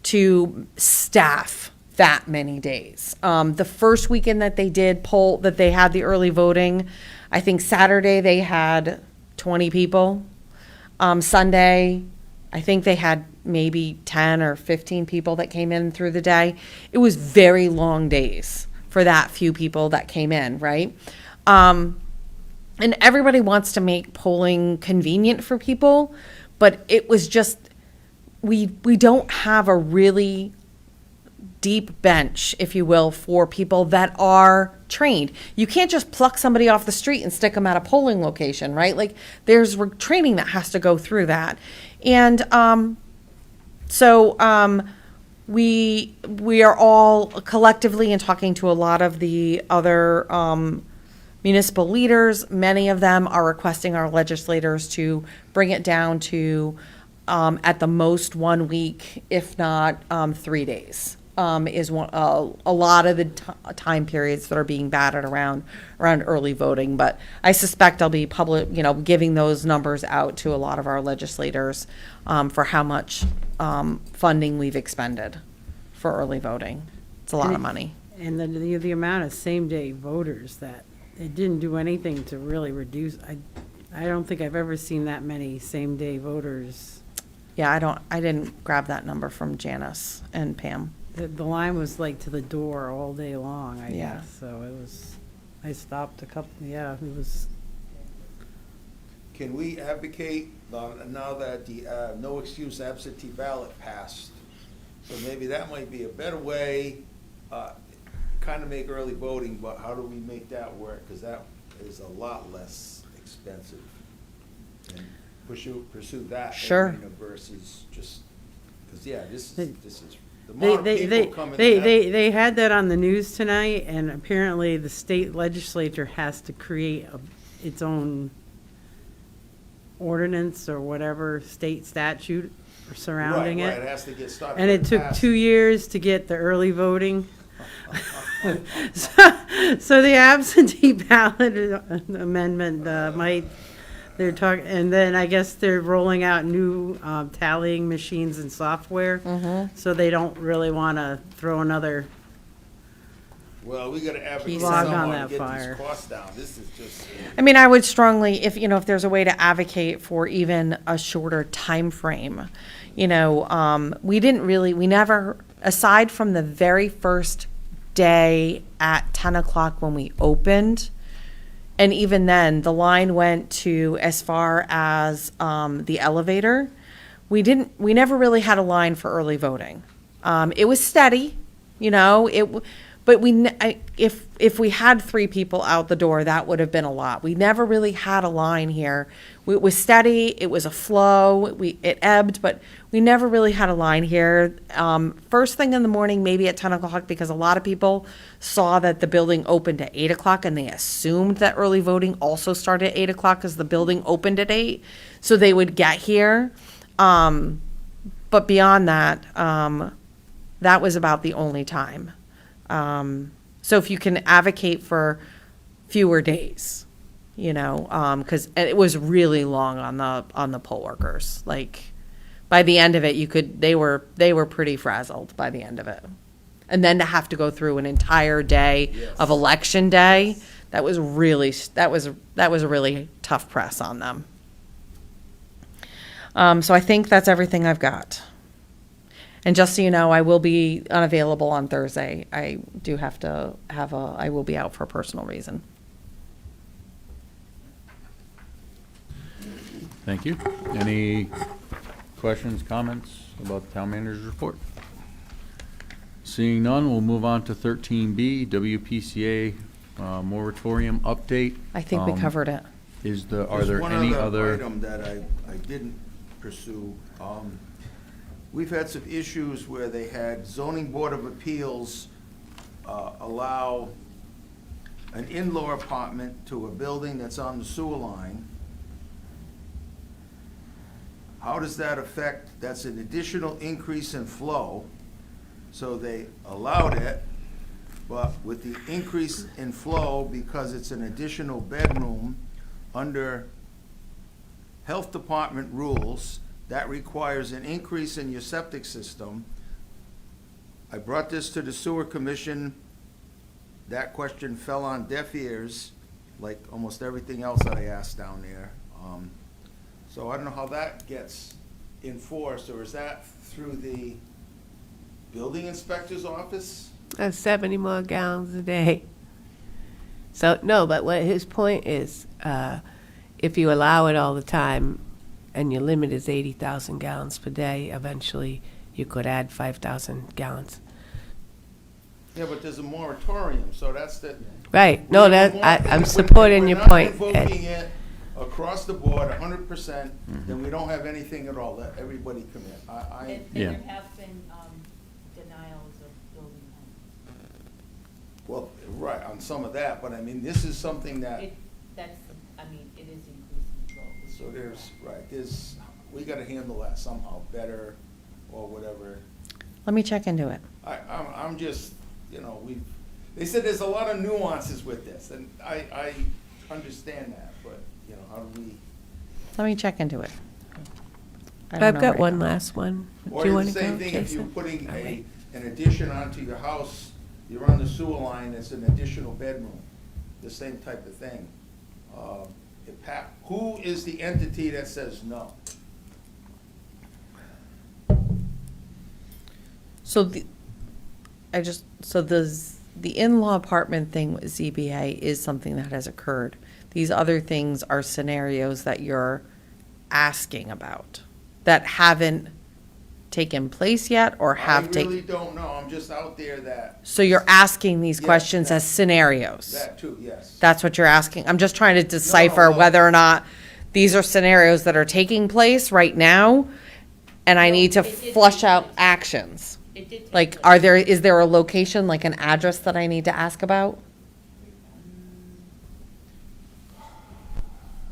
to staff that many days. The first weekend that they did they had the early voting, I think Saturday they had 20 people. Sunday, I think they had maybe 10 or 15 people that came in through the day. It was very long days for that few people that came in, right? And everybody wants to make polling convenient for people, but it was just, we don't have a really deep bench, if you will, for people that are trained. You can't just pluck somebody off the street and stick them at a polling location, right? Like there's training that has to go through that. And we are all collectively and talking to a lot of the other municipal leaders. Many of them are requesting our legislators to bring it down to at the most 1 week, if not 3 days. Is a lot of the time periods that are being batted around early voting. But I suspect I'll be giving those numbers out to a lot of our legislators for how much funding we've expended for early voting. It's a lot of money. And the amount of same-day voters that it didn't do anything to really reduce. I don't think I've ever seen that many same-day voters. Yeah, I didn't grab that number from Janice and Pam. The line was like to the door all day long, I Yeah. guess, so it was. I stopped a couple, yeah, it was, Can we advocate, now that the no excuse absentee ballot passed? So maybe that might be a better way, kind of make early voting, but how do we make that work? Because that is a lot less expensive. And pursue that. Sure. arena versus just, because, yeah, this They- is, the amount of people coming. to that- they had that on the news tonight, and apparently the state legislature has to create its own ordinance or whatever state statute surrounding Right, it. it has to get started. And it but took passed. 2 years to get the early voting. So the absentee ballot amendment they're talking, and then I guess they're rolling out new tallying machines and software. So they don't really want to throw another, Well, we gotta advocate Log on somehow that to get fire. these costs down. This is just. I mean, I would strongly, if, you know, if there's a way to advocate for even a shorter time frame, you know, we never, aside from the very first day at 10 o'clock when we opened, and even then, the line went to as far as the elevator. We never really had a line for early voting. It was steady, you know, but if we had 3 people out the door, that would have been a lot. We never really had a line here. It was steady. It was a flow. It ebbed, but we never really had a line here. First thing in the morning, maybe at 10 o'clock, because a lot of people saw that the building opened at 8 o'clock, and they assumed that early voting also started at 8 o'clock because the building opened at 8, so they would get here. But beyond that, that was about the only time. So if you can advocate for fewer days, you know, because it was really long on the poll workers. Like, by the end of it, they were pretty frazzled by the end of it, and then to have to go through an entire day of election day, that was a really tough press on them. So I think that's everything I've got. And just so you know, I will be unavailable on Thursday. I do have to I will be out for a personal reason. Thank you. Any questions, comments about the town manager's report? Seeing none, we'll move on to 13B, WPCA moratorium update. I think we covered it. Are there any There's one other? item that I didn't pursue. We've had some issues where they had zoning board of appeals allow an in-law apartment to a building that's on the sewer line. How does that affect, that's an additional increase in flow, so they allowed it, but with the increase in flow, because it's an additional bedroom, under health department rules, that requires an increase in your septic system. I brought this to the sewer commission. That question fell on deaf ears, like almost everything else that I asked down there. So I don't know how that gets enforced, or is that through the building inspector's office? That's 70 more gallons a day. So, no, but what his point is, if you allow it all the time and your limit is 80,000 gallons per day, eventually you could add 5,000 gallons. Yeah, but there's a moratorium, so that's the. Right, no, that, I'm supporting your point, We're not Ed. invoking it across the board, 100%, then we don't have anything at all, let everybody come in. Yeah. There have been denials of building Well, right, on some of that, but I mean, this is something that, it is increasing so we gotta handle that somehow better, or whatever. Let me check into it. I'm just, they said there's a lot of nuances with this, and I understand that, but, how do we? Let me check into it. I don't I've know got right one now. last one. Or Do you the want to same go, thing, if you're Jason? putting All right. an addition onto your house, you're on the sewer line, it's an additional bedroom, the same type of thing. Who is the entity that says no? So the in-law apartment thing with ZBA is something that has occurred. These other things are scenarios that you're asking about that haven't taken place yet or have I taken. really don't know, I'm just out there that, So you're asking these Yeah, questions as scenarios? that too, yes. That's what you're asking? I'm just trying to decipher well- whether or not these are scenarios that are taking place right now, and I need to flush out actions. Like, is there a location, like an address that I need to ask about?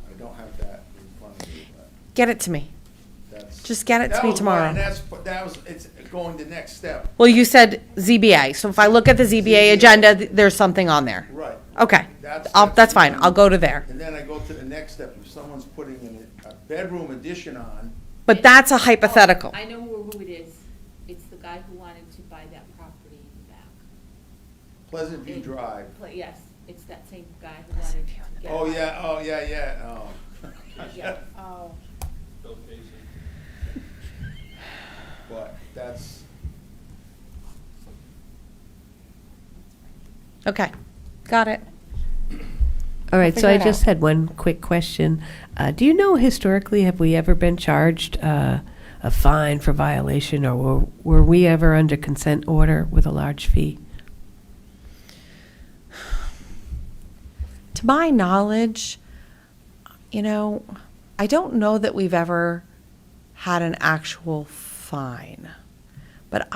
I don't have that in front of me, but Get it to me. that's. Just get it to That me was tomorrow. one, it's going the next step. Well, you said ZBA, so if I look at the ZBA agenda, there's something on there. Right. Okay, That's that's fine, I'll go to there. And then I go to the next step, if someone's putting a bedroom addition on, But that's a hypothetical. I know who it is. It's the guy who wanted to buy that property in the back. Pleasant View Drive. Yes, it's that same guy who wanted to get. Oh, yeah, oh. Yeah. Oh. But that's, Okay, got it. All right, so figure I it just out. had one quick question. Do you know historically, have we ever been charged a fine for violation, or were we ever under consent order with a large fee? To my knowledge, I don't know that we've ever had an actual fine. But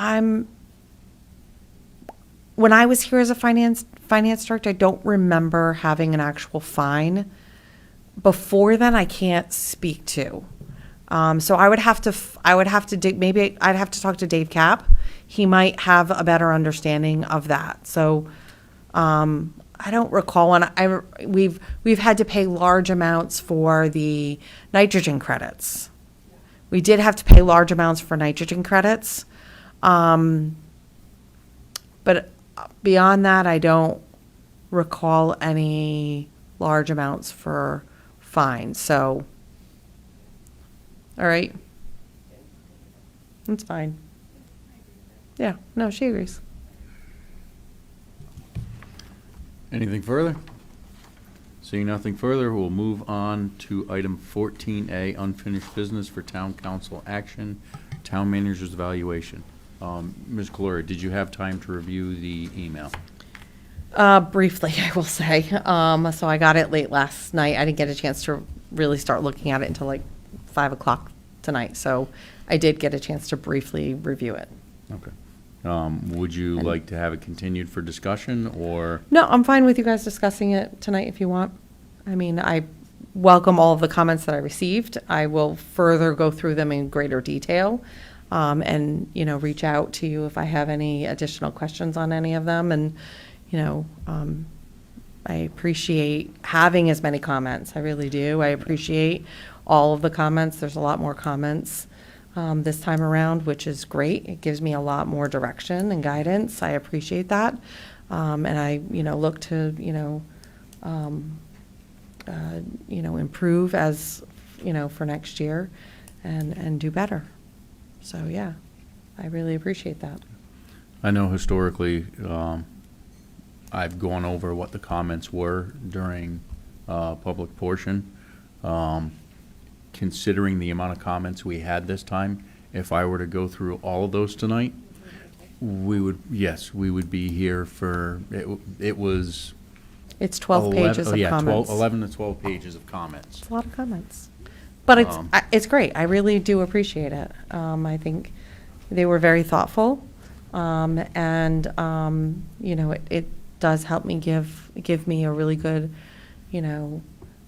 when I was here as a finance director, I don't remember having an actual fine. Before then, I can't speak to. So I would have to dig, maybe I'd have to talk to Dave Cap. He might have a better understanding of that. So, I don't recall when we've had to pay large amounts for the nitrogen credits. We did have to pay large amounts for nitrogen credits. But beyond that, I don't recall any large amounts for fines. So, all right. That's fine. Yeah, no, she agrees. Anything further? Seeing nothing further, we'll move on to item 14A, unfinished business for town council action, town manager's evaluation. Ms. Calori, did you have time to review the email? Briefly, I will say. So I got it late last night. I didn't get a chance to really start looking at it until like 5 o'clock tonight. So I did get a chance to briefly review it. Okay. Would you like to have it continued for discussion, or? No, I'm fine with you guys discussing it tonight if you want. I mean, I welcome all of the comments that I received. I will further go through them in greater detail, and, reach out to you if I have any additional questions on any of them. And, I appreciate having as many comments. I really do. I appreciate all of the comments. There's a lot more comments this time around, which is great. It gives me a lot more direction and guidance. I appreciate that. And I, look to, improve as, for next year and do better. So, yeah, I really appreciate that. I know historically, I've gone over what the comments were during public portion. Considering the amount of comments we had this time, if I were to go through all of those tonight, we would be here for, it was. It's 12 pages of comments. 11 to 12 pages of comments. It's a lot of comments. But it's great. I really do appreciate it. I think they were very thoughtful. And, it does help me give me a really good,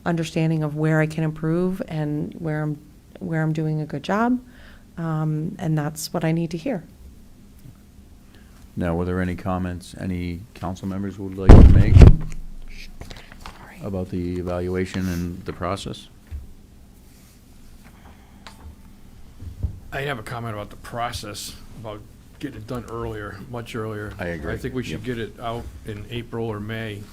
understanding of where I can improve and where I'm doing a good job. And that's what I need to hear. Now, were there any comments any council members would like to make about the evaluation and the process? I have a comment about the process, about getting it done earlier, much earlier. I agree. I think we should Yep. get it out in April or May,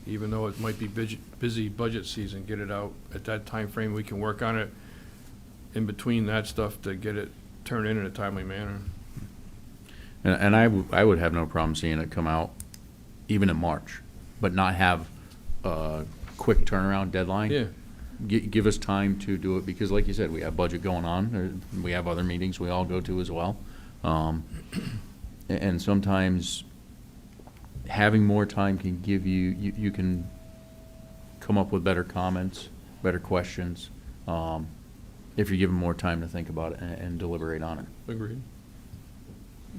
even though it might be busy budget season, get it out at that time frame. We can work on it in between that stuff to get it turned in a timely manner. And I would have no problem seeing it come out even in March, but not have a quick turnaround deadline. Yeah. Give us time to do it, because like you said, we have budget going on, we have other meetings we all go to as well. And sometimes having more time can give you can come up with better comments, better questions, if you're given more time to think about it and deliberate on it. Agreed.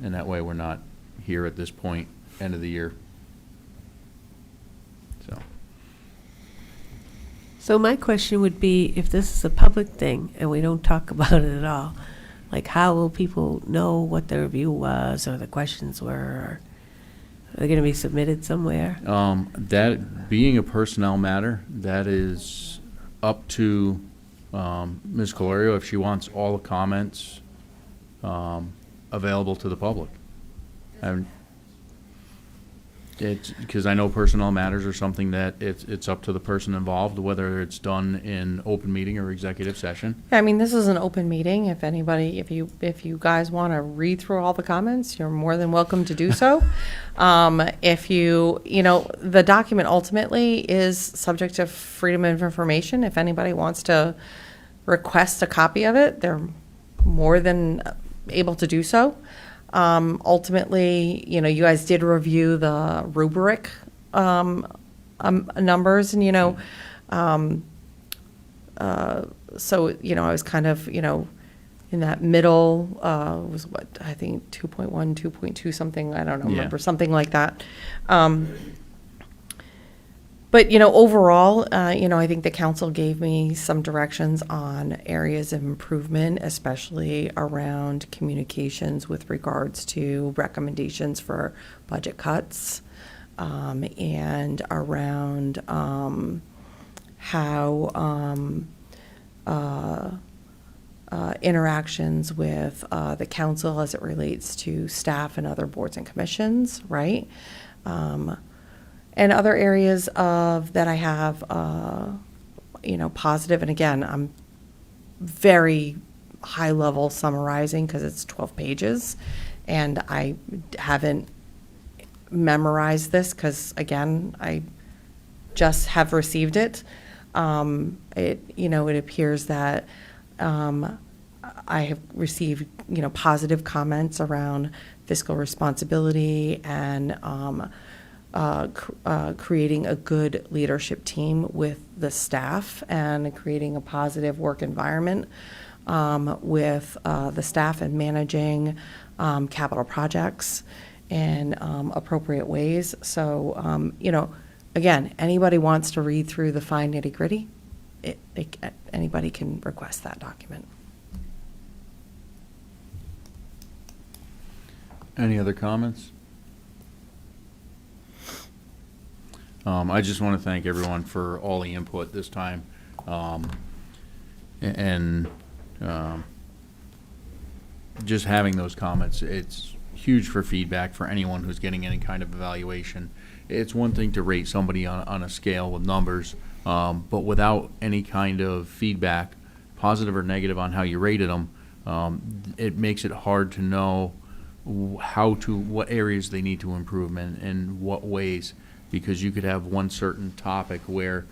And that way, we're not here at this point, end of the year. So my question would be, if this is a public thing and we don't talk about it at all, like how will people know what the review was or the questions were? Or are they going to be submitted somewhere? That being a personnel matter, that is up to Ms. Colorio if she wants all the comments available to the public. It's because I know personnel matters are something that it's up to the person involved, whether it's done in open meeting or executive session. I mean, this is an open meeting. If anybody, if you guys want to read through all the comments, you're more than welcome to do so. If you know, the document ultimately is subject to freedom of information. If anybody wants to request a copy of it, they're more than able to do so. Ultimately, you know, you guys did review the rubric numbers, and, you know, so, you know, I was kind of, you know, in that middle, was what, I think 2.1, 2.2 something, I don't know, remember, something like that. But, you know, overall, you know, I think the council gave me some directions on areas of improvement, especially around communications with regards to recommendations for budget cuts, and around how interactions with the council as it relates to staff and other boards and commissions, right? And other areas of that I have, you know, positive. And again, I'm very high level summarizing because it's 12 pages, and I haven't memorized this because, again, I just have received it. You know, it appears that I have received, you know, positive comments around fiscal responsibility and creating a good leadership team with the staff and creating a positive work environment with the staff and managing capital projects in appropriate ways. So, you know, again, anybody wants to read through the fine nitty-gritty, anybody can request that document. Any other comments? I just want to thank everyone for all the input this time. Just having those comments, it's huge for feedback for anyone who's getting any kind of evaluation. It's one thing to rate somebody on a scale with numbers, but without any kind of feedback, positive or negative, on how you rated them, it makes it hard to know what areas they need to improve in what ways. Because you could have one certain topic where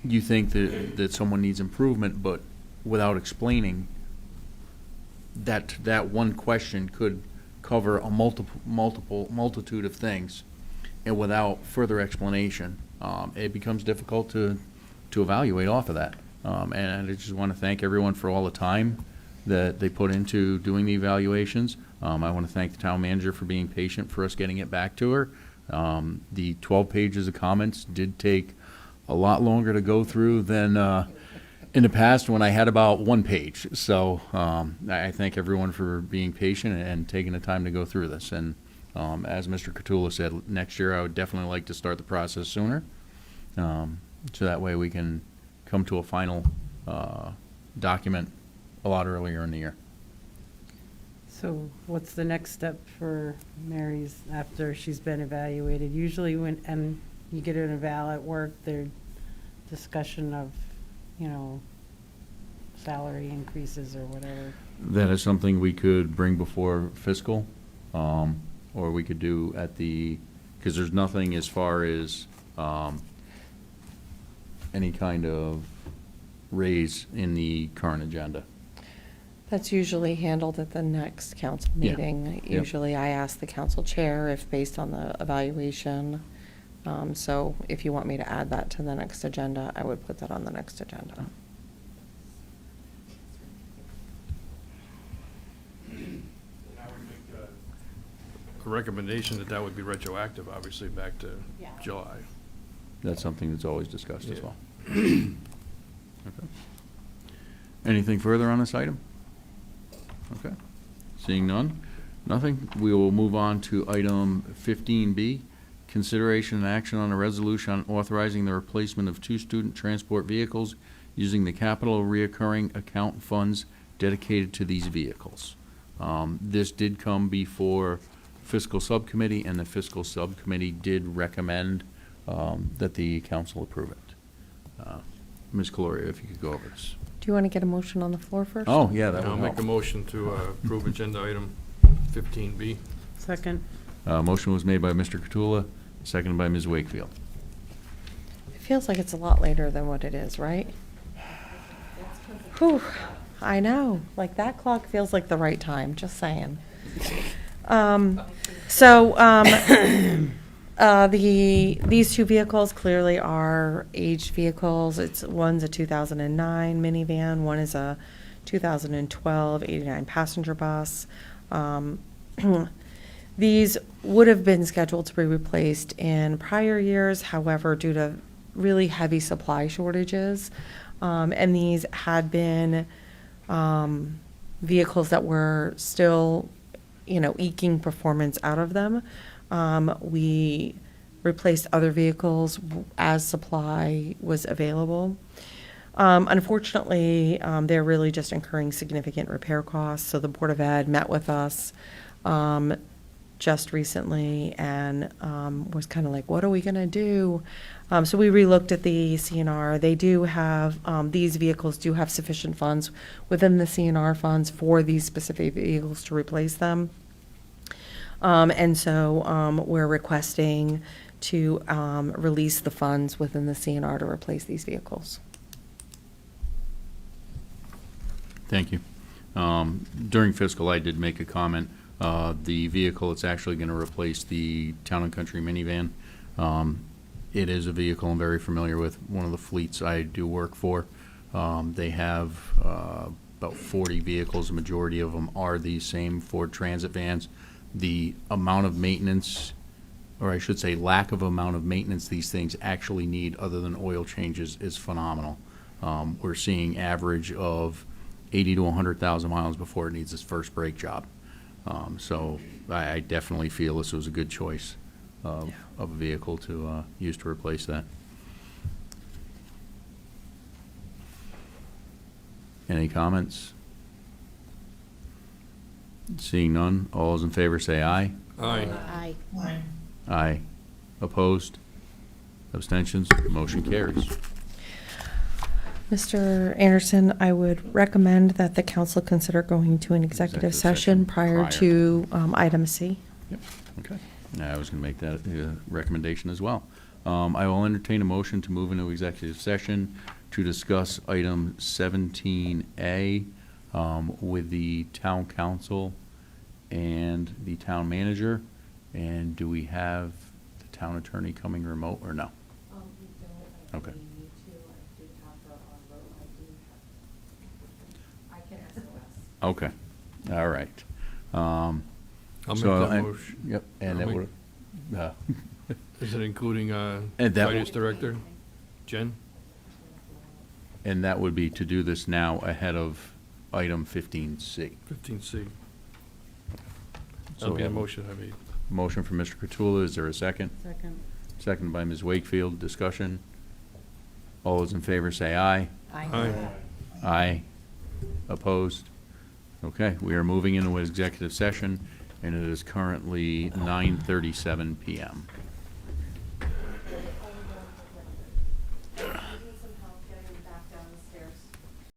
you think that someone needs improvement, but without explaining, that one question could cover a multitude of things, and without further explanation, it becomes difficult to evaluate off of that. And I just want to thank everyone for all the time that they put into doing the evaluations. I want to thank the town manager for being patient for us getting it back to her. The 12 pages of comments did take a lot longer to go through than in the past when I had about 1 page. So I thank everyone for being patient and taking the time to go through this. And as Mr. Catula said, next year I would definitely like to start the process sooner, so that way we can come to a final document a lot earlier in the year. So what's the next step for Mary's after she's been evaluated? Usually and you get an eval at work, there's discussion of, you know, salary increases or whatever. That is something we could bring before fiscal, or we could do at the, because there's nothing as far as any kind of raise in the current agenda. That's usually handled at the next council Yeah. meeting. Yep. Usually I ask the council chair if based on the evaluation. So if you want me to add that to the next agenda, I would put that on the next agenda. A recommendation that that would be retroactive, obviously, back to July. That's something that's always discussed as Yeah. well. Okay. Anything further on this item? Okay. Seeing none, nothing, we will move on to item 15B, consideration and action on a resolution on authorizing the replacement of 2 student transport vehicles using the capital reoccurring account funds dedicated to these vehicles. This did come before fiscal subcommittee, and the fiscal subcommittee did recommend that the council approve it. Ms. Caloria, if you could go over this. Do you want to get a motion on the floor first? Oh, yeah, that I'll would make a help. motion to approve agenda item 15B. Second. Motion was made by Mr. Catula, seconded by Ms. Wakefield. It feels like it's a lot later than what it is, right? Whew, I know, like that clock feels like the right time, just saying. These 2 vehicles clearly are aged vehicles. One's a 2009 minivan, one is a 2012 89 passenger bus. These would have been scheduled to be replaced in prior years, however, due to really heavy supply shortages, and these had been vehicles that were still, eking performance out of them. We replaced other vehicles as supply was available. Unfortunately, they're really just incurring significant repair costs, so the Board of Ed met with us just recently and was kind of like, what are we going to do? So we relooked at the CNR. They do have, these vehicles do have sufficient funds within the CNR funds for these specific vehicles to replace them. And so we're requesting to release the funds within the CNR to replace these vehicles. Thank you. During fiscal, I did make a comment. The vehicle it's actually going to replace the Town and Country minivan. It is a vehicle I'm very familiar with, one of the fleets I do work for. They have about 40 vehicles. The majority of them are these same Ford Transit vans. The amount of maintenance, or I should say lack of amount of maintenance these things actually need other than oil changes is phenomenal. We're seeing average of 80 to 100,000 miles before it needs its first brake job. So I definitely feel this was a good choice of a vehicle to use to replace that. Any comments? Seeing none, all those in favor say aye. Aye. Aye. Aye. Aye. Opposed? Abstentions? Motion carries. Mr. Anderson, I would recommend that the council consider going to an executive session prior to item C. Yep, okay. I was going to make that recommendation as well. I will entertain a motion to move into executive session to discuss item 17A with the town council and the town manager. And do we have the town attorney coming remote or no? We don't. Okay. We need to. I do have her on road. I can SOS. Okay, all right. I'll make So that motion. Yep, and I'll that make- would, Is it including And that finance will- director? Jen? and that would be to do this now ahead of item 15C. 15C. So That'll we be a have motion I made. Motion from Mr. Catula, is there a second? Second. Second by Ms. Wakefield, discussion. All those in favor say aye. Aye. Aye. Opposed? Okay, we are moving into executive session, and it is currently 9:37 PM.